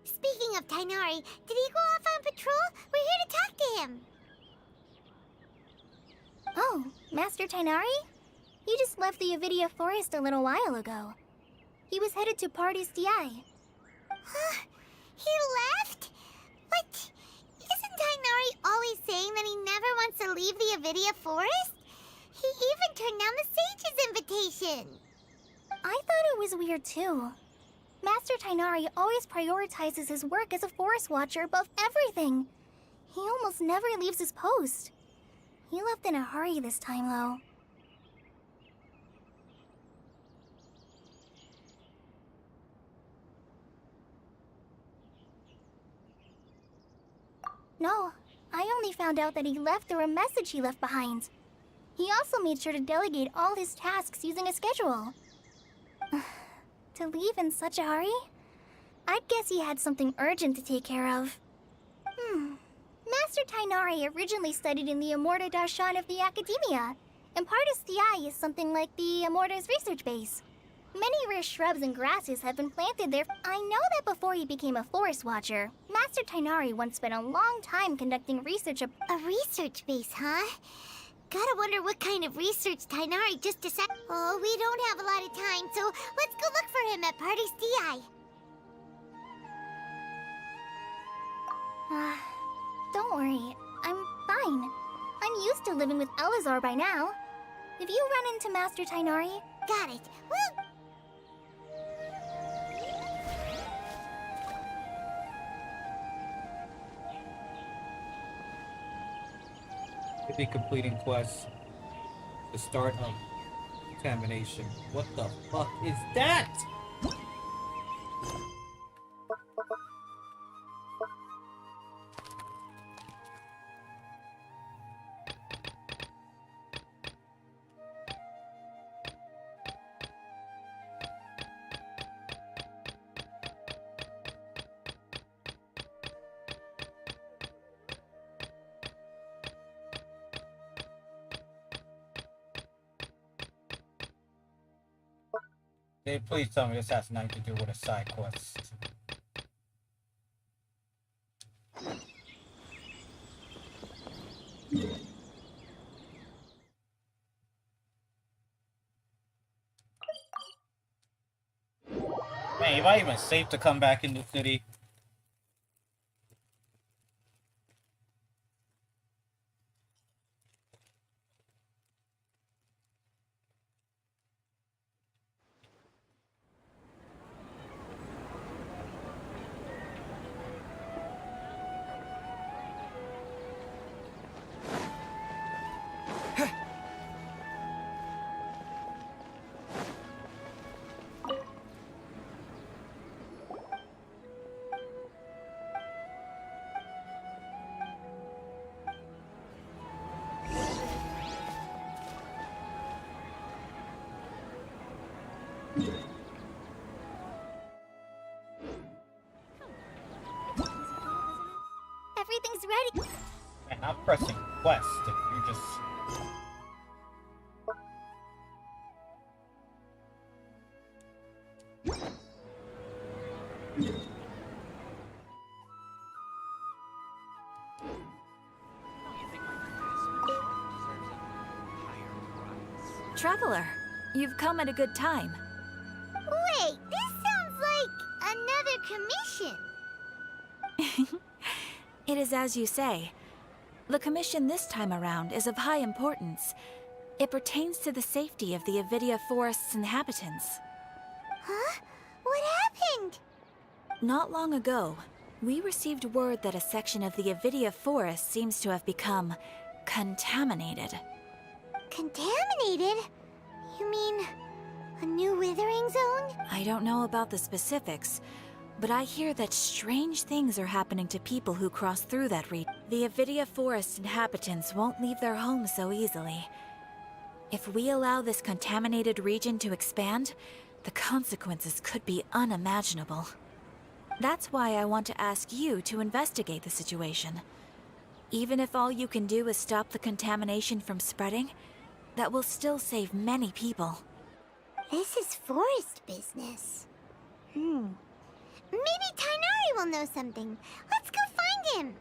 Speaking of Tainari, did he go off on patrol? We're here to talk to him. Oh, Master Tainari? He just left the Avidia Forest a little while ago. He was headed to Party's DI. Huh? He left? But isn't Tainari Avidia Forest? He even turned down the sage's invitation. I thought it was weird too. Master Tainari always prioritizes his work as a forest watcher above everything. He almost never leaves his post. He left in a hurry this time, though. No, I only found out that he left through a message he left behind. He also made sure to delegate all his tasks using a schedule. To leave in such a hurry? I'd guess he had something urgent to take care of. Master Tainari originally studied in the Amorta Darshan of the Academia, and part of Stiai is something like the Amorta's research base. Many rare shrubs and grasses have been planted there. I know that before he became a forest watcher, Master Tainari once spent a long time conducting research of A research base, huh? Gotta wonder what kind of research Tainari just decided. Oh, we don't have a lot of time, so let's go look for him at Party Stiai. Don't worry, I'm fine. I'm used to living with Elazar by now. If you run into Master Tainari... Got it. Well... Be completing quests. The start of contamination. What the fuck is that? Please tell me this has nothing to do with a side quest. Man, am I even safe to come back in the city? Everything's ready. Man, I'm pressing quest if you just... Traveler, you've come at a good time. Wait, this sounds like another commission. It is as you say. The commission this time around is of high importance. It pertains to the safety of the Avidia Forest's inhabitants. Huh? What happened? Not long ago, we received word that a section of the Avidia Forest seems to have become contaminated. Contaminated? You mean a new withering zone? I don't know about the specifics, but I hear that strange things are happening to people who cross through that region. The Avidia Forest inhabitants won't leave their homes so easily. If we allow this contaminated region to expand, the consequences could be unimaginable. That's why I want to ask you to investigate the situation. Even if all you can do is stop the contamination from spreading, that will still save many people. This is forest business. Maybe Tainari will know something. Let's go find him.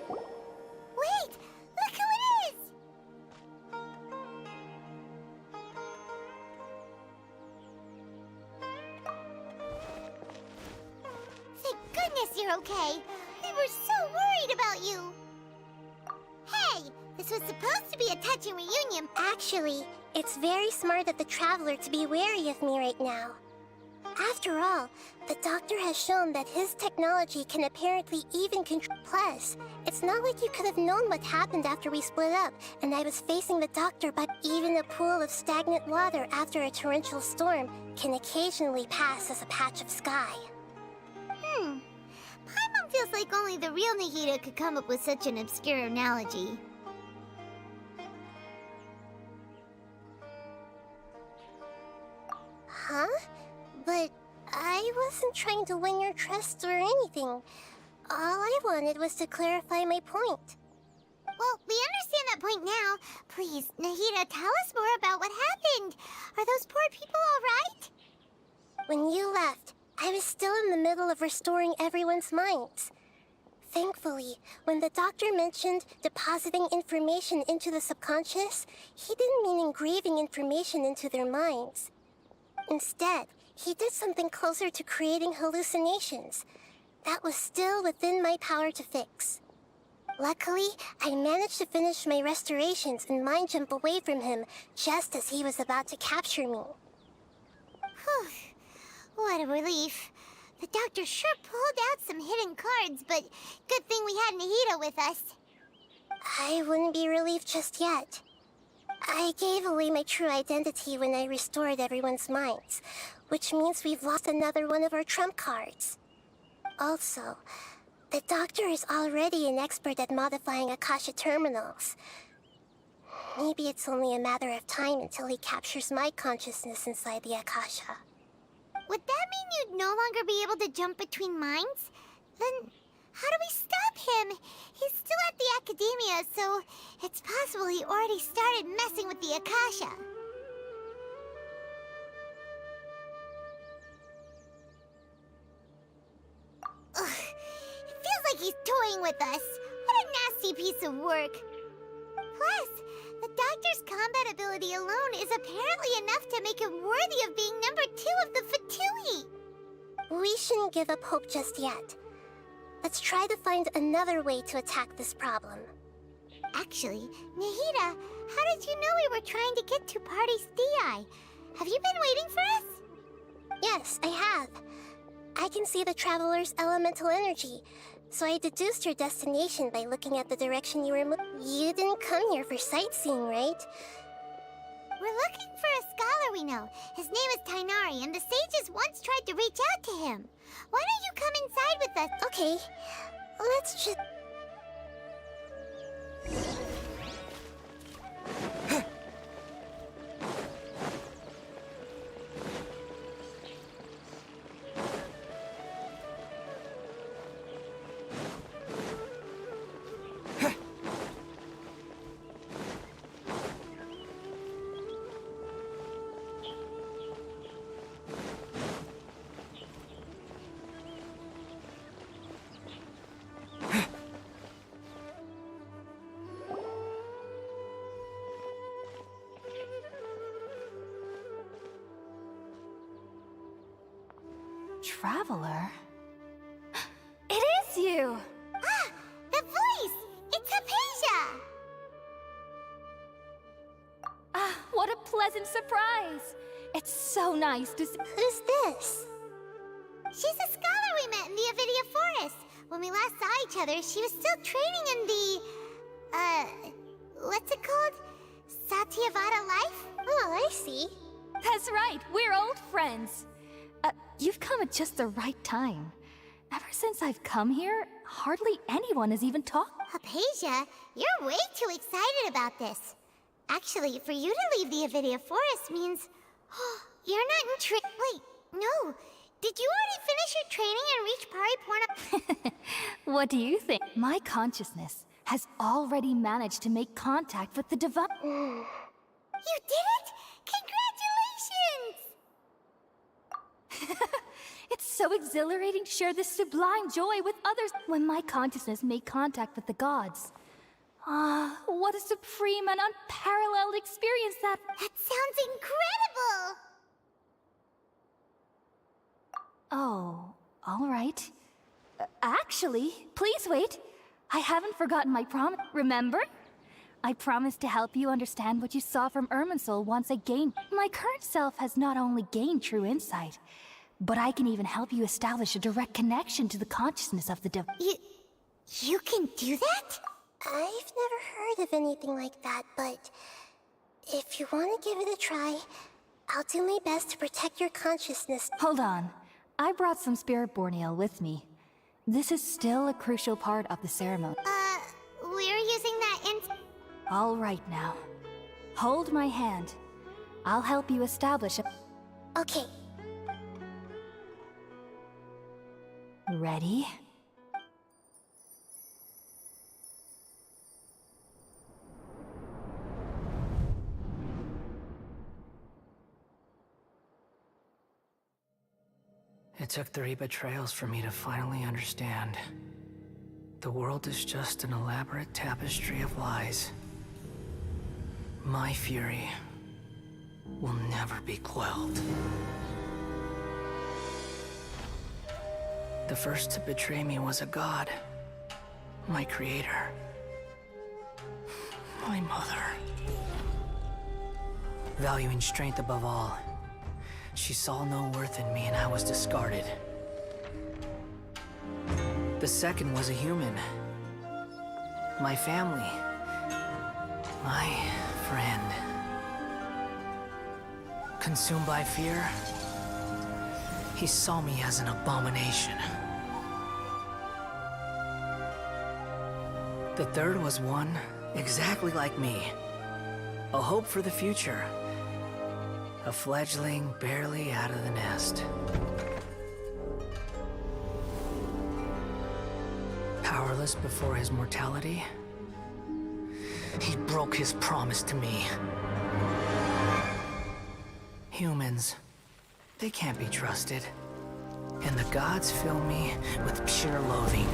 Wait! Look who it is! Thank goodness you're okay. We were so worried about you. Hey, this was supposed to be a touching reunion. Actually, it's very smart of the Traveler to be wary of me right now. After all, the Doctor has shown that his technology can apparently even control. Plus, it's not like you could have known what happened after we split up, and I was facing the Doctor, but even a pool of stagnant water after a torrential storm can occasionally pass as a patch of sky. Paimon feels like only the real Nahida could come up with such an obscure analogy. Huh? But I wasn't trying to win your trust or anything. All I wanted was to clarify my point. Well, we understand that point now. Please, Nahida, tell us more about what happened. Are those poor people all right? When you left, I was still in the middle of restoring everyone's minds. Thankfully, when the Doctor mentioned depositing information into the subconscious, he didn't mean engraving information into their minds. Instead, he did something closer to creating hallucinations. That was still within my power to fix. Luckily, I managed to finish my restorations and mind jump away from him just as he was about to capture me. Whew. What a relief. The Doctor sure pulled out some hidden cards, but good thing we had Nahida with us. I wouldn't be relieved just yet. I gave away my true identity when I restored everyone's minds, which means we've lost another one of our trump cards. Also, the Doctor is already an expert at modifying Akasha terminals. Maybe it's only a matter of time until he captures my consciousness inside the Akasha. Would that mean you'd no longer be able to jump between minds? Then how do we stop him? He's still at the Academia, so it's possible he already started messing with the Akasha. Ugh, it feels like he's toying with us. What a nasty piece of work. Plus, the Doctor's combat ability alone is apparently enough to make him worthy of being number 2 of the Fatui. We shouldn't give up hope just yet. Let's try to find another way to attack this problem. Actually, Nahida, how did you know we were trying to get to Party's Di? Have you been waiting for us? Yes, I have. I can see the Traveler's elemental energy, so I deduced your destination by looking at the direction you were You didn't come here for sightseeing, right? We're looking for a scholar we know. His name is Tainari, and the sages once tried to reach out to him. Why don't you come inside with us? Okay, let's just... Traveler? It is you! Ah! The voice! It's Hypatia! Ah, what a pleasant surprise! It's so nice to see. Who's this? She's a scholar we met in the Avidia Forest. When we last saw each other, she was still training in the... what's it called? Satyavada life? Oh, I see. That's right, we're old friends. You've come at just the right time. Ever since I've come here, hardly anyone has even talked. Hypatia, you're way too excited about this. Actually, for you to leave the Avidia Forest means... you're not in Wait, no. Did you already finish your training and reach Pariporna? What do you think? My consciousness has already managed to make contact with the divine. You did it? Congratulations! It's so exhilarating to share this sublime joy with others when my consciousness made contact with the gods. Ah, what a supreme and unparalleled experience that... That sounds incredible! Oh, all right. Actually, please wait. I haven't forgotten my promise, remember? I promised to help you understand what you saw from Irminsul once I gained... My current self has not only gained true insight, but I can even help you establish a direct connection to the consciousness of the You can do that? I've never heard of anything like that, but if you want to give it a try, I'll do my best to protect your consciousness. Hold on. I brought some spirit borneal with me. This is still a crucial part of the ceremony. We're using that in... All right now. Hold my hand. I'll help you establish a... Okay. Ready? It took 3 betrayals for me to finally understand. The world is just an elaborate tapestry of lies. My fury will never be quelled. The first to betray me was a god. My creator. My mother. Valuing strength above all, she saw no worth in me and I was discarded. The second was a human. My family. My friend. Consumed by fear, he saw me as an abomination. The third was one exactly like me. A hope for the future. A fledgling barely out of the nest. Powerless before his mortality, he broke his promise to me. Humans, they can't be trusted. And the gods fill me with pure loathing.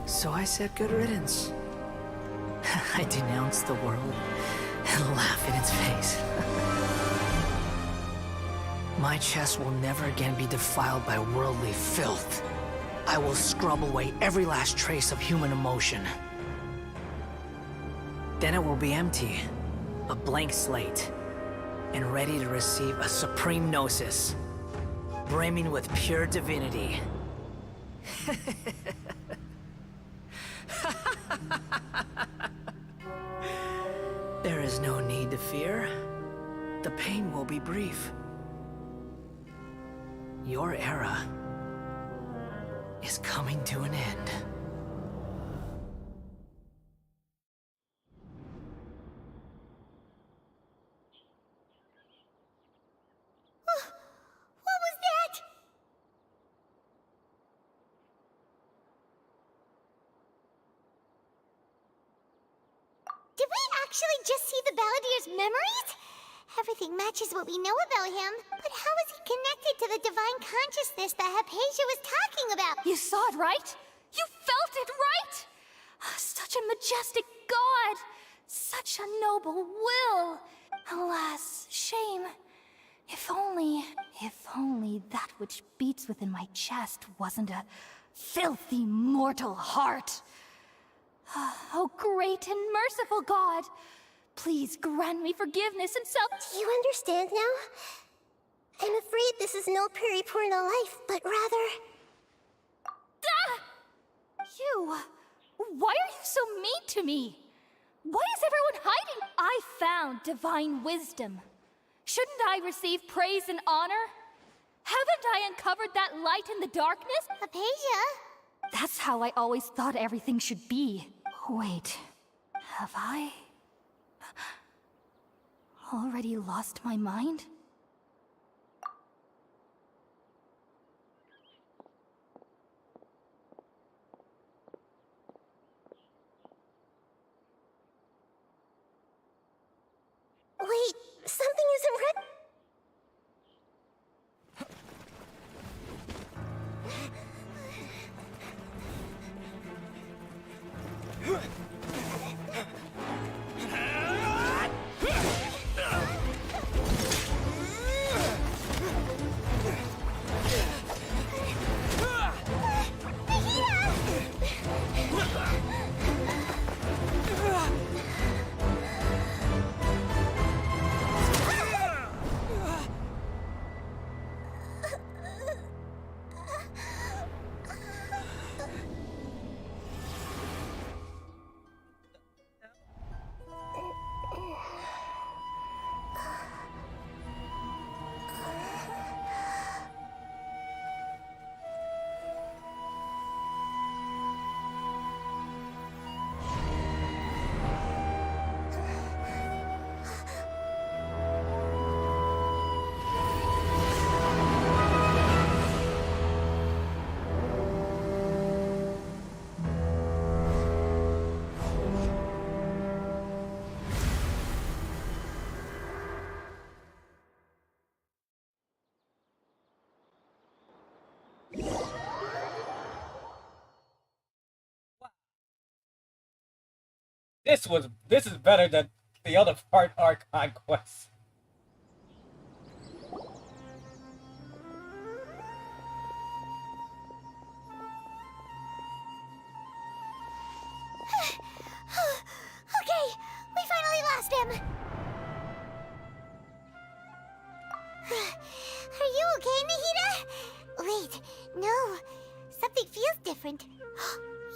So I said good riddance. I denounce the world and laugh in its face. My chest will never again be defiled by worldly filth. I will scrub away every last trace of human emotion. Then it will be empty, a blank slate, and ready to receive a supreme gnosis, brimming with pure divinity. There is no need to fear. The pain will be brief. Your era is coming to an end. What was that? Did we actually just see the Balladeer's memories? Everything matches what we know about him. But how is he connected to the divine consciousness that Hypatia was talking about? You saw it, right? You felt it, right? Such a majestic god! Such a noble will! Alas, shame. If only that which beats within my chest wasn't a filthy mortal heart. Oh, great and merciful God! Please grant me forgiveness and self— Do you understand now? I'm afraid this is no Pariporna life, but rather... Ah! You! Why are you so mean to me? Why is everyone hiding? I found divine wisdom. Shouldn't I receive praise and honor? Haven't I uncovered that light in the darkness? Apasia? That's how I always thought everything should be. Wait, have I already lost my mind? Wait, something isn't right. This is better than the other part Archon quest. Okay, we finally lost him. Are you okay, Nahida? Wait, no. Something feels different.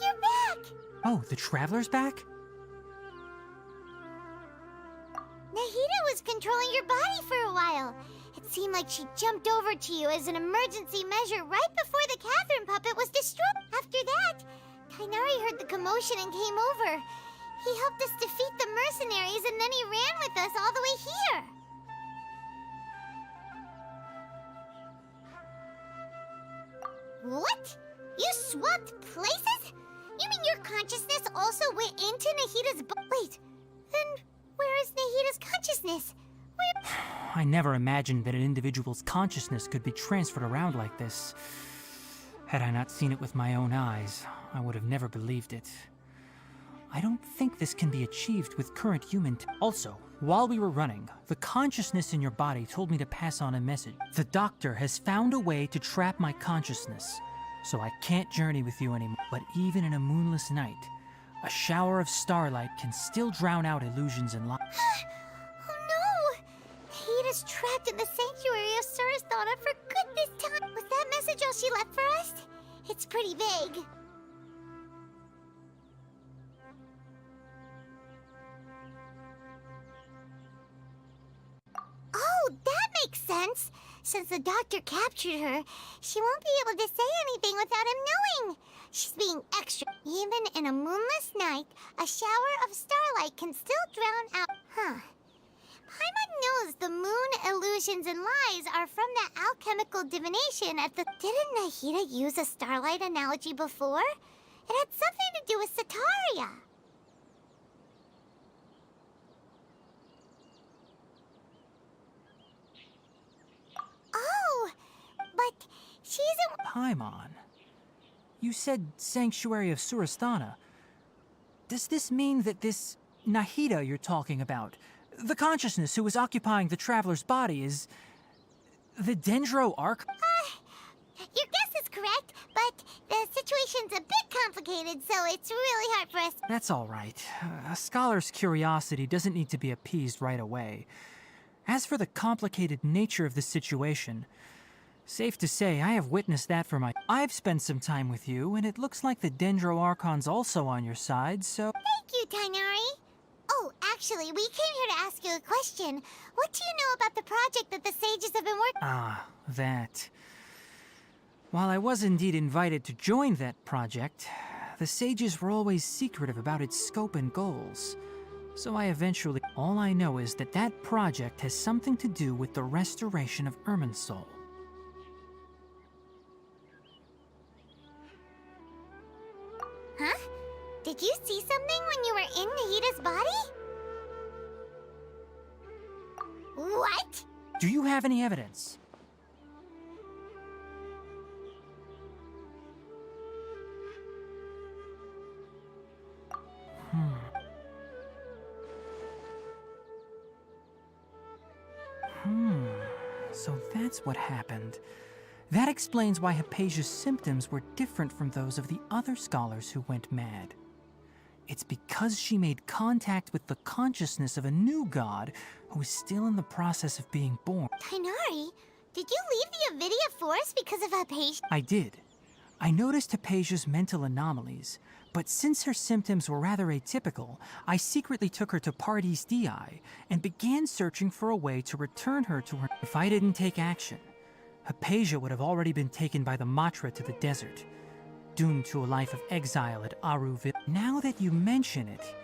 You're back! Oh, the Traveler's back? Nahida was controlling your body for a while. It seemed like she jumped over to you as an emergency measure right before the Catherine puppet was destroyed. After that, Tainari heard the commotion and came over. He helped us defeat the mercenaries and then he ran with us all the way here. What? You swapped places? You mean your consciousness also went into Nahida's Wait, then where is Nahida's consciousness? Where... I never imagined that an individual's consciousness could be transferred around like this. Had I not seen it with my own eyes, I would have never believed it. I don't think this can be achieved with current human Also, while we were running, the consciousness in your body told me to pass on a message. The doctor has found a way to trap my consciousness, so I can't journey with you anymore. But even in a moonless night, a shower of starlight can still drown out illusions and lies. Oh no! Nahida's trapped in the sanctuary of Surasthana for good this time. Was that message all she left for us? It's pretty vague. Oh, that makes sense. Since the doctor captured her, she won't be able to say anything without him knowing. She's being extra. Even in a moonless night, a shower of starlight can still drown out. Huh. Paimon knows the moon illusions and lies are from that alchemical divination at the... Didn't Nahida use a starlight analogy before? It had something to do with Sataria. Oh, but she isn't... Paimon, you said Sanctuary of Surasthana. Does this mean that this Nahida you're talking about, the consciousness who was occupying the Traveler's body, is the Dendro Arc? Your guess is correct, but the situation's a bit complicated, so it's really hard for us... That's all right. A scholar's curiosity doesn't need to be appeased right away. As for the complicated nature of the situation, safe to say I have witnessed that for my... I've spent some time with you, and it looks like the Dendro Archon's also on your side, so... Thank you, Tainari. Oh, actually... Actually, we came here to ask you a question. What do you know about the project that the sages have been working? Ah, that. While I was indeed invited to join that project, the sages were always secretive about its scope and goals. So I eventually... All I know is that that project has something to do with the restoration of Irminsul. Huh? Did you see something when you were in Nahida's body? What? Do you have any evidence? So that's what happened. That explains why Hypatia's symptoms were different from those of the other scholars who went mad. It's because she made contact with the consciousness of a new god who is still in the process of being born. Tainari, did you leave the Avidia Forest because of Hypatia? I did. I noticed Hypatia's mental anomalies, but since her symptoms were rather atypical, I secretly took her to Pardis Dii and began searching for a way to return her to her. If I didn't take action, Hypatia would have already been taken by the Matra to the desert, doomed to a life of exile at Aruville. Now that you mention it,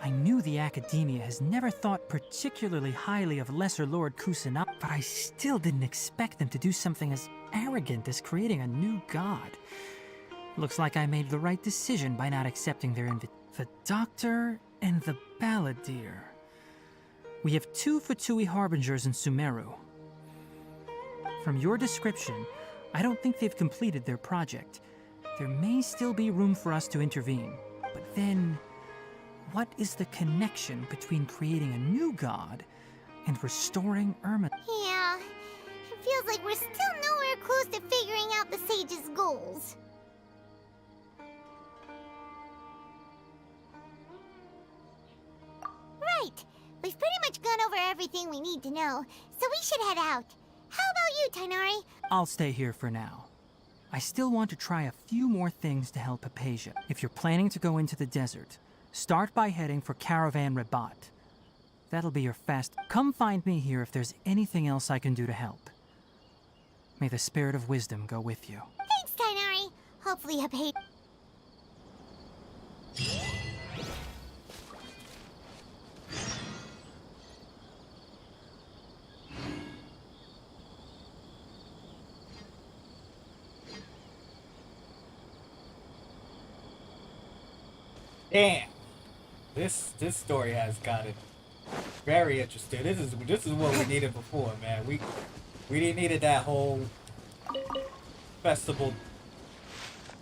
I knew the Academia has never thought particularly highly of Lesser Lord Kusanagi, but I still didn't expect them to do something as arrogant as creating a new god. Looks like I made the right decision by not accepting their invitation. The Doctor and the Balladeer. We have 2 Fatui Harbingers in Sumeru. From your description, I don't think they've completed their project. There may still be room for us to intervene. But then, what is the connection between creating a new god and restoring Irma? Yeah, it feels like we're still nowhere close to figuring out the sage's goals. Right. We've pretty much gone over everything we need to know, so we should head out. How about you, Tainari? I'll stay here for now. I still want to try a few more things to help Hypatia. If you're planning to go into the desert, start by heading for Caravan Rabat. That'll be your fast. Come find me here if there's anything else I can do to help. May the spirit of wisdom go with you. Thanks, Tainari. Hopefully Hypatia... Damn. This story has got it very interesting. This is what we needed before, man. We needed that whole festival,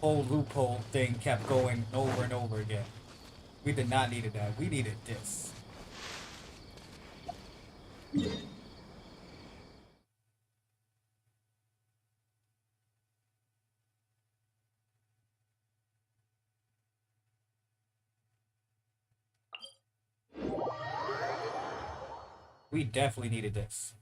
whole loophole thing kept going over and over again. We did not need that. We needed this. We definitely needed this.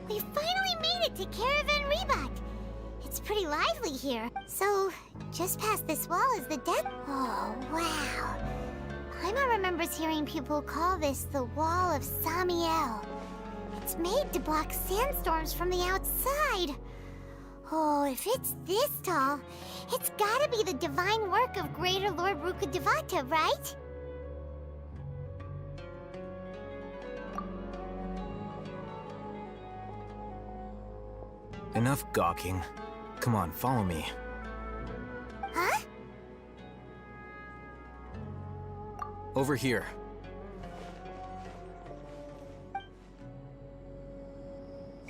We finally made it to Caravan Rabat. It's pretty lively here. So, just past this wall is the death... Oh, wow. Paimon remembers hearing people call this the Wall of Samiel. It's made to block sandstorms from the outside. Oh, if it's this tall, it's gotta be the divine work of Greater Lord Rukkhadevata, right? Enough gawking. Come on, follow me. Huh? Over here.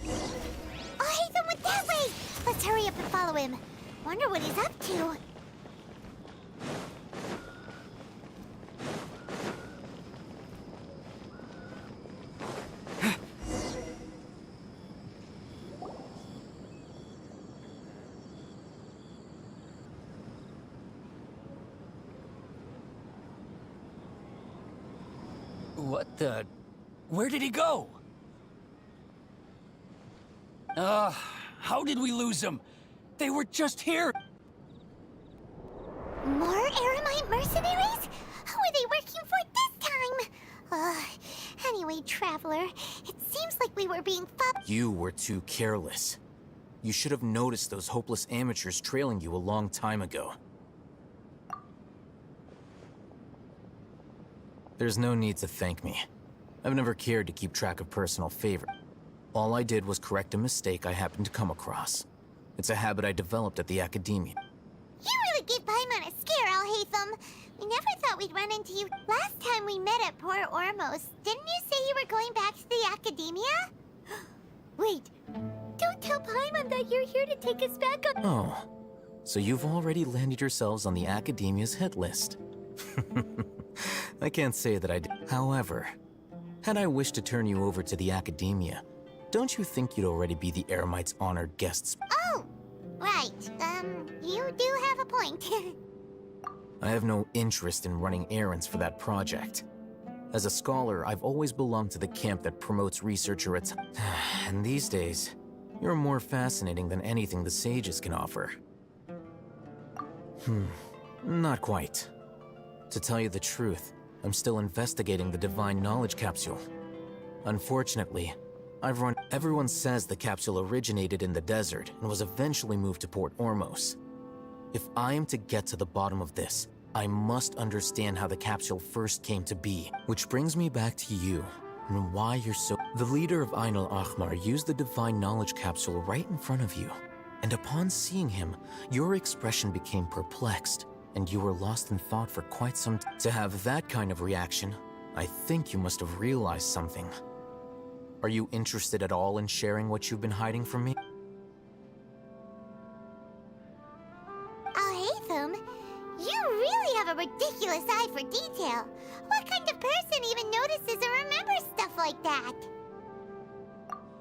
Oh, Hatham went that way! Let's hurry up and follow him. Wonder what he's up to. What the... Where did he go? How did we lose him? They were just here! More Aramite mercenaries? Who are they working for this time? Anyway, Traveler, it seems like we were being You were too careless. You should have noticed those hopeless amateurs trailing you a long time ago. There's no need to thank me. I've never cared to keep track of personal favor. All I did was correct a mistake I happened to come across. It's a habit I developed at the Academia. You really gave Paimon a scare, Al Hatham. We never thought we'd run into you. Last time we met at Port Ormos, didn't you say you were going back to the Academia? Wait, don't tell Paimon that you're here to take us back on— Oh, so you've already landed yourselves on the Academia's hit list. I can't say that I did. However, had I wished to turn you over to the Academia, don't you think you'd already be the Eremites' honored guests? Oh, right. You do have a point. I have no interest in running errands for that project. As a scholar, I've always belonged to the camp that promotes researcher at— And these days, you're more fascinating than anything the sages can offer. Not quite. To tell you the truth, I'm still investigating the Divine Knowledge Capsule. Unfortunately, Everyone says the capsule originated in the desert and was eventually moved to Port Ormos. If I am to get to the bottom of this, I must understand how the capsule first came to be. Which brings me back to you, and why you're so— The leader of Ain al-Ahmar used the Divine Knowledge Capsule right in front of you, and upon seeing him, your expression became perplexed, and you were lost in thought for quite some time. To have that kind of reaction, I think you must have realized something. Are you interested at all in sharing what you've been hiding from me? Al Hatham, you really have a ridiculous eye for detail. What kind of person even notices or remembers stuff like that?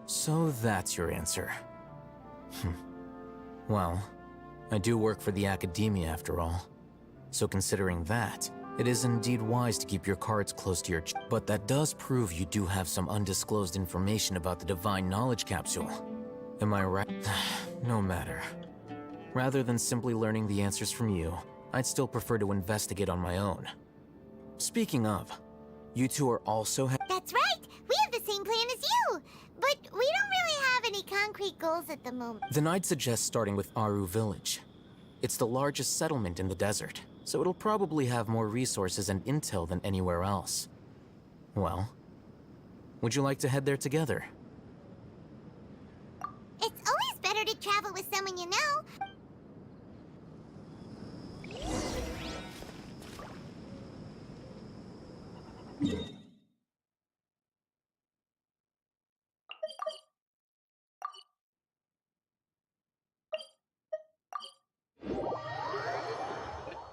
So that's your answer. Well, I do work for the Academia after all. So considering that, it is indeed wise to keep your cards close to your chest. But that does prove you do have some undisclosed information about the Divine Knowledge Capsule. Am I right? No matter. Rather than simply learning the answers from you, I'd still prefer to investigate on my own. Speaking of, you two are also That's right! We have the same plan as you! But we don't really have any concrete goals at the moment. Then I'd suggest starting with Aru Village. It's the largest settlement in the desert, so it'll probably have more resources and intel than anywhere else. Well, would you like to head there together? It's always better to travel with someone you know.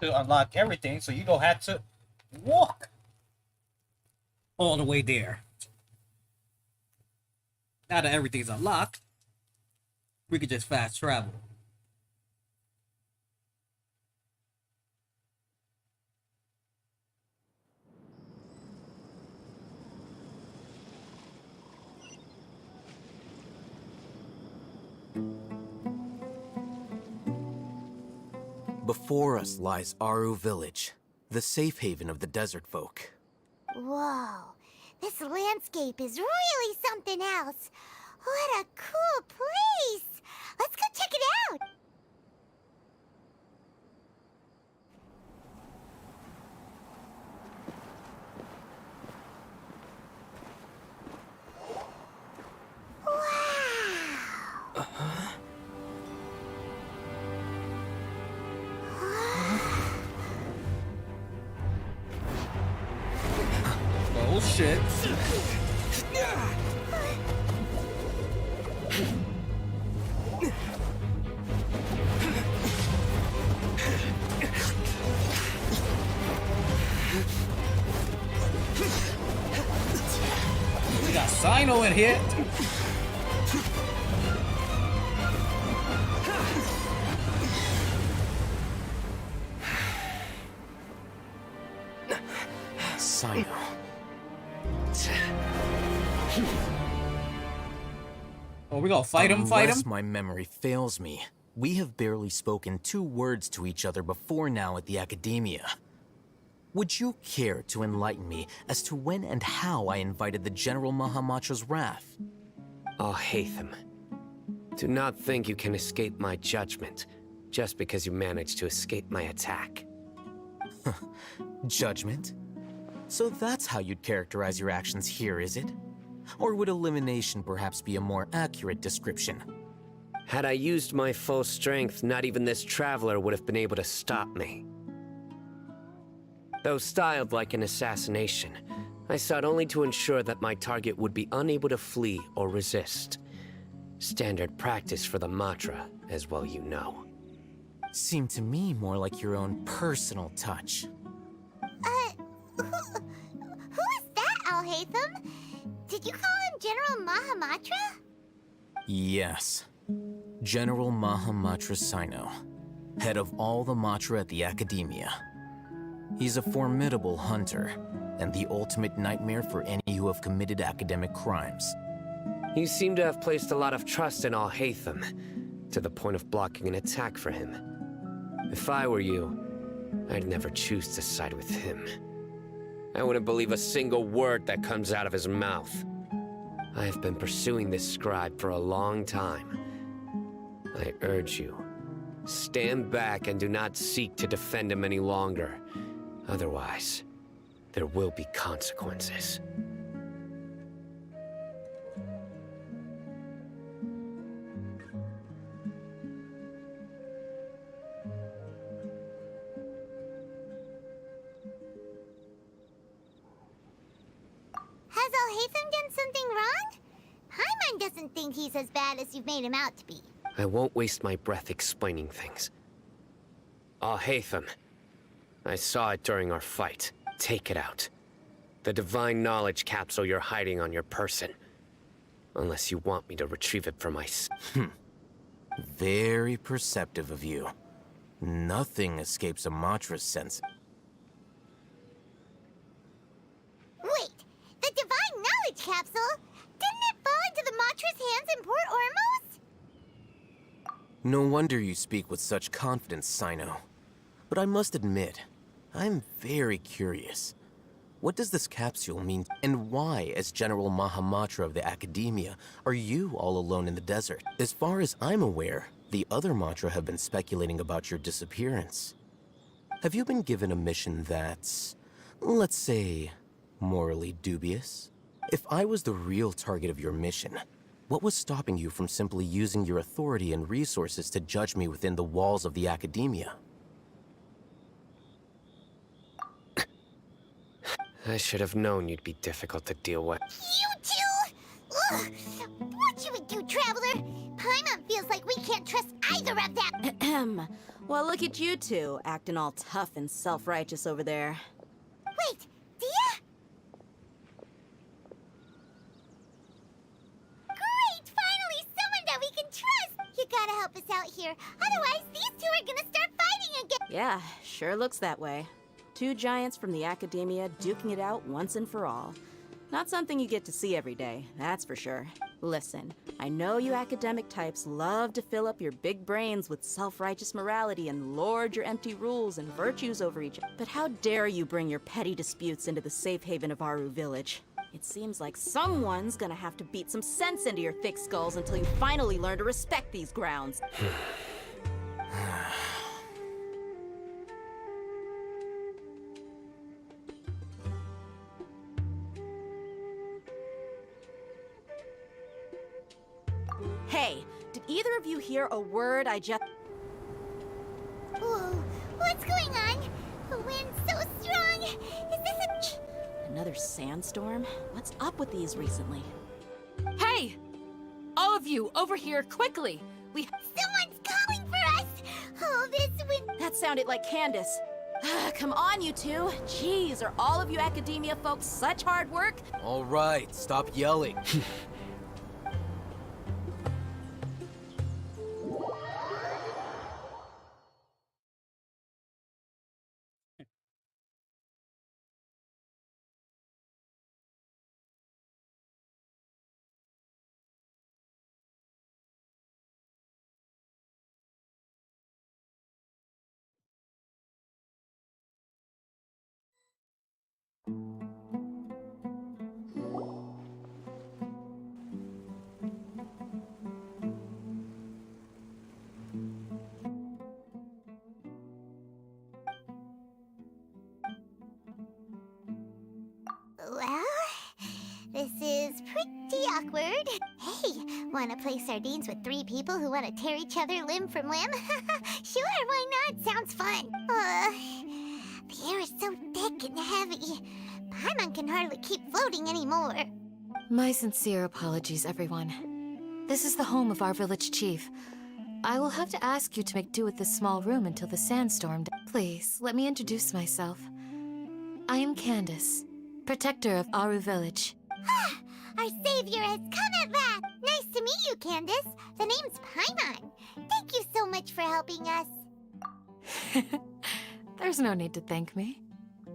To unlock everything, so you don't have to walk all the way there. Now that everything's unlocked, we can just fast travel. Before us lies Aru Village, the safe haven of the desert folk. Whoa, this landscape is really something else. What a cool place! Let's go check it out! Wow! shit. We got Sino in here. Sino. Oh, we gonna fight him, Unless my memory fails me, we have barely spoken 2 words to each other before now at the Academia. Would you care to enlighten me as to when and how I invited the General Mahamatra's wrath? Oh, Hatham. Do not think you can escape my judgment just because you managed to escape my attack. Judgment? So that's how you'd characterize your actions here, is it? Or would elimination perhaps be a more accurate description? Had I used my full strength, not even this traveler would have been able to stop me. Though styled like an assassination, I sought only to ensure that my target would be unable to flee or resist. Standard practice for the Matra, as well you know. Seemed to me more like your own personal touch. Who is that, Al-Haytham? Did you call him General Mahamatra? Yes. General Mahamatra Sino, head of all the Matra at the Academia. He's a formidable hunter, and the ultimate nightmare for any who have committed academic crimes. You seem to have placed a lot of trust in Al-Haytham, to the point of blocking an attack for him. If I were you, I'd never choose to side with him. I wouldn't believe a single word that comes out of his mouth. I have been pursuing this scribe for a long time. I urge you, stand back and do not seek to defend him any longer. Otherwise, there will be consequences. Has Al-Haytham done something wrong? Paimon doesn't think he's as bad as you've made him out to be. I won't waste my breath explaining things. Al-Haytham, I saw it during our fight. Take it out. The divine knowledge capsule you're hiding on your person. Unless you want me to retrieve it for myself. Very perceptive of you. Nothing escapes a Matra's sense. Wait, the divine knowledge capsule? Didn't it fall into the Matra's hands in Port Ormos? No wonder you speak with such confidence, Sino. But I must admit, I'm very curious. What does this capsule mean, and why, as General Mahamatra of the Academia, are you all alone in the desert? As far as I'm aware, the other Matra have been speculating about your disappearance. Have you been given a mission that's, let's say, morally dubious? If I was the real target of your mission, what was stopping you from simply using your authority and resources to judge me within the walls of the Academia? I should have known you'd be difficult to deal with. You two? Ugh. What you would do, Traveler? Paimon feels like we can't trust either of them. Ahem. Well, look at you two, acting all tough and self-righteous over there. Wait, Dia? Great! Finally, someone that we can trust! You gotta help us out here. Otherwise, these two are gonna start fighting again. Yeah, sure looks that way. 2 giants from the Academia duking it out once and for all. Not something you get to see every day, that's for sure. Listen, I know you academic types love to fill up your big brains with self-righteous morality and lord your empty rules and virtues over each other. But how dare you bring your petty disputes into the safe haven of Aru Village? It seems like someone's gonna have to beat some sense into your thick skulls until you finally learn to respect these grounds. Hey, did either of you hear a word I just... Whoa, what's going on? The wind's so strong. Is this a... Another sandstorm? What's up with these recently? Hey! All of you, over here, quickly! Someone's calling for us! Oh, this wind... That sounded like Candace. Come on, you two. Jeez, are all of you academia folks such hard work? All right, stop yelling. Well, this is pretty awkward. Hey, wanna play sardines with 3 people who wanna tear each other limb from limb? Sure, why not? Sounds fun. The air is so thick and heavy. Paimon can hardly keep floating anymore. My sincere apologies, everyone. This is the home of our village chief. I will have to ask you to make do with this small room until the sandstorm. Please, let me introduce myself. I am Candace, protector of Aru Village. Our savior has come at last! Nice to meet you, Candace. The name's Paimon. Thank you so much for helping us. There's no need to thank me.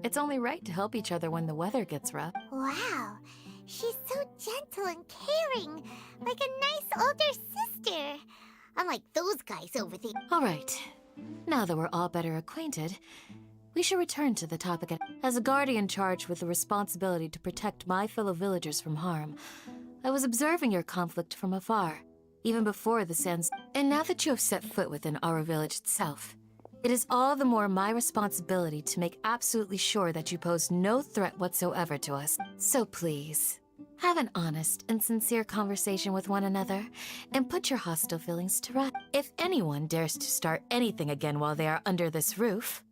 It's only right to help each other when the weather gets rough. Wow, she's so gentle and caring, like a nice older sister. Unlike those guys over there. All right. Now that we're all better acquainted, we should return to the topic. As a guardian charged with the responsibility to protect my fellow villagers from harm, I was observing your conflict from afar, even before the sands. And now that you have set foot within our village itself, it is all the more my responsibility to make absolutely sure that you pose no threat whatsoever to us. So please, have an honest and sincere conversation with one another, and put your hostile feelings to rest. If anyone dares to start anything again while they are under this roof,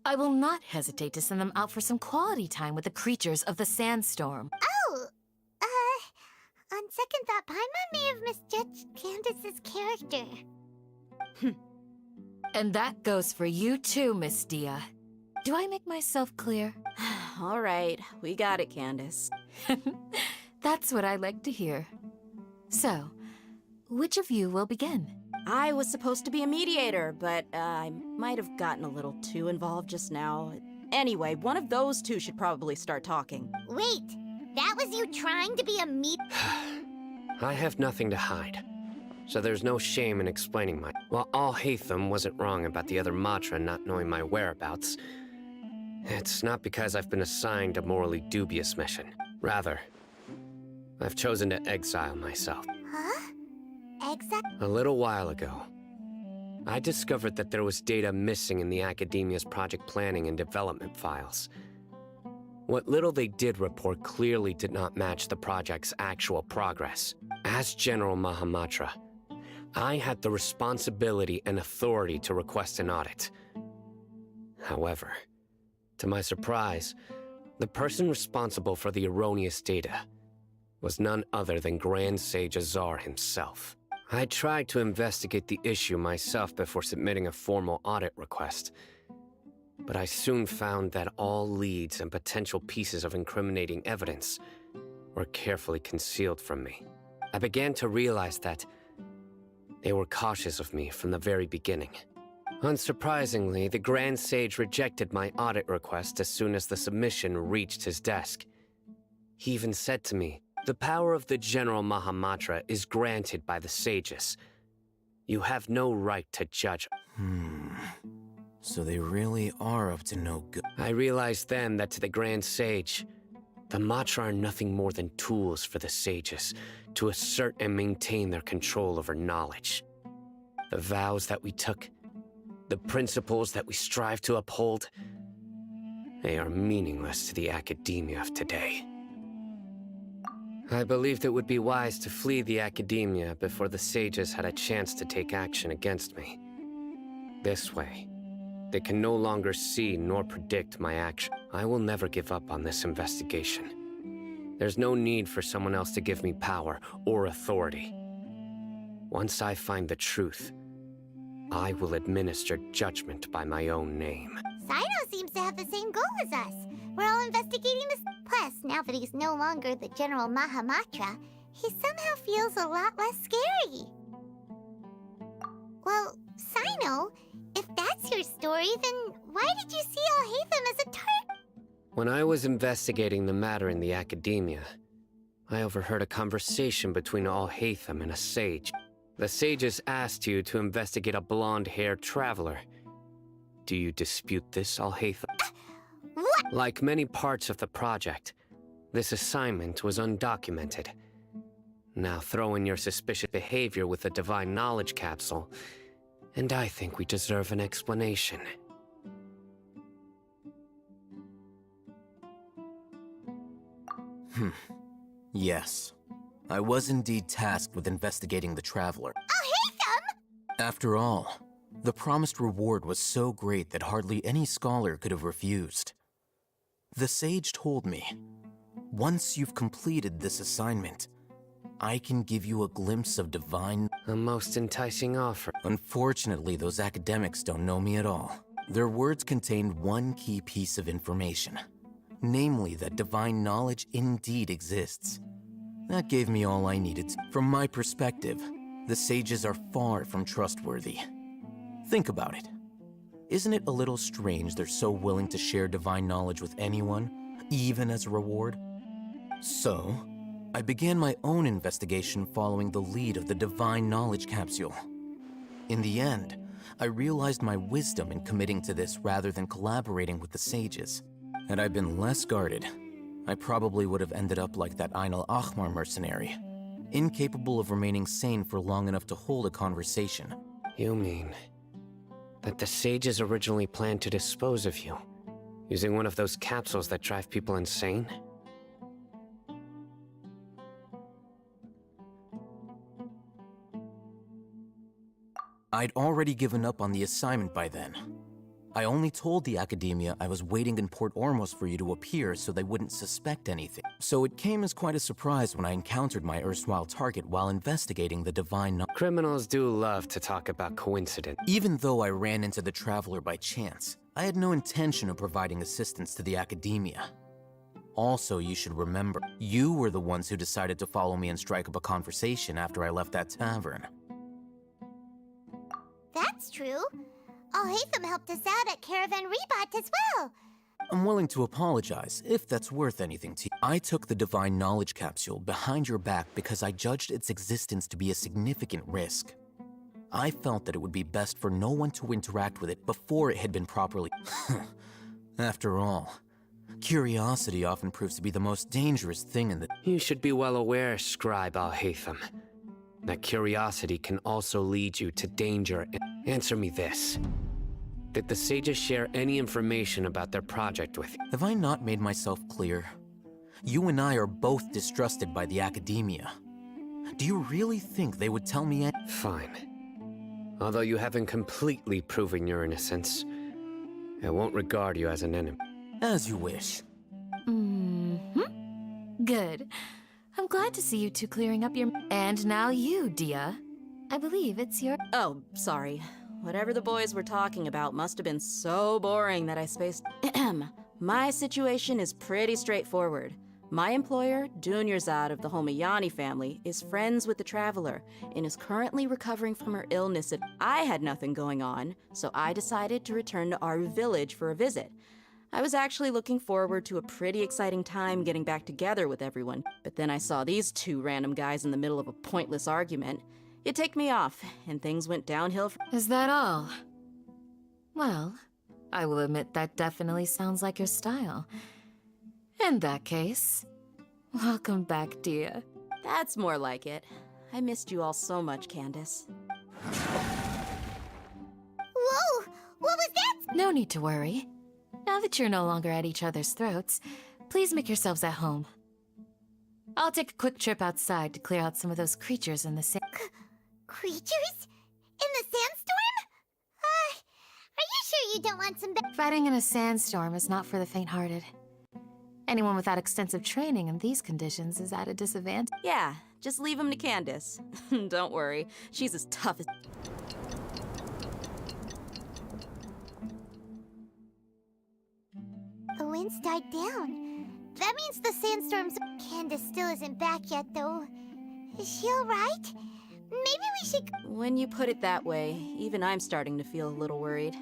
I will not hesitate to send them out for some quality time with the creatures of the sandstorm. Oh, on second thought, Paimon may have misjudged Candace's character. And that goes for you too, Miss Dia. Do I make myself clear? All right, we got it, Candace. That's what I like to hear. So, which of you will begin? I was supposed to be a mediator, but I might have gotten a little too involved just now. Anyway, one of those two should probably start talking. Wait, that was you trying to be a I have nothing to hide, so there's no shame in explaining my... While Al-Haytham wasn't wrong about the other Matra not knowing my whereabouts, it's not because I've been assigned a morally dubious mission. Rather, I've chosen to exile myself. Huh? Exile? A little while ago, I discovered that there was data missing in the Academia's project planning and development files. What little they did report clearly did not match the project's actual progress. As General Mahamatra, I had the responsibility and authority to request an audit. However, to my surprise, the person responsible for the erroneous data was none other than Grand Sage Azar himself. I tried to investigate the issue myself before submitting a formal audit request, but I soon found that all leads and potential pieces of incriminating evidence were carefully concealed from me. I began to realize that they were cautious of me from the very beginning. Unsurprisingly, the Grand Sage rejected my audit request as soon as the submission reached his desk. He even said to me, "The power of the General Mahamatra is granted by the sages. You have no right to judge." So they really are up to no good. I realized then that to the Grand Sage, the Matra are nothing more than tools for the sages to assert and maintain their control over knowledge. The vows that we took, the principles that we strive to uphold, they are meaningless to the academia of today. I believed it would be wise to flee the academia before the sages had a chance to take action against me. This way, They can no longer see nor predict my action. I will never give up on this investigation. There's no need for someone else to give me power or authority. Once I find the truth, I will administer judgment by my own name. Sino seems to have the same goal as us. We're all investigating this. Plus, now that he's no longer the General Mahamatra, he somehow feels a lot less scary. Well, Sino, if that's your story, then why did you see Alhaitham as a target? When I was investigating the matter in the academia, I overheard a conversation between Alhaitham and a sage. The sages asked you to investigate a blonde-haired traveler. Do you dispute this, Alhaitham? What? Like many parts of the project, this assignment was undocumented. Now throw in your suspicious behavior with the Divine Knowledge Capsule, and I think we deserve an explanation. Yes. I was indeed tasked with investigating the Traveler. Alhaitham! After all, the promised reward was so great that hardly any scholar could have refused. The sage told me, once you've completed this assignment, I can give you a glimpse of divine... A most enticing offer. Unfortunately, those academics don't know me at all. Their words contained one key piece of information, namely that divine knowledge indeed exists. That gave me all I needed. From my perspective, the sages are far from trustworthy. Think about it. Isn't it a little strange they're so willing to share divine knowledge with anyone, even as a reward? So, I began my own investigation following the lead of the Divine Knowledge Capsule. In the end, I realized my wisdom in committing to this rather than collaborating with the sages. Had I been less guarded, I probably would have ended up like that Ain al-Ahmar mercenary, incapable of remaining sane for long enough to hold a conversation. You mean that the sages originally planned to dispose of you, using one of those capsules that drive people insane? I'd already given up on the assignment by then. I only told the academia I was waiting in Port Ormos for you to appear so they wouldn't suspect anything. So it came as quite a surprise when I encountered my erstwhile target while investigating the divine Criminals do love to talk about coincidence. Even though I ran into the Traveler by chance, I had no intention of providing assistance to the academia. Also, you should remember, you were the ones who decided to follow me and strike up a conversation after I left that tavern. That's true. Alhaitham helped us out at Caravan Rebat as well. I'm willing to apologize, if that's worth anything to you. I took the Divine Knowledge Capsule behind your back because I judged its existence to be a significant risk. I felt that it would be best for no one to interact with it before it had been properly... After all, curiosity often proves to be the most dangerous thing in the... You should be well aware, Scribe Alhaitham, that curiosity can also lead you to danger. Answer me this. Did the sages share any information about their project with you? Have I not made myself clear? You and I are both distrusted by the academia. Do you really think they would tell me any— Fine. Although you haven't completely proven your innocence, I won't regard you as an enemy. As you wish. Good. I'm glad to see you two clearing up your... And now you, Dia. I believe it's your... Oh, sorry. Whatever the boys were talking about must have been so boring that I spaced... My situation is pretty straightforward. My employer, Dunyarzad of the Homayani family, is friends with the Traveler and is currently recovering from her illness. I had nothing going on, so I decided to return to our village for a visit. I was actually looking forward to a pretty exciting time getting back together with everyone, but then I saw these two random guys in the middle of a pointless argument. It ticked me off, and things went downhill Is that all? Well, I will admit that definitely sounds like your style. In that case, welcome back, Dia. That's more like it. I missed you all so much, Candace. Whoa! What was that? No need to worry. Now that you're no longer at each other's throats, please make yourselves at home. I'll take a quick trip outside to clear out some of those creatures in the sand. Creatures? In the sandstorm? Are you sure you don't want some Fighting in a sandstorm is not for the faint-hearted. Anyone without extensive training in these conditions is at a disadvantage. Yeah, just leave him to Candace. Don't worry, she's as tough as... The winds died down. That means the sandstorm's... Candace still isn't back yet, though. Is she alright? Maybe we should... When you put it that way, even I'm starting to feel a little worried.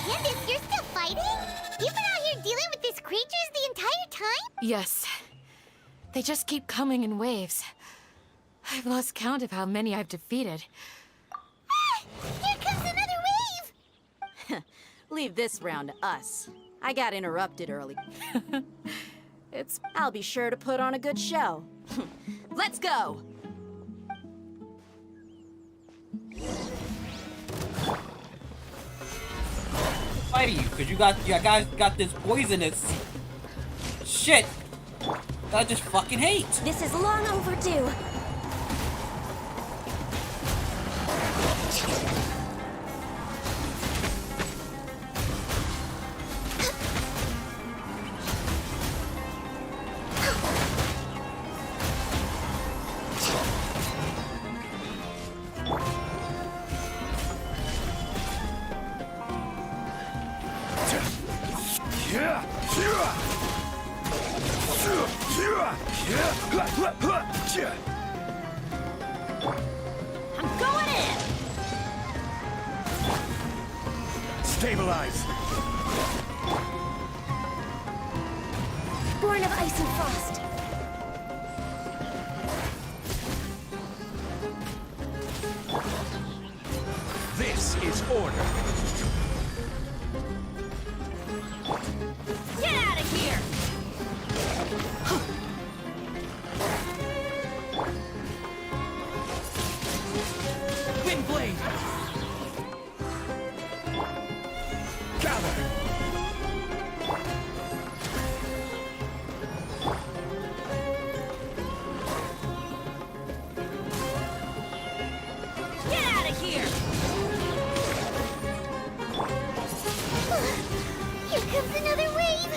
Candace, you're still fighting? You've been out here dealing with these creatures the entire time? Yes. They just keep coming in waves. I've lost count of how many I've defeated. Ah! Here comes another wave! Leave this round to us. I got interrupted early. I'll be sure to put on a good show. Let's go! Fighting you, because you guys got this poisonous shit that I just fucking hate. This is long overdue. I'm going in! Stabilize! Born of ice and frost. This is order. Get out of here! Wind blade! Gather! Get out of here! Here comes another wave!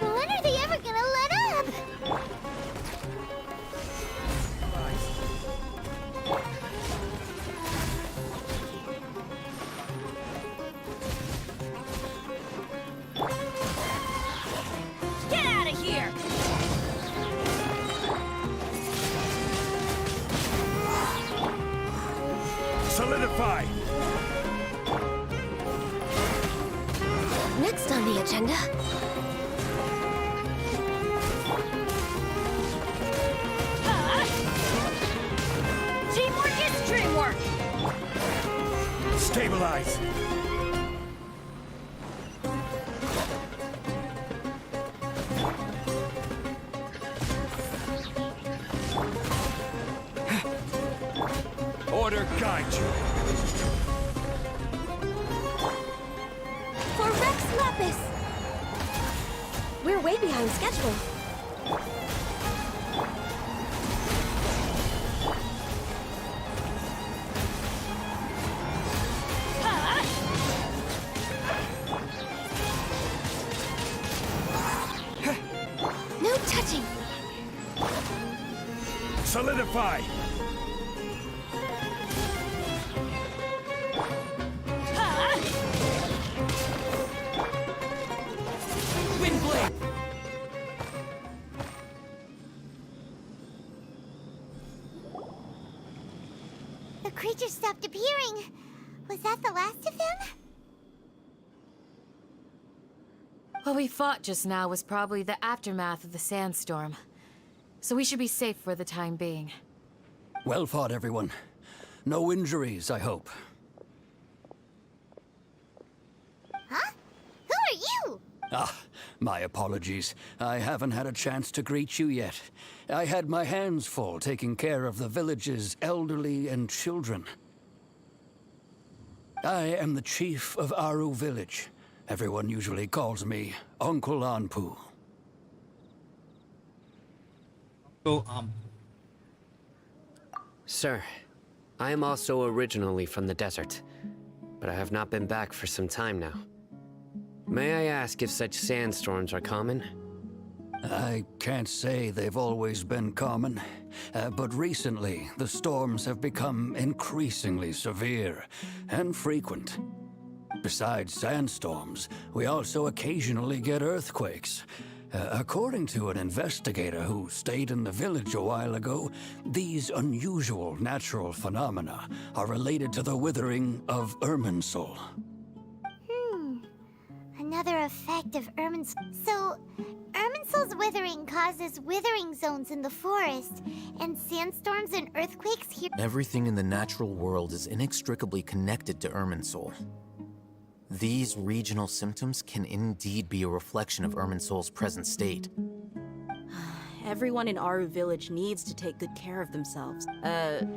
When are they ever gonna let up? Get out of here! Solidify! Next on the agenda. Teamwork is dreamwork! Stabilize! Order guide you. For Rex Lapis! We're way behind schedule. Solidify! Wind blade! The creature stopped appearing. Was that the last of them? What we fought just now was probably the aftermath of the sandstorm. So we should be safe for the time being. Well fought, everyone. No injuries, I hope. Huh? Who are you? Ah, my apologies. I haven't had a chance to greet you yet. I had my hands full taking care of the village's elderly and children. I am the chief of Aru Village. Everyone usually calls me Uncle Anpu. So, Sir, I am also originally from the desert, but I have not been back for some time now. May I ask if such sandstorms are common? I can't say they've always been common, but recently the storms have become increasingly severe and frequent. Besides sandstorms, we also occasionally get earthquakes. According to an investigator who stayed in the village a while ago, these unusual natural phenomena are related to the withering of Irminsul. Another effect of So, Irminsul's withering causes withering zones in the forest, and sandstorms and earthquakes here. Everything in the natural world is inextricably connected to Irminsul. These regional symptoms can indeed be a reflection of Irminsul's present state. Everyone in Aru Village needs to take good care of themselves.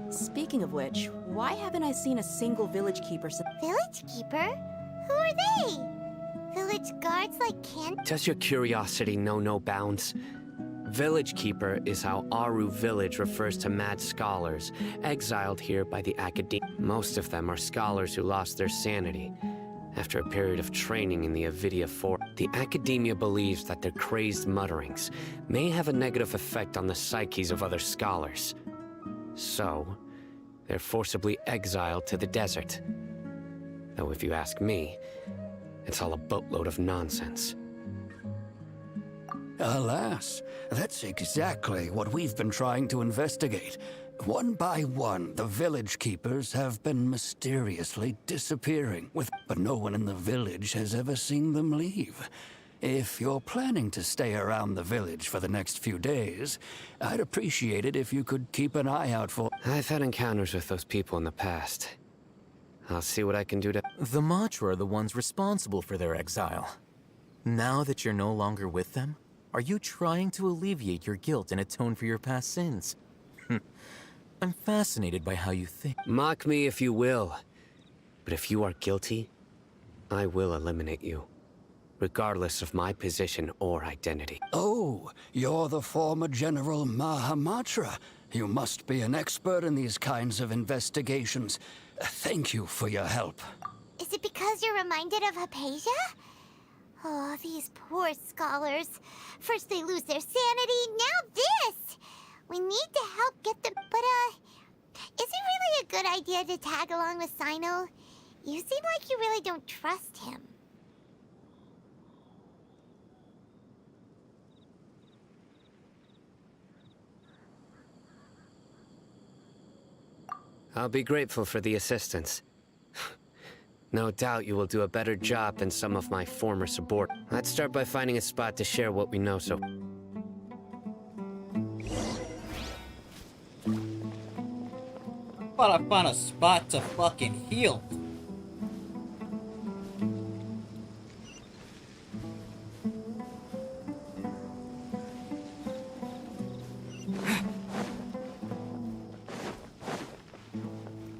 Speaking of which, why haven't I seen a single village keeper since— Village keeper? Who are they? Village guards like Ken? Does your curiosity know no bounds? Village Keeper is how Aru Village refers to mad scholars, exiled here by the Academia. Most of them are scholars who lost their sanity after a period of training in the Avidia Forest. The Academia believes that their crazed mutterings may have a negative effect on the psyches of other scholars. So, they're forcibly exiled to the desert. Though if you ask me, it's all a boatload of nonsense. Alas, that's exactly what we've been trying to investigate. One by one, the village keepers have been mysteriously disappearing, but no one in the village has ever seen them leave. If you're planning to stay around the village for the next few days, I'd appreciate it if you could keep an eye out for— I've had encounters with those people in the past. I'll see what I can do to— The Matra are the ones responsible for their exile. Now that you're no longer with them, are you trying to alleviate your guilt and atone for your past sins? I'm fascinated by how you think. Mock me if you will, but if you are guilty, I will eliminate you, regardless of my position or identity. Oh, you're the former General Mahamatra. You must be an expert in these kinds of investigations. Thank you for your help. Is it because you're reminded of Hypatia? Oh, these poor scholars. First they lose their sanity, now this! We need to help get them, but is it really a good idea to tag along with Sino? You seem like you really don't trust him. I'll be grateful for the assistance. No doubt you will do a better job than some of my former subordinates. Let's start by finding a spot to share what we know so... But I found a spot to fucking heal.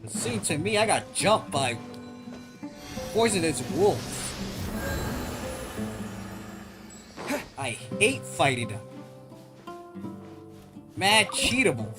It seemed to me I got jumped by poisonous wolves. I hate fighting them. Mad cheatable.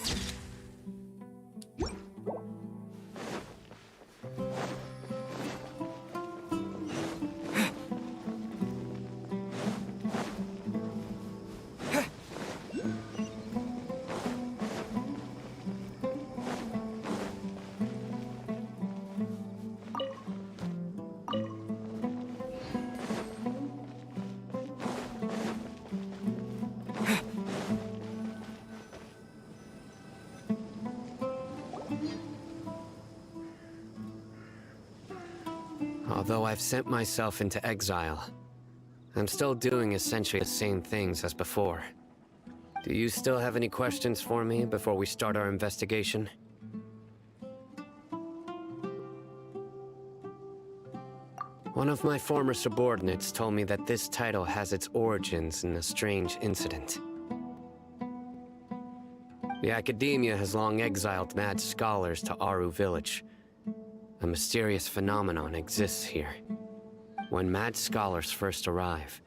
I've sent myself into exile, I'm still doing essentially the same things as before. Do you still have any questions for me before we start our investigation? One of my former subordinates told me that this title has its origins in a strange incident. The Academia has long exiled mad scholars to Aru Village. A mysterious phenomenon exists here. When mad scholars first arrive,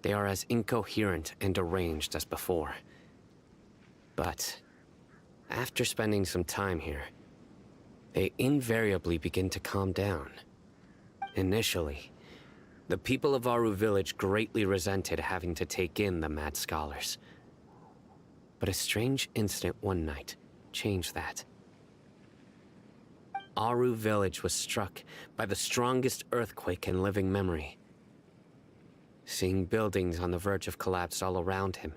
they are as incoherent and deranged as before. But after spending some time here, they invariably begin to calm down. Initially, the people of Aru Village greatly resented having to take in the mad scholars. But a strange incident one night changed that. Aru Village was struck by the strongest earthquake in living memory. Seeing buildings on the verge of collapse all around him,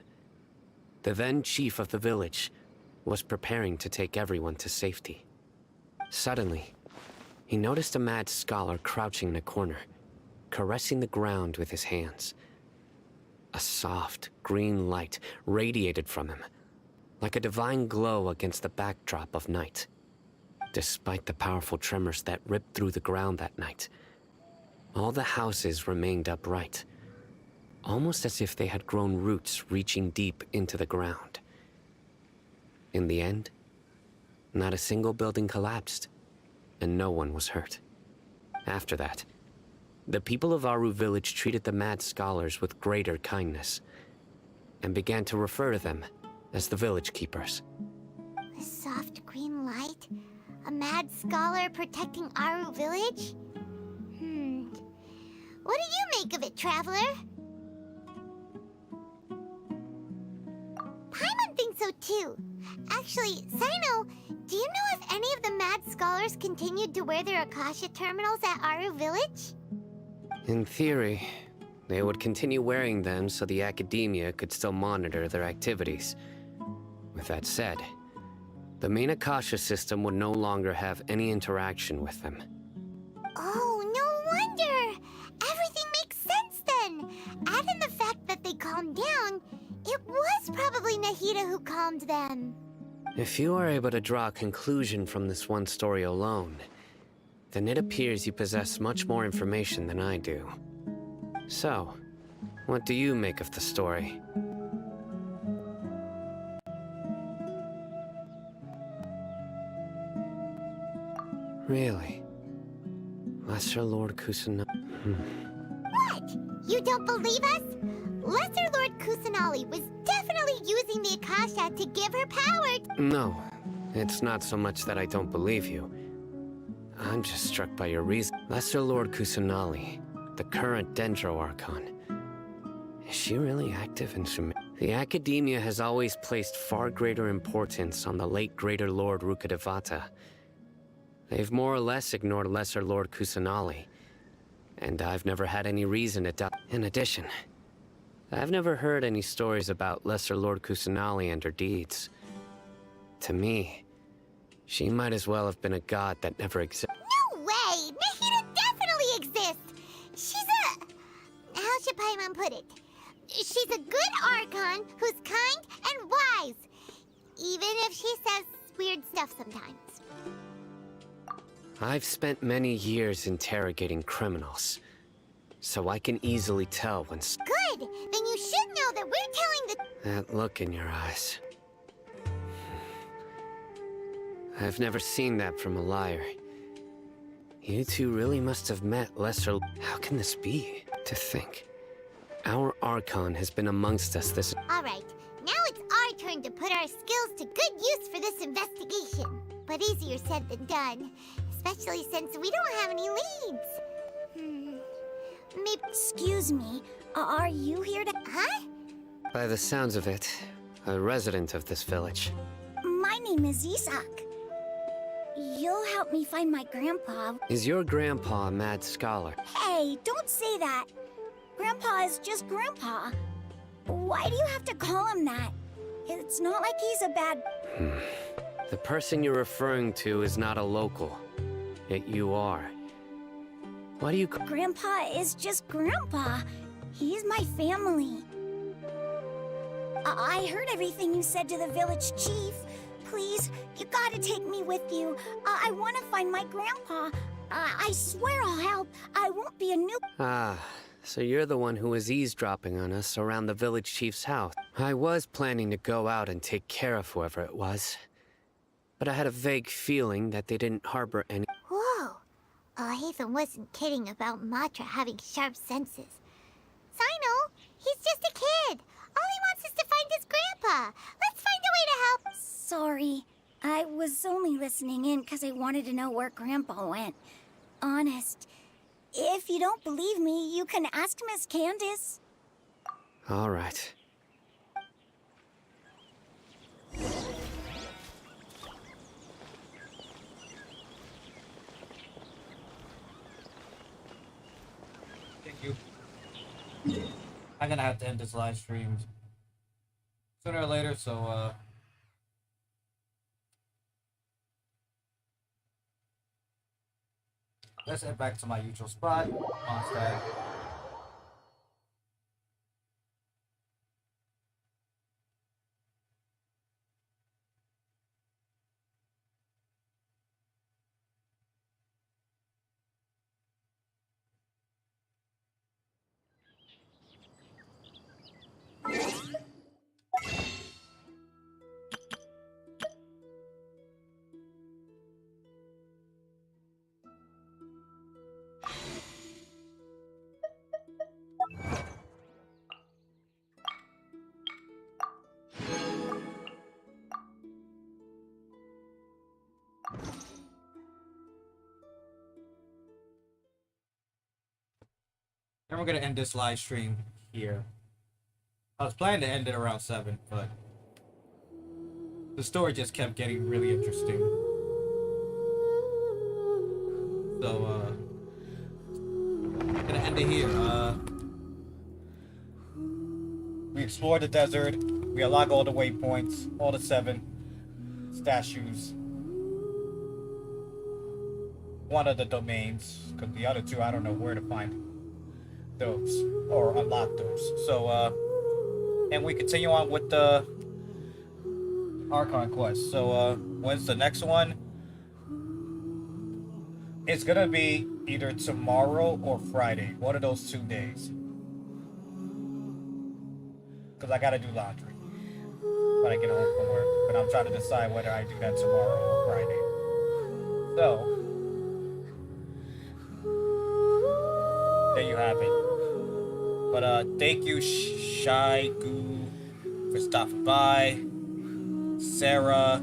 the then chief of the village was preparing to take everyone to safety. Suddenly, he noticed a mad scholar crouching in a corner, caressing the ground with his hands. A soft, green light radiated from him, like a divine glow against the backdrop of night. Despite the powerful tremors that ripped through the ground that night, all the houses remained upright, almost as if they had grown roots reaching deep into the ground. In the end, not a single building collapsed, and no one was hurt. After that, the people of Aru Village treated the mad scholars with greater kindness, and began to refer to them as the village keepers. A soft green light? A mad scholar protecting Aru Village? What do you make of it, Traveler? Paimon thinks so too. Actually, Sino, do you know if any of the mad scholars continued to wear their Akasha terminals at Aru Village? In theory, they would continue wearing them so the Academia could still monitor their activities. With that said, the main Akasha system would no longer have any interaction with them. Oh, no wonder! Everything makes sense then! Add in the fact that they calmed down, it was probably Nahida who calmed them. If you are able to draw a conclusion from this one story alone, then it appears you possess much more information than I do. So, what do you make of the story? Really? Lesser Lord Kusanagi? What? You don't believe us? Lesser Lord Kusanali was definitely using the Akasha to give her power. No, it's not so much that I don't believe you. I'm just struck by your reason. Lesser Lord Kusanali, the current Dendro Archon. Is she really active in Sumeria? The Academia has always placed far greater importance on the late Greater Lord Rukkhadevata. They've more or less ignored Lesser Lord Kusanali, and I've never had any reason to doubt. In addition, I've never heard any stories about Lesser Lord Kusanali and her deeds. To me, she might as well have been a god that never existed. No way! Nahida definitely exists! She's a... How should Paimon put it? She's a good Archon who's kind and wise. Even if she says weird stuff sometimes. I've spent many years interrogating criminals, so I can easily tell when... Good! Then you should know that we're telling the... That look in your eyes. I've never seen that from a liar. You two really must have met Lesser... How can this be? To think. Our Archon has been amongst us this... Alright, now it's our turn to put our skills to good use for this investigation. But easier said than done. Especially since we don't have any leads. Maybe... Excuse me, are you here to... Huh? By the sounds of it, a resident of this village. My name is Isak. You'll help me find my grandpa. Is your grandpa a mad scholar? Hey, don't say that. Grandpa is just Grandpa. Why do you have to call him that? It's not like he's a bad... The person you're referring to is not a local. Yet you are. Why do you... Grandpa is just Grandpa. He's my family. I heard everything you said to the village chief. Please, you gotta take me with you. I want to find my grandpa. I swear I'll help. I won't be a noob. Ah, so you're the one who was eavesdropping on us around the village chief's house. I was planning to go out and take care of whoever it was. But I had a vague feeling that they didn't harbor any... Whoa. Hatham wasn't kidding about Matra having sharp senses. Sino, he's just a kid. All he wants is to find his grandpa. Let's find a way to help. Sorry. I was only listening in because I wanted to know where Grandpa went. Honest. If you don't believe me, you can ask Miss Candace. All right. Thank you. I'm gonna have to end this live stream sooner or later, so let's head back to my usual spot. On stack. And we're gonna end this live stream here. I was planning to end it around 7, but the story just kept getting really interesting. So, I'm gonna end it here. We explored the desert. We unlocked all the waypoints, all the 7 statues. One of the domains, because the other 2, I don't know where to find those or unlock those. So, and we continue on with the Archon quest. So, when's the next one? It's gonna be either tomorrow or Friday. One of those 2 days. Because I gotta do laundry when I get home from work. But I'm trying to decide whether I do that tomorrow or Friday. So, there you have it. But thank you, Shy Goo, for stopping by. Sarah,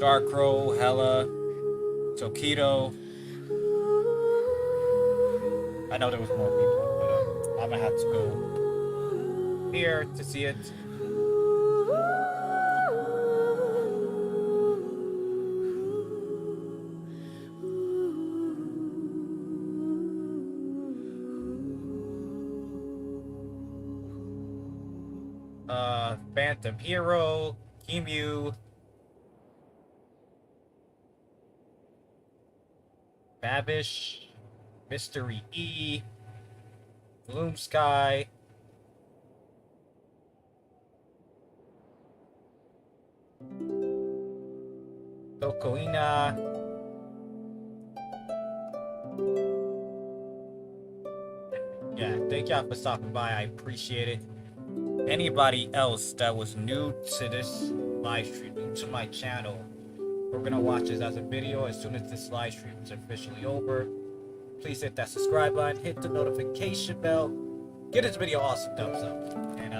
Darkrow, Hella, Tokido. I know there was more people, but I'm gonna have to go here to see it. Phantom Hero, Emu, Babish, Mystery E, Gloom Sky, Tokoina, yeah, thank y'all for stopping by. I appreciate it. Anybody else that was new to this live stream, new to my channel, we're gonna watch this as a video as soon as this live stream is officially over. Please hit that subscribe button, hit the notification bell, give this video an awesome thumbs up, and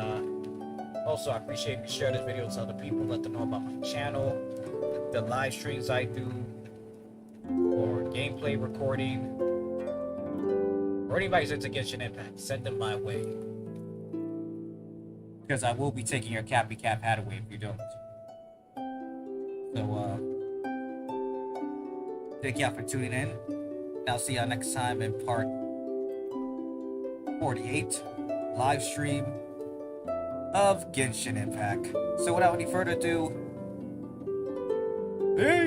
also I appreciate if you share this video with other people, let them know about my channel, the live streams I do, or gameplay recording, or anybody's into Genshin Impact, send them my way. Because I will be taking your Cappy Cap hat away if you don't. So, thank y'all for tuning in. And I'll see y'all next time in part 48, live stream of Genshin Impact. So without any further ado, peace!